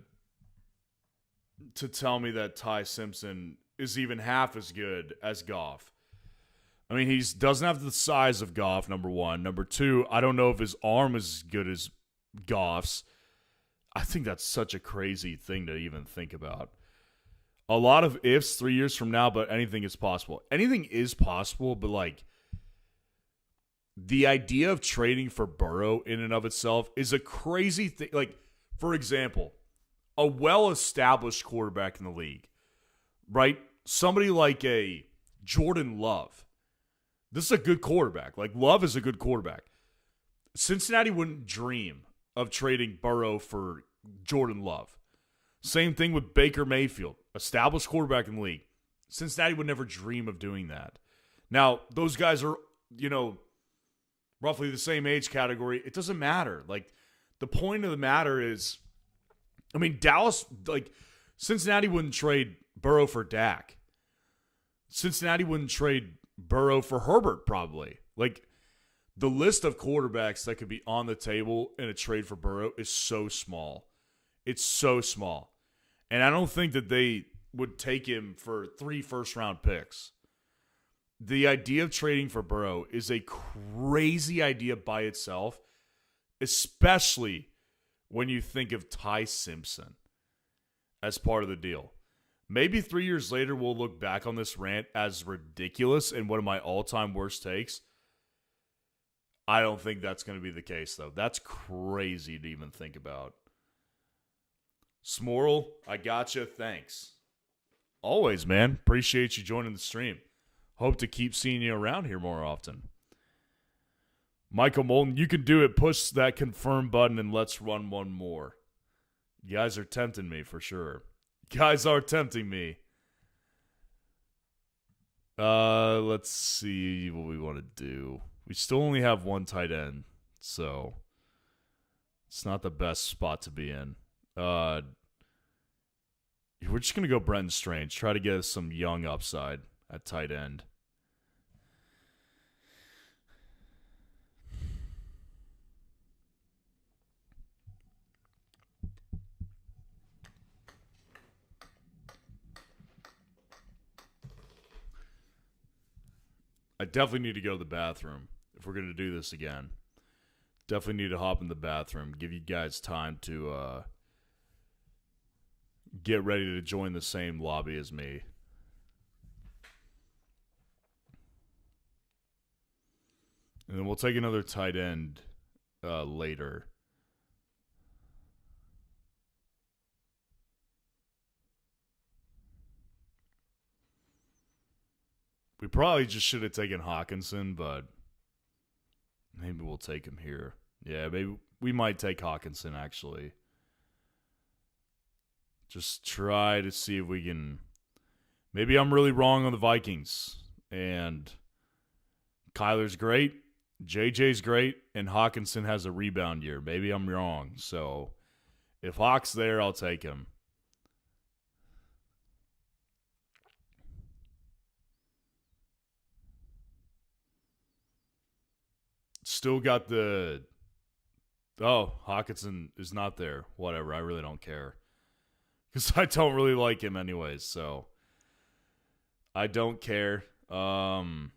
tell me that Ty Simpson is even half as good as Goff. I mean, he doesn't have the size of Goff, number one. Number two, I don't know if his arm is as good as Goffs. I think that's such a crazy thing to even think about. A lot of ifs 3 years from now, but anything is possible. Anything is possible, but like the idea of trading for Burrow in and of itself is a crazy thing. Like, for example, a well-established quarterback in the league, right? Somebody like a Jordan Love. This is a good quarterback. Like, Love is a good quarterback. Cincinnati wouldn't dream of trading Burrow for Jordan Love. Same thing with Baker Mayfield, established quarterback in the league. Cincinnati would never dream of doing that. Now, those guys are, roughly the same age category. It doesn't matter. Like, the point of the matter is, Dallas, Cincinnati wouldn't trade Burrow for Dak. Cincinnati wouldn't trade Burrow for Herbert, probably. Like, the list of quarterbacks that could be on the table in a trade for Burrow is so small. It's so small. And I don't think that they would take him for 3 first-round picks. The idea of trading for Burrow is a crazy idea by itself, especially when you think of Ty Simpson as part of the deal. Maybe 3 years later, we'll look back on this rant as ridiculous and one of my all-time worst takes. I don't think that's going to be the case, though. That's crazy to even think about. Smorl, I gotcha. Thanks. Always, man. Appreciate you joining the stream. Hope to keep seeing you around here more often. Michael Moulton, you can do it. Push that confirm button and let's run one more. You guys are tempting me for sure. You guys are tempting me. Let's see what we want to do. We still only have one tight end, so it's not the best spot to be in. We're just going to go Brenton Strange. Try to get us some young upside at tight end. I definitely need to go to the bathroom if we're going to do this again. Definitely need to hop in the bathroom, give you guys time to get ready to join the same lobby as me. And then we'll take another tight end later. We probably just should have taken Hawkinson, but maybe we'll take him here. Yeah, maybe we might take Hawkinson, actually. Just try to see if we can... Maybe I'm really wrong on the Vikings. And Kyler's great, JJ's great, and Hawkinson has a rebound year. Maybe I'm wrong. So if Hawk's there, I'll take him. Still got the... Oh, Hawkinson is not there. Whatever, I really don't care. Because I don't really like him anyways, so... I don't care. We'll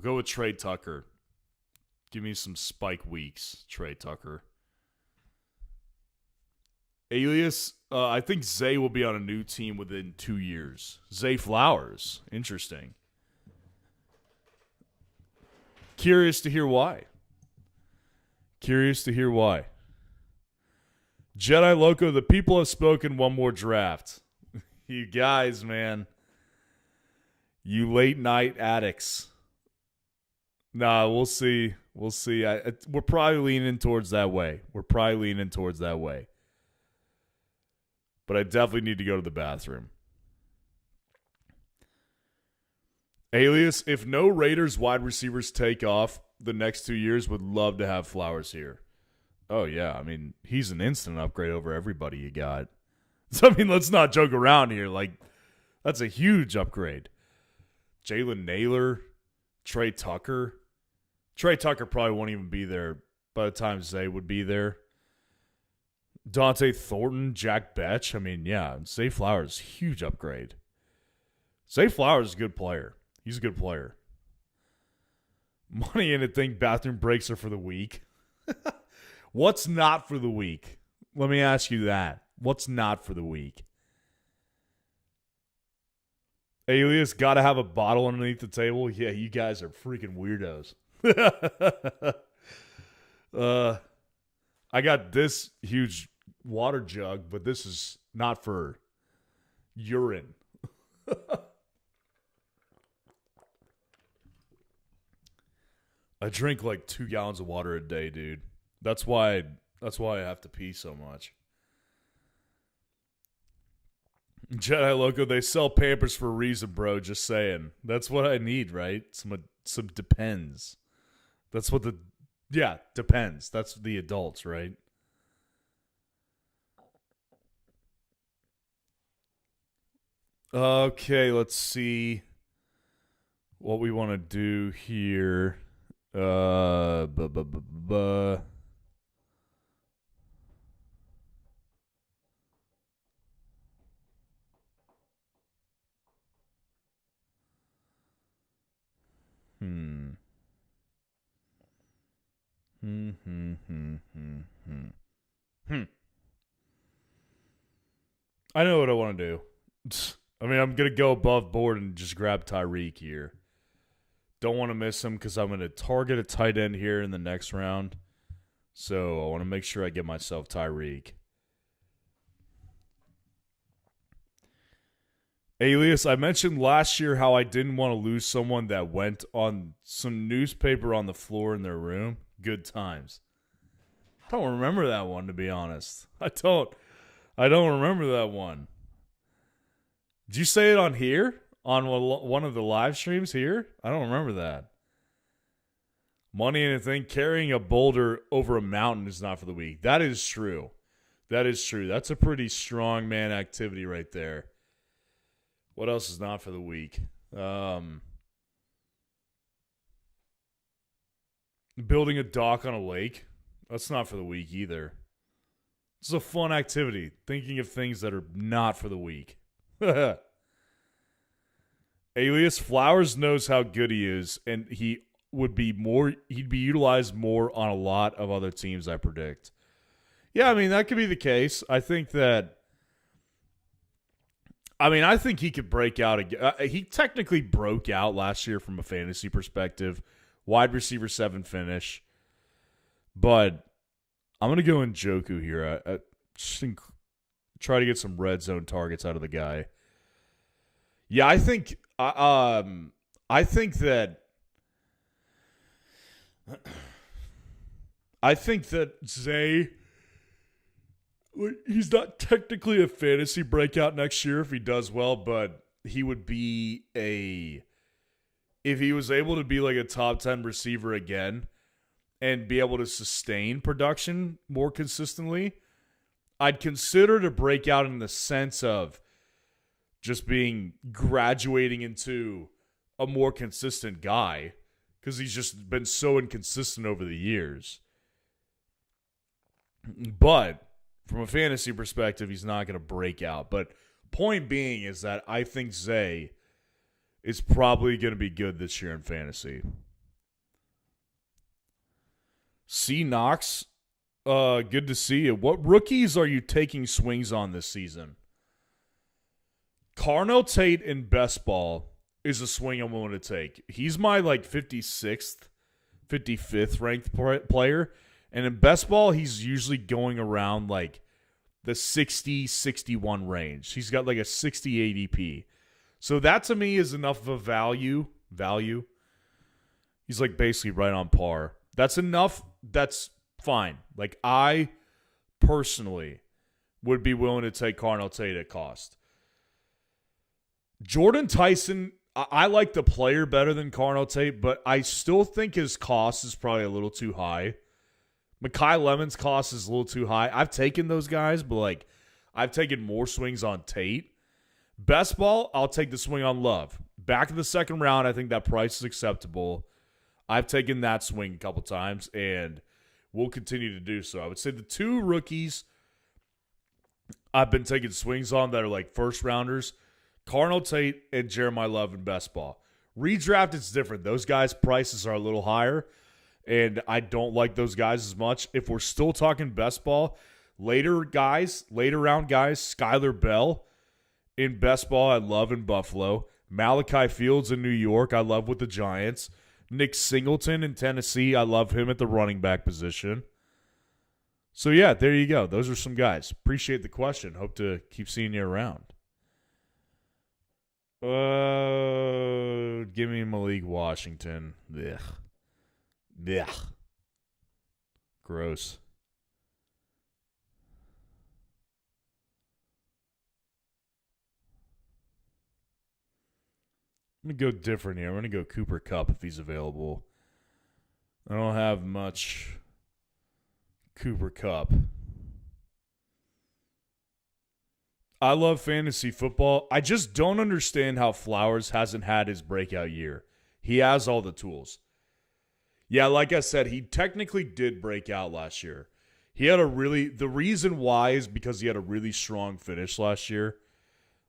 go with Trey Tucker. Give me some spike weeks, Trey Tucker. Alias, I think Zay will be on a new team within 2 years. Zay Flowers. Interesting. Curious to hear why. Jedi Loco, the people have spoken. One more draft. You guys, man. You late night addicts. Nah, we'll see. We're probably leaning towards that way. But I definitely need to go to the bathroom. Alias, if no Raiders wide receivers take off the next 2 years, would love to have Flowers here. Oh, yeah. I mean, he's an instant upgrade over everybody you got. So, I mean, let's not joke around here. Like, that's a huge upgrade. Jalen Naylor, Trey Tucker. Trey Tucker probably won't even be there by the time Zay would be there. Dante Thornton, Jack Betch. I mean, yeah, Zay Flowers, huge upgrade. Zay Flowers is a good player. He's a good player. Money in it, think bathroom breaks are for the weak. What's not for the week? Let me ask you that. What's not for the week? Alias got to have a bottle underneath the table. Yeah, you guys are freaking weirdos. I got this huge water jug, but this is not for urine. I drink like 2 gallons of water a day, dude. That's why I have to pee so much. Jedi Loco, they sell Pampers for a reason, bro. Just saying. That's what I need, right? Some Depends. That's what Depends. That's the adults, right? Okay, let's see what we want to do here. Uh, bu- bu- bu- bu- Hmm. Hmm. Hmm. Hmm. Hmm. Hmm. Hmm. I know what I want to do. I mean, I'm going to go above board and just grab Tyreek here. Don't want to miss him because I'm going to target a tight end here in the next round. So I want to make sure I get myself Tyreek. Alias, I mentioned last year how I didn't want to lose someone that went on some newspaper on the floor in their room. Good times. I don't remember that one, to be honest. I don't remember that one. Did you say it on here? On one of the live streams here? I don't remember that. Money and a thing. Carrying a boulder over a mountain is not for the weak. That is true. That is true. That's a pretty strong man activity right there. What else is not for the weak? Building a dock on a lake. That's not for the weak either. It's a fun activity. Thinking of things that are not for the weak. Alias Flowers knows how good he is, and he'd be utilized more on a lot of other teams, I predict. Yeah, I mean, that could be the case. I think he could break out again. He technically broke out last year from a fantasy perspective. Wide receiver 7 finish. But I'm going to go in Njoku here. I just try to get some red zone targets out of the guy. Yeah, I think that Zay, he's not technically a fantasy breakout next year if he does well, but he would be if he was able to be like a top 10 receiver again and be able to sustain production more consistently, I'd consider to break out in the sense of just graduating into a more consistent guy because he's just been so inconsistent over the years. But from a fantasy perspective, he's not going to break out. But point being is that I think Zay is probably going to be good this year in fantasy. C. Knox, good to see you. What rookies are you taking swings on this season? Carnell Tate in best ball is a swing I'm willing to take. He's my 56th, 55th ranked player. And in best ball, he's usually going around the 60, 61 range. He's got a 60 ADP. So that to me is enough of a value. He's basically right on par. That's enough. That's fine. I personally would be willing to take Carnell Tate at cost. Jordan Tyson, I like the player better than Carnell Tate, but I still think his cost is probably a little too high. Mekhi Lemon's cost is a little too high. I've taken those guys, but I've taken more swings on Tate. Best ball, I'll take the swing on Love. Back in the second round, I think that price is acceptable. I've taken that swing a couple times, and we'll continue to do so. I would say the 2 rookies I've been taking swings on that are first rounders, Carnell Tate and Jeremiah Love in best ball. Redraft, it's different. Those guys' prices are a little higher. and I don't like those guys as much. If we're still talking best ball, later round guys, Skylar Bell in best ball, I love in Buffalo. Malachi Fields in New York, I love with the Giants. Nick Singleton in Tennessee, I love him at the running back position. So, yeah, there you go. Those are some guys. Appreciate the question. Hope to keep seeing you around. Give me Malik Washington. Ugh. Ugh. Gross. Let me go different here. I'm going to go Cooper Kupp if he's available. I don't have much Cooper Kupp. I love fantasy football. I just don't understand how Flowers hasn't had his breakout year. He has all the tools. Yeah, like I said, he technically did break out last year. The reason why is because he had a really strong finish last year.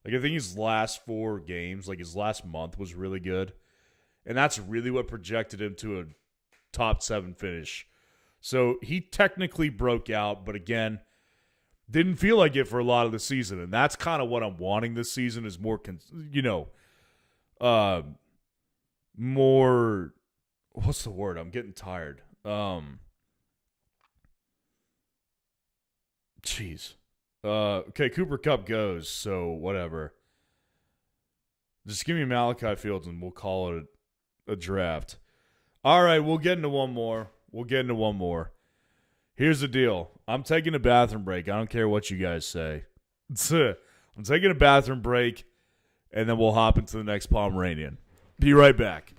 Like, I think his last 4 games, like his last month was really good. And that's really what projected him to a top 7 finish. So he technically broke out, but again, didn't feel like it for a lot of the season. And that's kind of what I'm wanting this season is more, more, what's the word? I'm getting tired. Okay, Cooper Kupp goes, so whatever. Just give me Malachi Fields and we'll call it a draft. All right, we'll get into one more. Here's the deal. I'm taking a bathroom break. I don't care what you guys say. I'm taking a bathroom break, and then we'll hop into the next Pomeranian. Be right back.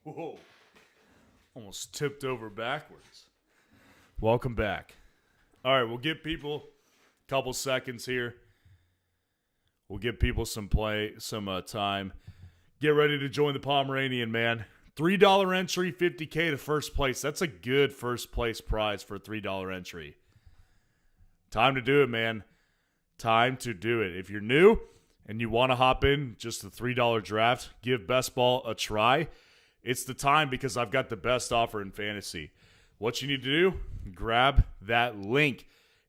Whoa. Almost tipped over backwards. Welcome back. All right, we'll give people a couple seconds here. We'll give people some time. Get ready to join the Pomeranian, man. $3 entry, $50K to first place. That's a good first place prize for a $3 entry. Time to do it, man. Time to do it. If you're new and you want to hop in just the $3 draft, give Best Ball a try. It's the time because I've got the best offer in fantasy. What you need to do, grab that link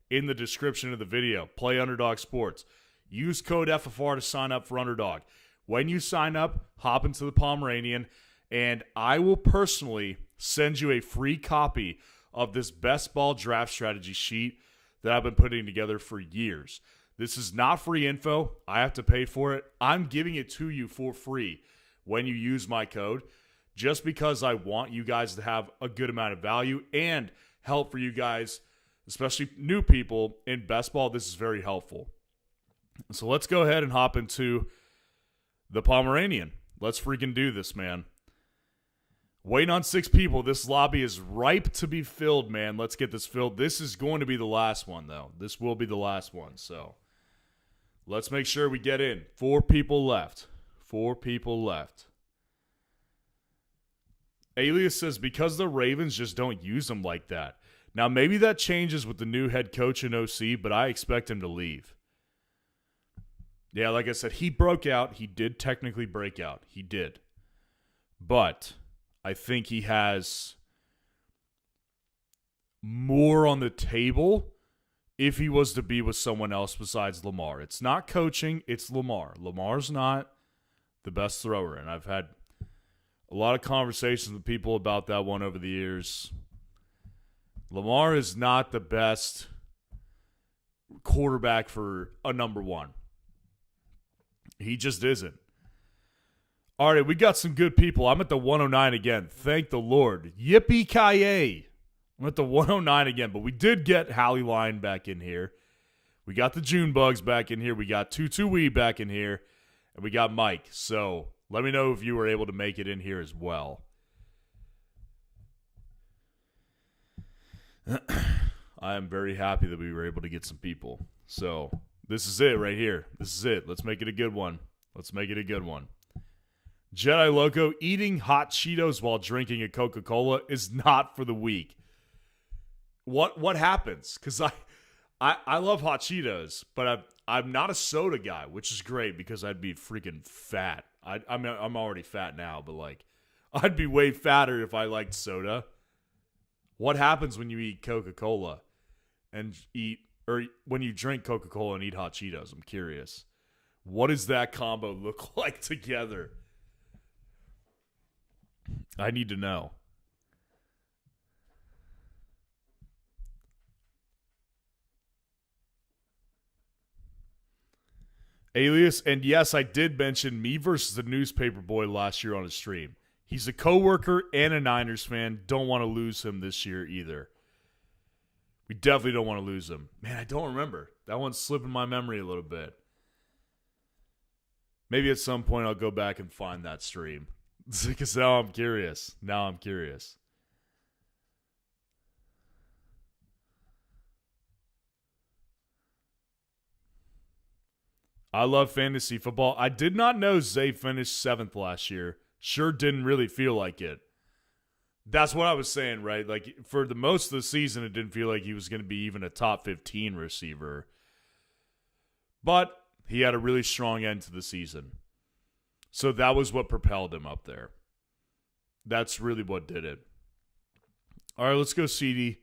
in the description of the video. Play Underdog Sports. Use code FFR to sign up for Underdog. When you sign up, hop into the Pomeranian, and I will personally send you a free copy of this Best Ball draft strategy sheet that I've been putting together for years. This is not free info. I have to pay for it. I'm giving it to you for free when you use my code, just because I want you guys to have a good amount of value and help for you guys, especially new people in best ball. This is very helpful. So let's go ahead and hop into the Pomeranian. Let's freaking do this, man. Waiting on 6 people. This lobby is ripe to be filled, man. Let's get this filled. This is going to be the last one, though. This will be the last one. So let's make sure we get in. 4 people left. 4 people left. Alias says, because the Ravens just don't use him like that. Now, maybe that changes with the new head coach and OC, but I expect him to leave. Yeah, like I said, he broke out. He did technically break out. He did. But I think he has more on the table if he was to be with someone else besides Lamar. It's not coaching, it's Lamar. Lamar's not the best thrower, and I've had a lot of conversations with people about that one over the years. Lamar is not the best quarterback for a number one. He just isn't. All right, we got some good people. I'm at the 109 again. Thank the Lord. Yippee-ki-yay. I'm at the 109 again, but we did get Hallie Line back in here. We got the June Bugs back in here. We got Tutu Wee back in here. And we got Mike. So let me know if you were able to make it in here as well. I am very happy that we were able to get some people. So this is it right here. This is it. Let's make it a good one. Let's make it a good one. Jedi Loco, eating hot Cheetos while drinking a Coca-Cola is not for the weak. What happens? Because I love hot Cheetos, but I'm not a soda guy, which is great because I'd be freaking fat. I'm already fat now, but like I'd be way fatter if I liked soda. What happens when you eat Coca-Cola and when you drink Coca-Cola and eat hot Cheetos? I'm curious. What does that combo look like together? I need to know. Alias, and yes, I did mention me versus the newspaper boy last year on a stream. He's a coworker and a Niners fan. Don't want to lose him this year either. We definitely don't want to lose him. Man, I don't remember. That one's slipping my memory a little bit. Maybe at some point I'll go back and find that stream. Because now I'm curious. I love fantasy football. I did not know Zay finished 7th last year. Sure didn't really feel like it. That's what I was saying, right? Like, for the most of the season, it didn't feel like he was going to be even a top 15 receiver. But he had a really strong end to the season. So that was what propelled him up there. That's really what did it. All right, let's go CD.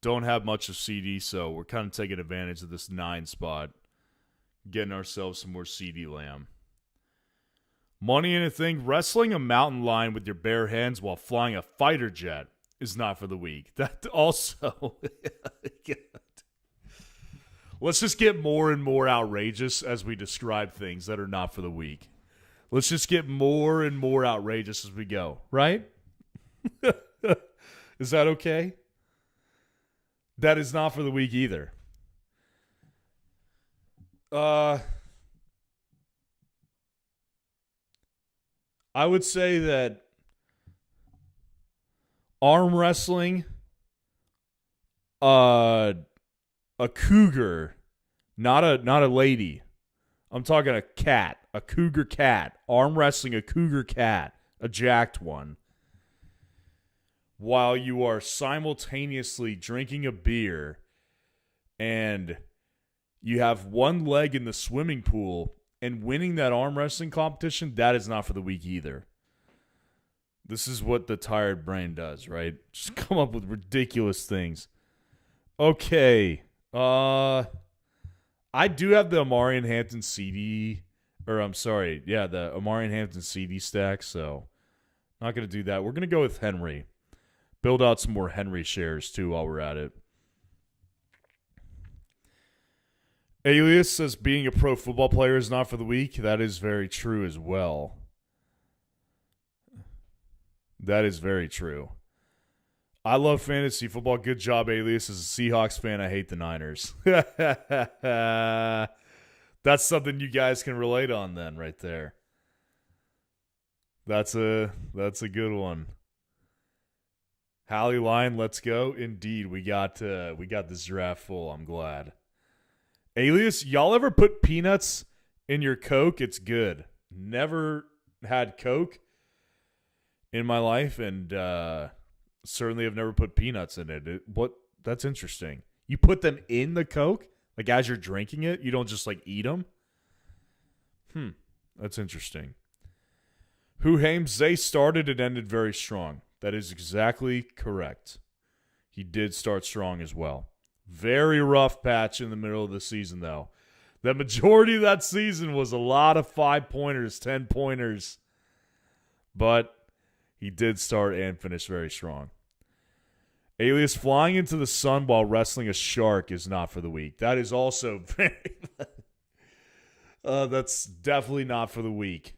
Don't have much of CD, so we're kind of taking advantage of this 9 spot. Getting ourselves some more CD lamb. Money in a thing. Wrestling a mountain lion with your bare hands while flying a fighter jet is not for the weak. That also. Let's just get more and more outrageous as we describe things that are not for the weak. Let's just get more and more outrageous as we go, right? Is that okay? That is not for the weak either. I would say that arm wrestling, a cougar, not a lady. I'm talking a cat, a cougar cat. Arm wrestling a cougar cat, a jacked one, while you are simultaneously drinking a beer and you have one leg in the swimming pool and winning that arm wrestling competition, that is not for the weak either. This is what the tired brain does, right? Just come up with ridiculous things. Okay. I do have the Amarian Hampton CD, the Amarian Hampton CD stack, so not going to do that. We're going to go with Henry. Build out some more Henry shares, too, while we're at it. Alias says being a pro football player is not for the weak. That is very true as well. That is very true. I love fantasy football. Good job, Alias. As a Seahawks fan, I hate the Niners. That's something you guys can relate on then, right there. That's a good one. Hallie Line, let's go. Indeed, we got this draft full. I'm glad. Alias, y'all ever put peanuts in your Coke? It's good. Never had Coke in my life, and certainly have never put peanuts in it. That's interesting. You put them in the Coke? Like as you're drinking it? You don't just like eat them? That's interesting. Who Hames, they started and ended very strong. That is exactly correct. He did start strong as well. Very rough patch in the middle of the season, though. The majority of that season was a lot of 5-pointers, 10-pointers. But he did start and finish very strong. Alias, flying into the sun while wrestling a shark is not for the weak. That is also very... that's definitely not for the weak.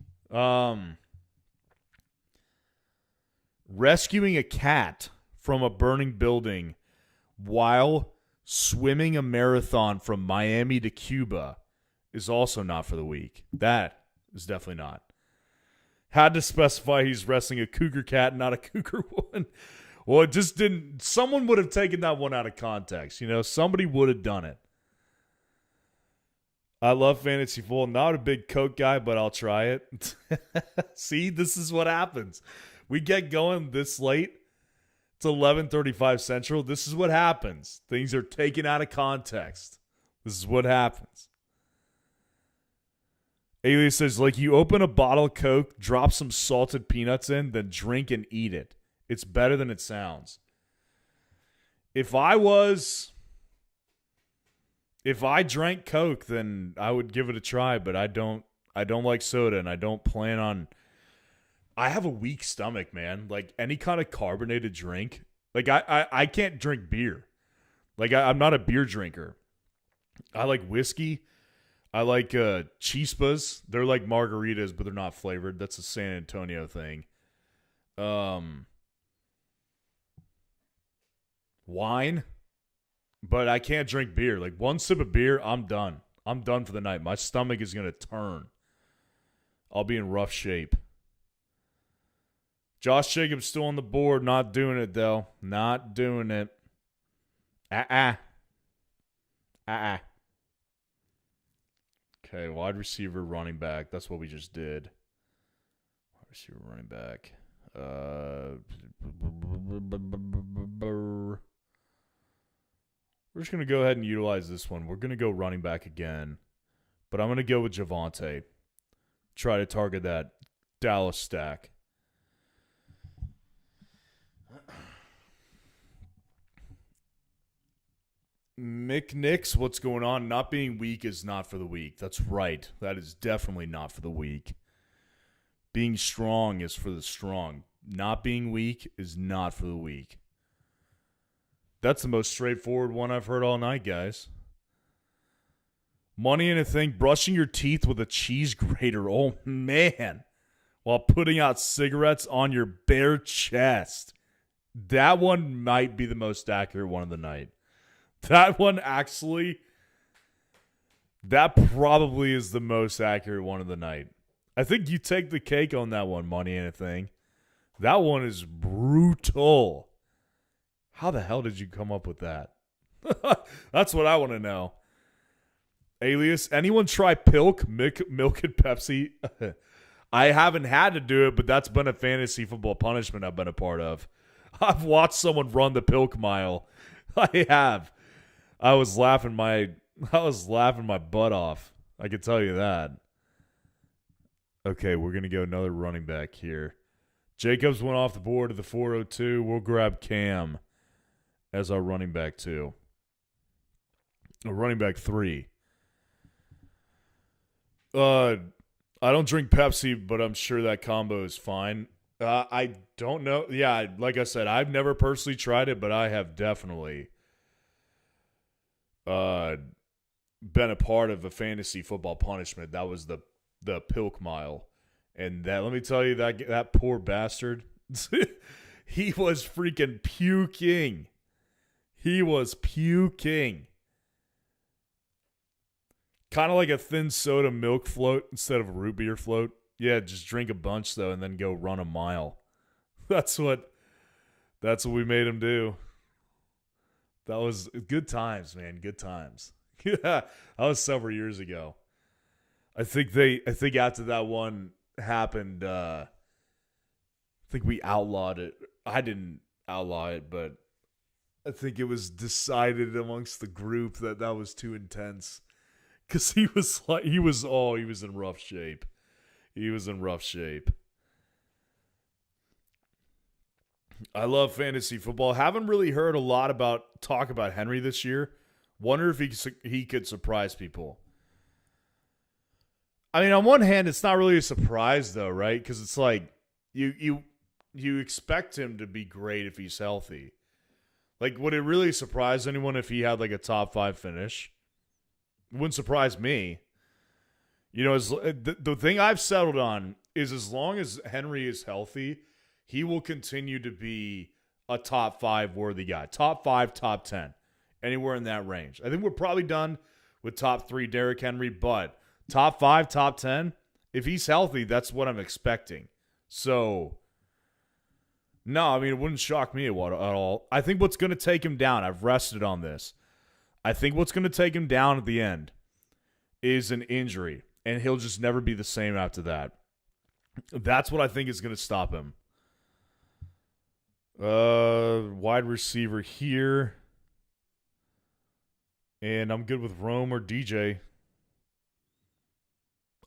Rescuing a cat from a burning building while swimming a marathon from Miami to Cuba is also not for the weak. That is definitely not. Had to specify he's wrestling a cougar cat, not a cougar woman. Well, it just didn't. Someone would have taken that one out of context. Somebody would have done it. I love fantasy football. Not a big Coke guy, but I'll try it. See, this is what happens. We get going this late. It's 11:35 Central. This is what happens. Things are taken out of context. This is what happens. Alias says, like you open a bottle of Coke, drop some salted peanuts in, then drink and eat it. It's better than it sounds. If I drank Coke, then I would give it a try, but I don't like soda, and I don't plan on. I have a weak stomach, man. Like any kind of carbonated drink. Like I can't drink beer. Like I'm not a beer drinker. I like whiskey. I like chispas. They're like margaritas, but they're not flavored. That's a San Antonio thing. Wine. But I can't drink beer. Like one sip of beer, I'm done. I'm done for the night. My stomach is going to turn. I'll be in rough shape. Josh Jacobs still on the board. Not doing it, though. Not doing it. Okay, wide receiver, running back. That's what we just did. Wide receiver, running back. We're just going to go ahead and utilize this one. We're going to go running back again. But I'm going to go with Javonte. Try to target that Dallas stack. Mick Nix, what's going on? Not being weak is not for the weak. That's right. That is definitely not for the weak. Being strong is for the strong. Not being weak is not for the weak. That's the most straightforward one I've heard all night, guys. Money in a thing, brushing your teeth with a cheese grater. Oh, man. While putting out cigarettes on your bare chest. That one might be the most accurate one of the night. That one actually, that probably is the most accurate one of the night. I think you take the cake on that one, money in a thing. That one is brutal. How the hell did you come up with that? That's what I want to know. Alias, anyone try milk and Pepsi? I haven't had to do it, but that's been a fantasy football punishment I've been a part of. I've watched someone run the Pilk mile. I have. I was laughing my butt off. I can tell you that. Okay, we're going to go another running back here. Jacobs went off the board to the 402. We'll grab Cam as our running back 2. Or running back 3. I don't drink Pepsi, but I'm sure that combo is fine. I don't know. Yeah, like I said, I've never personally tried it, but I have definitely been a part of a fantasy football punishment. That was the Pilk mile. And that, let me tell you, that poor bastard, he was freaking puking. He was puking. Kind of like a thin soda milk float instead of a root beer float. Yeah, just drink a bunch, though, and then go run a mile. That's what we made him do. That was good times, man. Good times. Yeah, that was several years ago. I think after that one happened, I think we outlawed it. I didn't outlaw it, but I think it was decided amongst the group that was too intense. Because he was in rough shape. He was in rough shape. I love fantasy football. Haven't really heard a lot about talk about Henry this year. Wonder if he could surprise people. I mean, on one hand, it's not really a surprise though, right? Because it's like you expect him to be great if he's healthy. Like, would it really surprise anyone if he had like a top 5 finish? It wouldn't surprise me. You know, the thing I've settled on is as long as Henry is healthy, he will continue to be a top 5 worthy guy. Top 5, top 10. Anywhere in that range. I think we're probably done with top 3 Derrick Henry, but top 5, top 10, if he's healthy, that's what I'm expecting. So, no, I mean, it wouldn't shock me at all. I think what's going to take him down, I've rested on this. I think what's going to take him down at the end is an injury, and he'll just never be the same after that. That's what I think is going to stop him. Wide receiver here. And I'm good with Rome or DJ.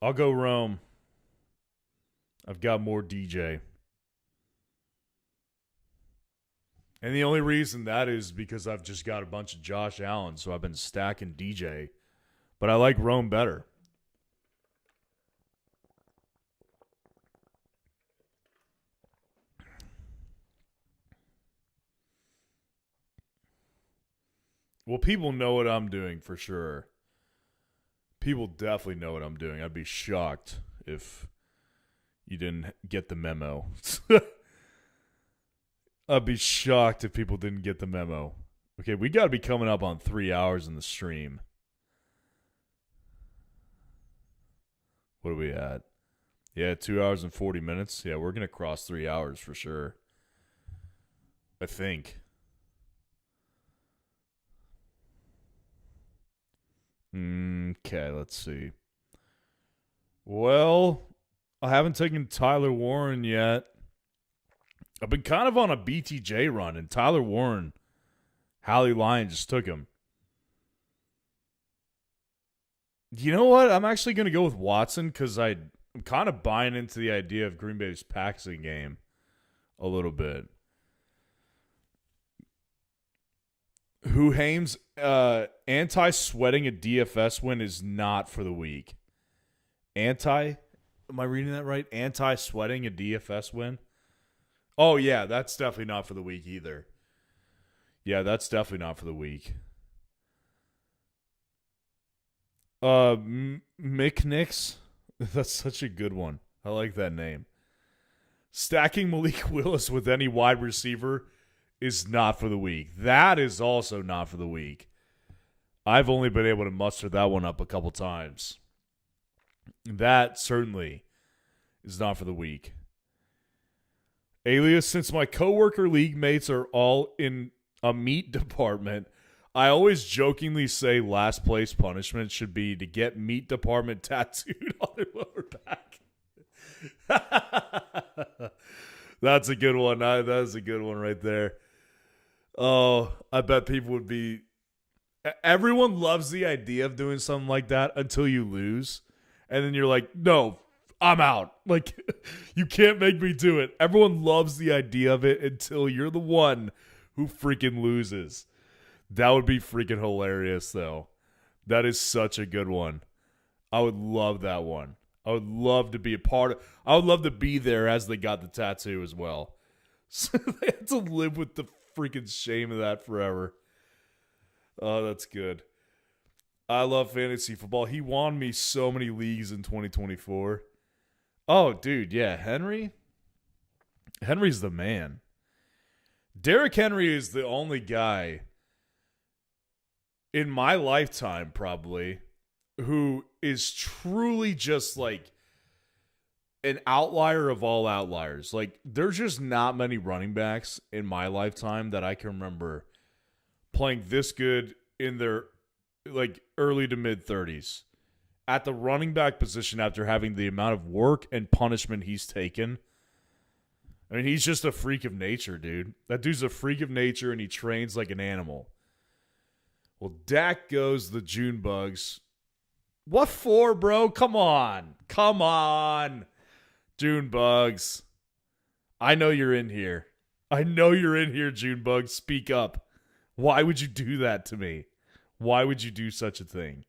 I'll go Rome. I've got more DJ. And the only reason that is because I've just got a bunch of Josh Allen, so I've been stacking DJ. But I like Rome better. Well, people know what I'm doing for sure. People definitely know what I'm doing. I'd be shocked if you didn't get the memo. I'd be shocked if people didn't get the memo. Okay, we got to be coming up on 3 hours in the stream. What are we at? Yeah, 2 hours and 40 minutes. Yeah, we're going to cross 3 hours for sure. I think. Okay, let's see. Well, I haven't taken Tyler Warren yet. I've been kind of on a BTJ run, and Tyler Warren, Hallie Lyon just took him. You know what? I'm actually going to go with Watson because I'm kind of buying into the idea of Green Bay's passing game a little bit. Who Hames anti-sweating a DFS win is not for the week. Am I reading that right? Anti-sweating a DFS win? Oh, yeah, that's definitely not for the week either. Yeah, that's definitely not for the week. Mick Nix? That's such a good one. I like that name. Stacking Malik Willis with any wide receiver is not for the week. That is also not for the week. I've only been able to muster that one up a couple times. That certainly is not for the week. Alias, since my coworker league mates are all in a meat department, I always jokingly say last place punishment should be to get meat department tattooed on their lower back. That's a good one. That's a good one right there. Oh, I bet people would be... Everyone loves the idea of doing something like that until you lose. And then you're like, no, I'm out. Like, you can't make me do it. Everyone loves the idea of it until you're the one who freaking loses. That would be freaking hilarious, though. That is such a good one. I would love that one. I would love to be a part of... I would love to be there as they got the tattoo as well. So they had to live with the freaking shame of that forever. Oh, that's good. I love fantasy football. He won me so many leagues in 2024. Oh, dude, yeah, Henry? Henry's the man. Derrick Henry is the only guy in my lifetime, probably, who is truly just like an outlier of all outliers. Like, there's just not many running backs in my lifetime that I can remember playing this good in their like early to mid 30s at the running back position after having the amount of work and punishment he's taken. I mean, he's just a freak of nature, dude. That dude's a freak of nature, and he trains like an animal. Well, Dak goes the June bugs. What for, bro? Come on. Come on. June bugs. I know you're in here. I know you're in here, Junebug. Speak up. Why would you do that to me? Why would you do such a thing?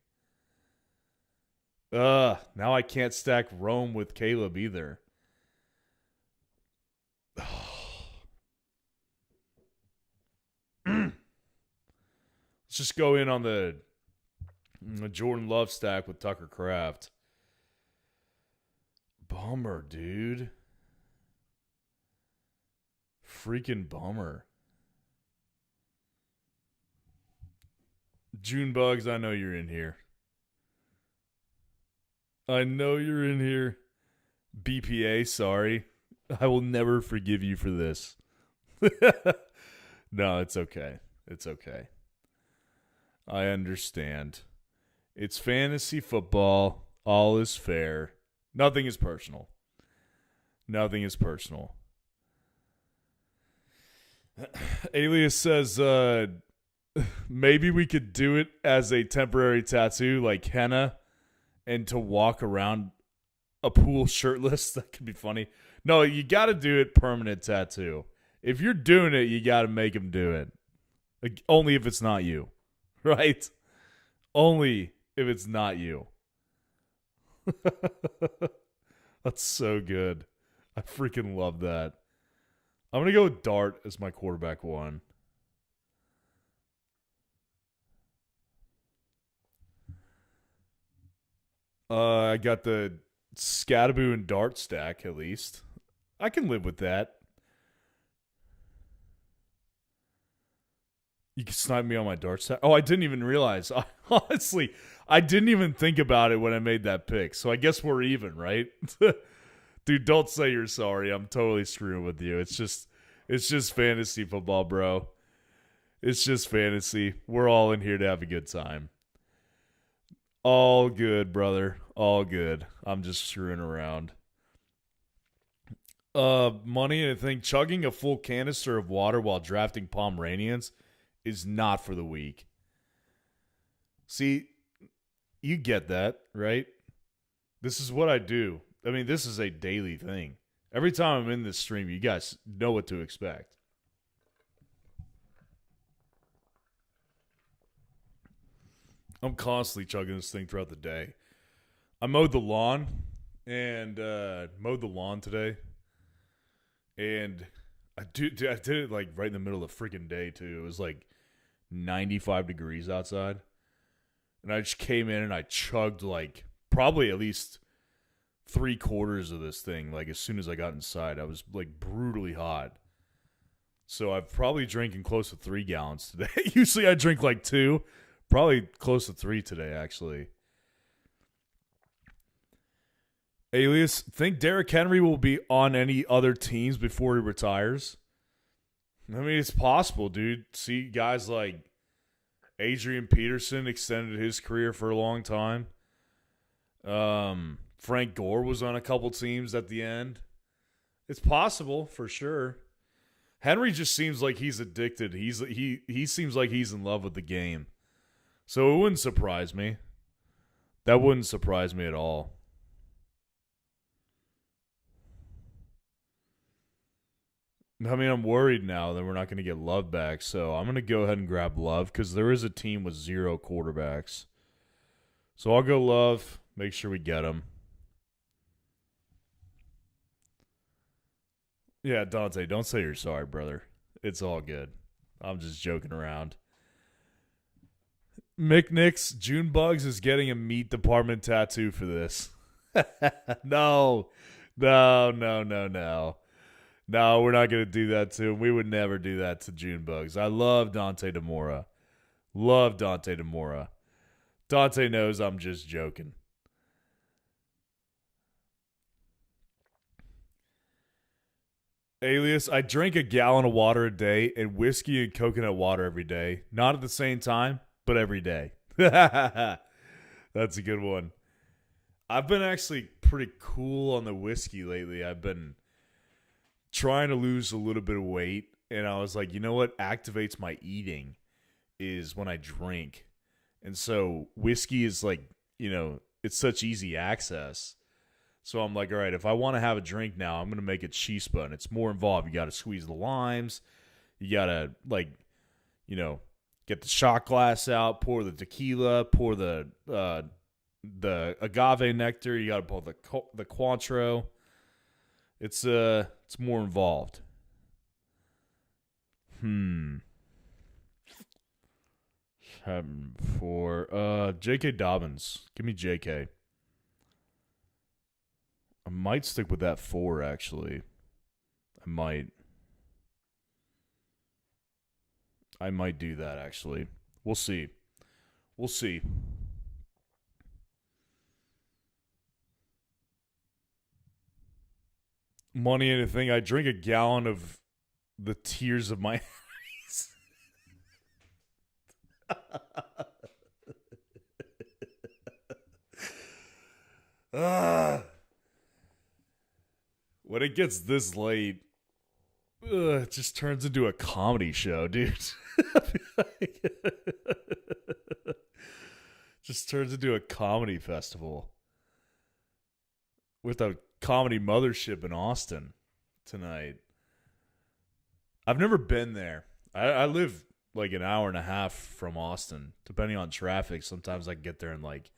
Now I can't stack Rome with Caleb either. Let's just go in on the Jordan Love stack with Tucker Kraft. Bummer, dude. Freaking bummer. Junebugs, I know you're in here. I know you're in here. BPA, sorry. I will never forgive you for this. No, it's okay. It's okay. I understand. It's fantasy football. All is fair. Nothing is personal. Nothing is personal. Alias says, maybe we could do it as a temporary tattoo, like henna, and to walk around a pool shirtless. That could be funny. No, you got to do it permanent tattoo. If you're doing it, you got to make him do it. Like, only if it's not you, right? Only if it's not you. That's so good. I freaking love that. I'm going to go with Dart as my quarterback one. I got the Scattaboo and Dart stack, at least. I can live with that. You can snipe me on my Dart stack. Oh, I didn't even realize. Honestly, I didn't even think about it when I made that pick. So I guess we're even, right? Dude, don't say you're sorry. I'm totally screwing with you. It's just fantasy football, bro. It's just fantasy. We're all in here to have a good time. All good, brother. All good. I'm just screwing around. Money, I think chugging a full canister of water while drafting Pomeranians is not for the weak. See, you get that, right? This is what I do. I mean, this is a daily thing. Every time I'm in this stream, you guys know what to expect. I'm constantly chugging this thing throughout the day. I mowed the lawn today. And I did it like right in the middle of the freaking day too. It was like 95 degrees outside. And I just came in and I chugged like probably at least 3/4 of this thing. Like as soon as I got inside, I was like brutally hot. So I've probably drinking close to 3 gallons today. Usually I drink like 2. Probably close to 3 today, actually. Alias, think Derrick Henry will be on any other teams before he retires? I mean, it's possible, dude. See, guys like Adrian Peterson extended his career for a long time. Frank Gore was on a couple teams at the end. It's possible, for sure. Henry just seems like he's addicted. He seems like he's in love with the game. So it wouldn't surprise me. That wouldn't surprise me at all. I mean, I'm worried now that we're not going to get Love back, so I'm going to go ahead and grab Love because there is a team with 0 quarterbacks. So I'll go Love, make sure we get him. Yeah, Dante, don't say you're sorry, brother. It's all good. I'm just joking around. McNix, Junebugs is getting a meat department tattoo for this. No, we're not going to do that to him. We would never do that to Junebugs. I love Dante DeMora. Love Dante DeMora. Dante knows I'm just joking. Alias, I drink a gallon of water a day and whiskey and coconut water every day. Not at the same time, but every day. That's a good one. I've been actually pretty cool on the whiskey lately. I've been trying to lose a little bit of weight, and I was like, you know what activates my eating is when I drink. And so whiskey is like, it's such easy access. So I'm like, all right, if I want to have a drink now, I'm going to make it chispa, and it's more involved. You got to squeeze the limes. You got to, get the shot glass out, pour the tequila, pour the agave nectar. You got to pour the Cointreau. It's more involved. For J.K. Dobbins. Give me J.K. I might stick with that 4, actually. I might do that, actually. We'll see. Money in a thing. I drink a gallon of the tears of my eyes. When it gets this late, it just turns into a comedy show, dude. Just turns into a comedy festival with a comedy mothership in Austin tonight. I've never been there. I live like an hour and a half from Austin, depending on traffic. Sometimes I can get there in like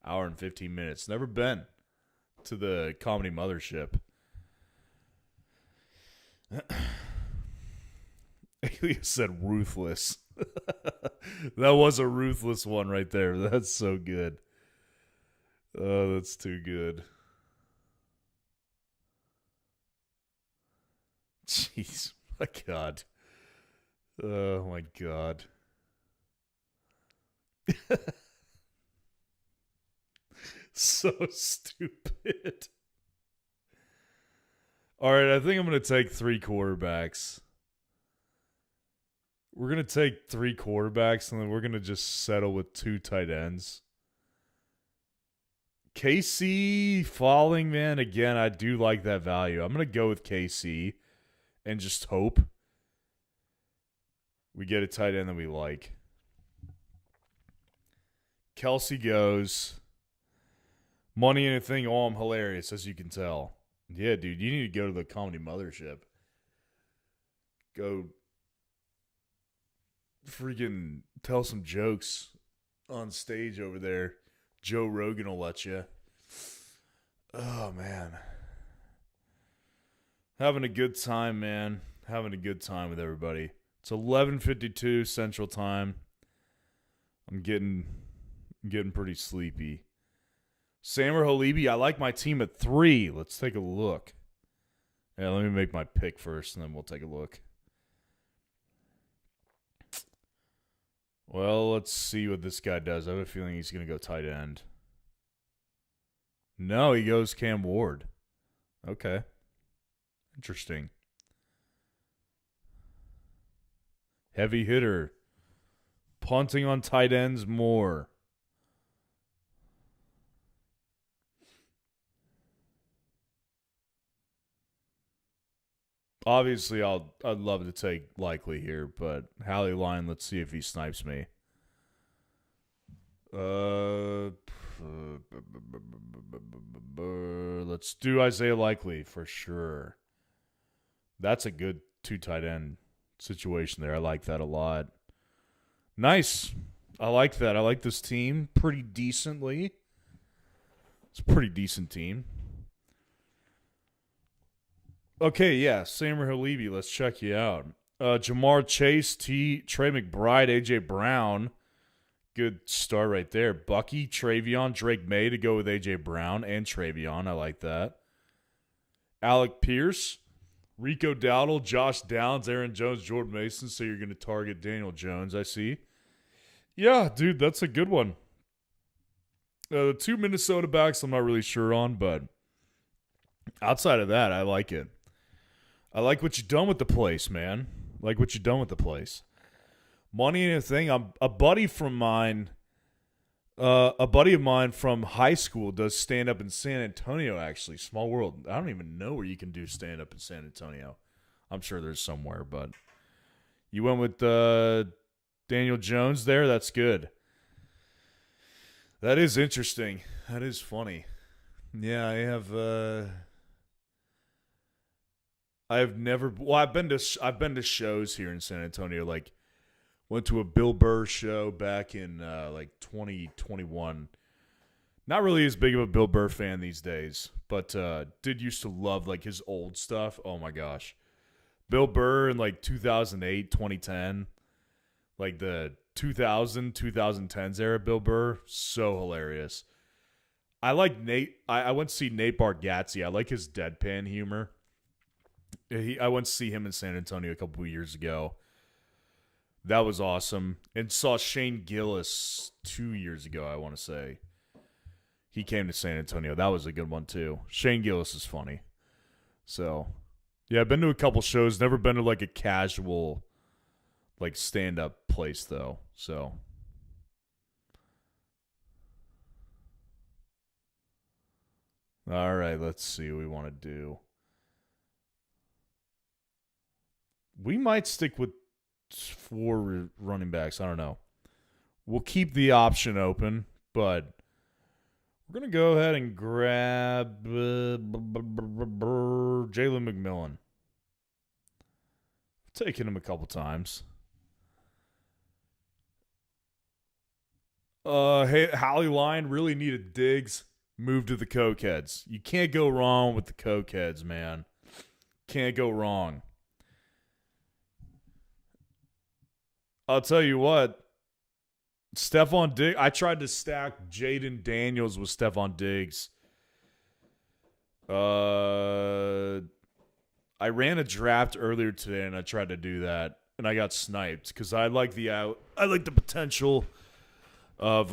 hour and 15 minutes. Never been to the comedy mothership. Alias said ruthless. That was a ruthless one right there. That's so good. Oh, that's too good. Jeez, my God. Oh, my God. So stupid. All right, I think I'm going to take 3 quarterbacks. We're going to take 3 quarterbacks, and then we're going to just settle with 2 tight ends. KC falling, man. Again, I do like that value. I'm going to go with KC and just hope we get a tight end that we like. Kelsey goes. Money in a thing. Oh, I'm hilarious, as you can tell. Yeah, dude, you need to go to the comedy mothership. Go freaking tell some jokes on stage over there. Joe Rogan will let you. Oh, man. Having a good time, man. Having a good time with everybody. It's 11:52 Central Time. I'm getting pretty sleepy. Sammer Halibi, I like my team at 3. Let's take a look. Yeah, let me make my pick first, and then we'll take a look. Well, let's see what this guy does. I have a feeling he's going to go tight end. No, he goes Cam Ward. Okay. Interesting. Heavy hitter. Punting on tight ends more. Obviously, I'd love to take Likely here, but Hallie Line, let's see if he snipes me. Let's do Isaiah Likely for sure. That's a good 2 tight end situation there. I like that a lot. Nice. I like that. I like this team pretty decently. It's a pretty decent team. Okay, yeah, Sammer Halibi, let's check you out. Jamar Chase, Trey McBride, A.J. Brown. Good start right there. Bucky, Travion, Drake May to go with A.J. Brown and Travion. I like that. Alec Pierce, Rico Dowdle, Josh Downs, Aaron Jones, Jordan Mason. So you're going to target Daniel Jones, I see. Yeah, dude, that's a good one. The 2 Minnesota backs I'm not really sure on, but outside of that, I like it. I like what you've done with the place, man. Like what you've done with the place. Money and a thing. A buddy of mine from high school does stand up in San Antonio. Actually, small world. I don't even know where you can do stand up in San Antonio. I'm sure there's somewhere, but you went with Daniel Jones there. That's good. That is interesting. That is funny. Yeah, I have. I have never. Well, I've been to shows here in San Antonio. Like, went to a Bill Burr show back in like 2021. Not really as big of a Bill Burr fan these days, but did used to love like his old stuff. Oh my gosh, Bill Burr in like 2008, 2010, like the 2010s era. Bill Burr, so hilarious. I like Nate. I went to see Nate Bargatze. I like his deadpan humor. I went to see him in San Antonio a couple of years ago. That was awesome. And saw Shane Gillis 2 years ago, I want to say. He came to San Antonio. That was a good one, too. Shane Gillis is funny. So, yeah, I've been to a couple shows. Never been to, like, a casual, like, stand-up place, though. So, all right, let's see what we want to do. We might stick with 4 running backs. I don't know. We'll keep the option open, but we're going to go ahead and grab Jalen McMillan. I've taken him a couple times. Hey, Howie Line really needed Diggs. Move to the Cokeheads. You can't go wrong with the Cokeheads, man. Can't go wrong. I'll tell you what. Stephon Diggs. I tried to stack Jaden Daniels with Stephon Diggs. I ran a draft earlier today, and I tried to do that, and I got sniped because I like the potential of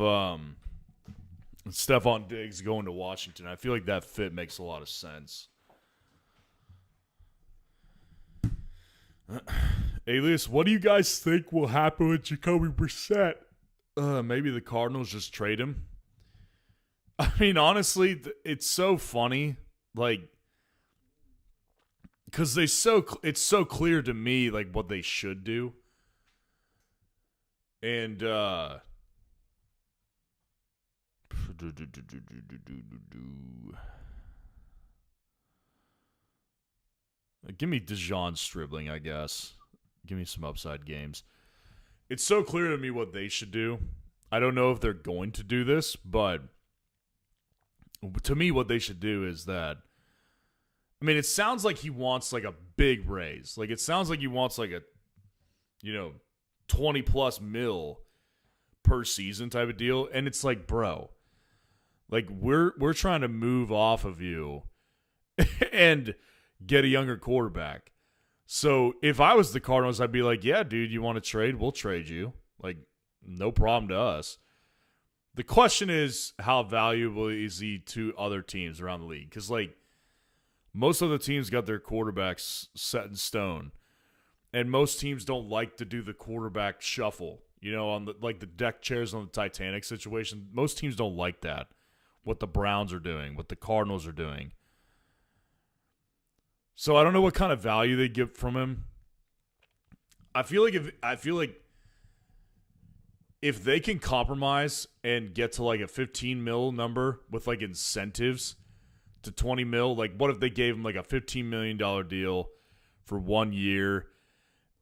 Stephon Diggs going to Washington. I feel like that fit makes a lot of sense. Alias, what do you guys think will happen with Jacoby Brissett? Maybe the Cardinals just trade him. I mean, honestly, it's so funny, like, because it's so clear to me, like, what they should do. And, give me DeJon Stribling, I guess. Give me some upside games. It's so clear to me what they should do. I don't know if they're going to do this, but to me, what they should do is that. I mean, it sounds like he wants like a big raise. Like it sounds like he wants like a, 20+ mil per season type of deal. And it's like, bro, like we're trying to move off of you and get a younger quarterback. So if I was the Cardinals, I'd be like, yeah, dude, you want to trade? We'll trade you. Like, no problem to us. The question is, how valuable is he to other teams around the league? Because, like, most of the teams got their quarterbacks set in stone. And most teams don't like to do the quarterback shuffle. On the deck chairs on the Titanic situation. Most teams don't like that. What the Browns are doing, what the Cardinals are doing. So I don't know what kind of value they get from him. I feel like if they can compromise and get to like a 15 mil number with like incentives to 20 mil, like what if they gave him like a $15 million deal for 1 year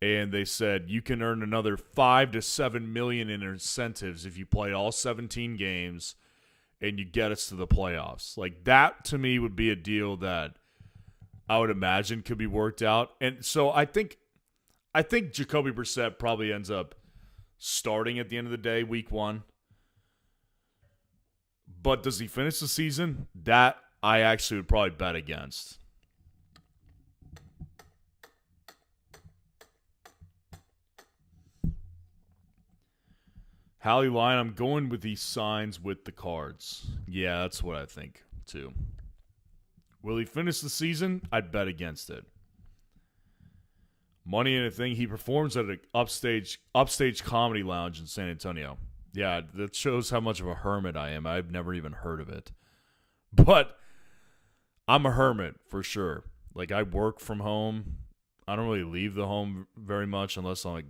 and they said you can earn another 5 to 7 million in incentives if you play all 17 games and you get us to the playoffs. Like that to me would be a deal that I would imagine could be worked out. And so I think Jacoby Brissett probably ends up starting at the end of the day, week 1. But does he finish the season? That I actually would probably bet against. Hallie Line, I'm going with these signs with the Cards. Yeah, that's what I think, too. Will he finish the season? I'd bet against it. Money and a thing. He performs at an upstage comedy lounge in San Antonio. Yeah, that shows how much of a hermit I am. I've never even heard of it. But I'm a hermit for sure. Like, I work from home. I don't really leave the home very much unless I'm, like,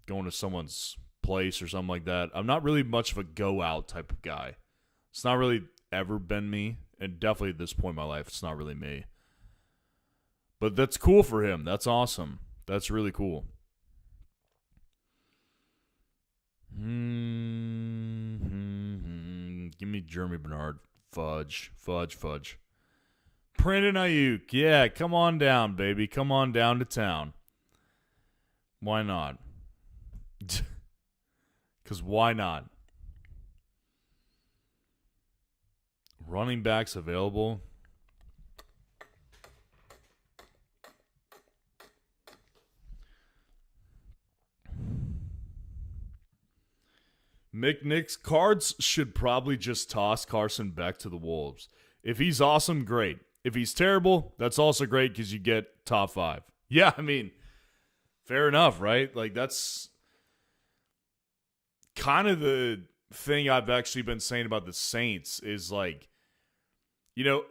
going to someone's place or something like that. I'm not really much of a go-out type of guy. It's not really ever been me, and definitely at this point in my life, it's not really me. But that's cool for him. That's awesome. That's really cool. Give me Jeremy Bernard. Fudge. Brandon Ayuk. Yeah, come on down, baby. Come on down to town. Why not? Because why not? Running backs available. McNick's Cards should probably just toss Carson Beck to the Wolves. If he's awesome, great. If he's terrible, that's also great because you get top 5. Yeah, I mean, fair enough, right? Like, that's kind of the thing I've actually been saying about the Saints is, like, you know,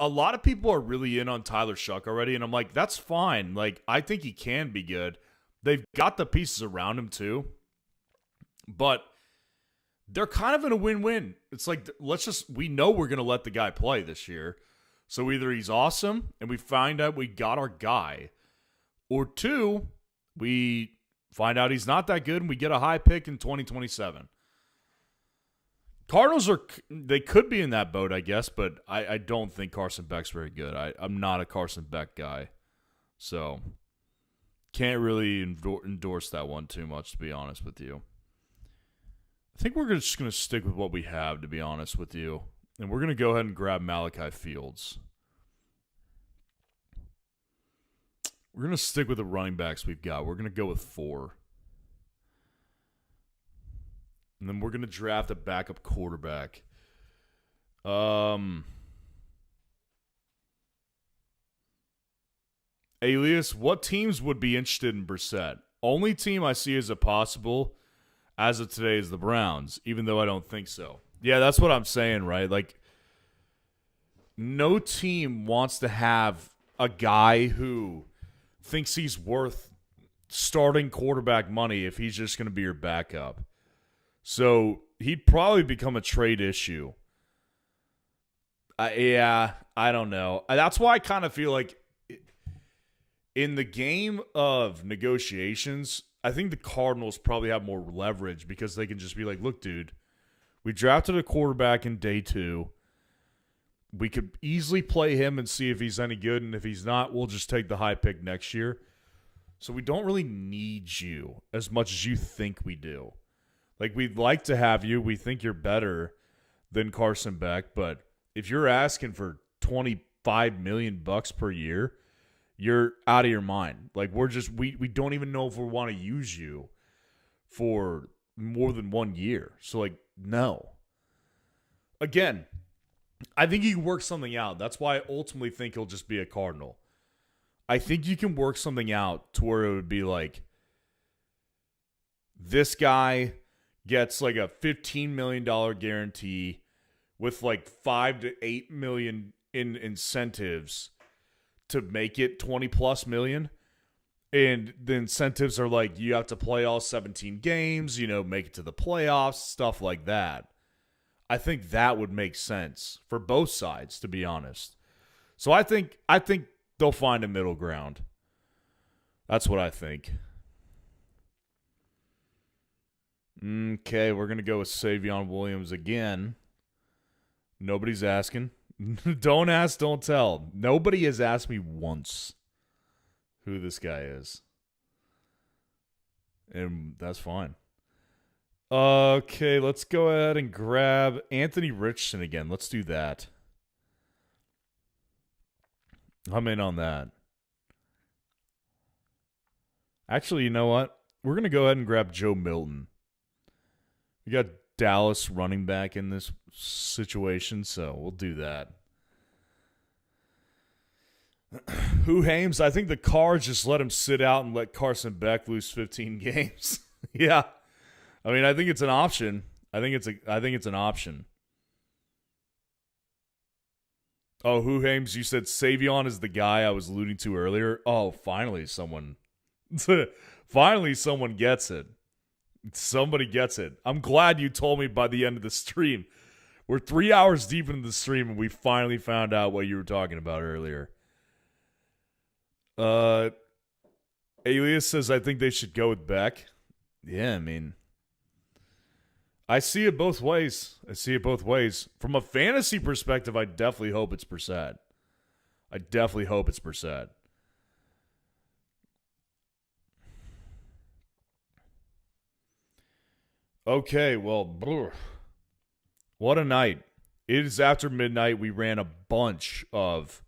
a lot of people are really in on Tyler Shuck already, and I'm like, that's fine. Like, I think he can be good. They've got the pieces around him, too. But they're kind of in a win-win. It's like, we know we're going to let the guy play this year. So either he's awesome and we find out we got our guy, or 2, we find out he's not that good and we get a high pick in 2027. Cardinals they could be in that boat, I guess, but I don't think Carson Beck's very good. I'm not a Carson Beck guy. So can't really endorse that one too much, to be honest with you. I think we're just going to stick with what we have, to be honest with you. And we're going to go ahead and grab Malachi Fields. We're going to stick with the running backs we've got. We're going to go with 4. And then we're going to draft a backup quarterback. Alias, what teams would be interested in Brissett? Only team I see as a possible as of today is the Browns, even though I don't think so. Yeah, that's what I'm saying, right? Like, no team wants to have a guy who thinks he's worth starting quarterback money if he's just going to be your backup. So he'd probably become a trade issue. I don't know. That's why I kind of feel like in the game of negotiations, I think the Cardinals probably have more leverage because they can just be like, look, dude, we drafted a quarterback in day 2. We could easily play him and see if he's any good, and if he's not, we'll just take the high pick next year. So we don't really need you as much as you think we do. Like, we'd like to have you. We think you're better than Carson Beck, but if you're asking for $25 million per year, you're out of your mind. Like, we don't even know if we want to use you for more than 1 year. So, like, no. Again, I think you can work something out. That's why I ultimately think he'll just be a Cardinal. I think you can work something out to where it would be like, this guy gets like a $15 million guarantee with like $5 to $8 million in incentives to make it 20 plus million. And the incentives are like, you have to play all 17 games, make it to the playoffs, stuff like that. I think that would make sense for both sides, to be honest. So I think they'll find a middle ground. That's what I think. Okay, we're going to go with Savion Williams again. Nobody's asking. Don't ask, don't tell. Nobody has asked me once who this guy is. And that's fine. Okay, let's go ahead and grab Anthony Richardson again. Let's do that. I'm in on that. Actually, you know what? We're going to go ahead and grab Joe Milton. We got Dallas running back in this situation, so we'll do that. Who Hames? I think the Cards just let him sit out and let Carson Beck lose 15 games. Yeah. I mean, I think it's an option. I think it's an option. Oh, Who Hames? You said Savion is the guy I was alluding to earlier. Oh, finally someone gets it. Somebody gets it. I'm glad you told me by the end of the stream. We're 3 hours deep into the stream, and we finally found out what you were talking about earlier. Alias says, I think they should go with Beck. Yeah, I mean, I see it both ways. From a fantasy perspective, I definitely hope it's Brissett. Okay, well, what a night. It is after midnight. We ran a bunch of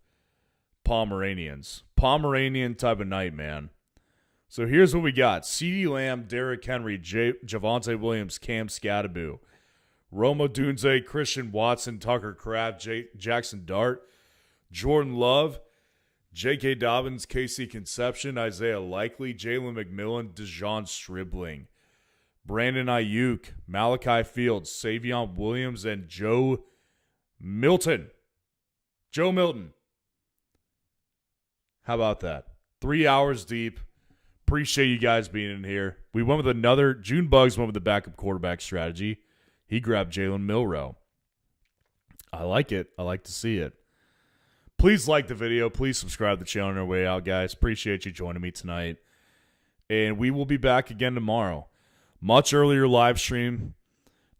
Pomeranians. Pomeranian type of night, man. So here's what we got. CeeDee Lamb, Derrick Henry, Javonte Williams, Cam Scatterbo, Roma Dunze, Christian Watson, Tucker Kraft, Jackson Dart, Jordan Love, J.K. Dobbins, Casey Conception, Isaiah Likely, Jalen McMillan, Dejon Stribling, Brandon Ayuk, Malachi Fields, Savion Williams, and Joe Milton. How about that? 3 hours deep. Appreciate you guys being in here. We went with another. June Bugs went with the backup quarterback strategy. He grabbed Jalen Milroe. I like it. I like to see it. Please like the video. Please subscribe to the channel on our way out, guys. Appreciate you joining me tonight. And we will be back again tomorrow. Much earlier live stream.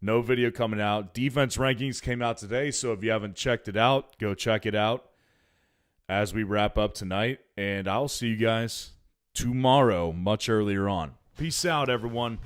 No video coming out. Defense rankings came out today, so if you haven't checked it out, go check it out as we wrap up tonight. And I'll see you guys tomorrow, much earlier on. Peace out, everyone.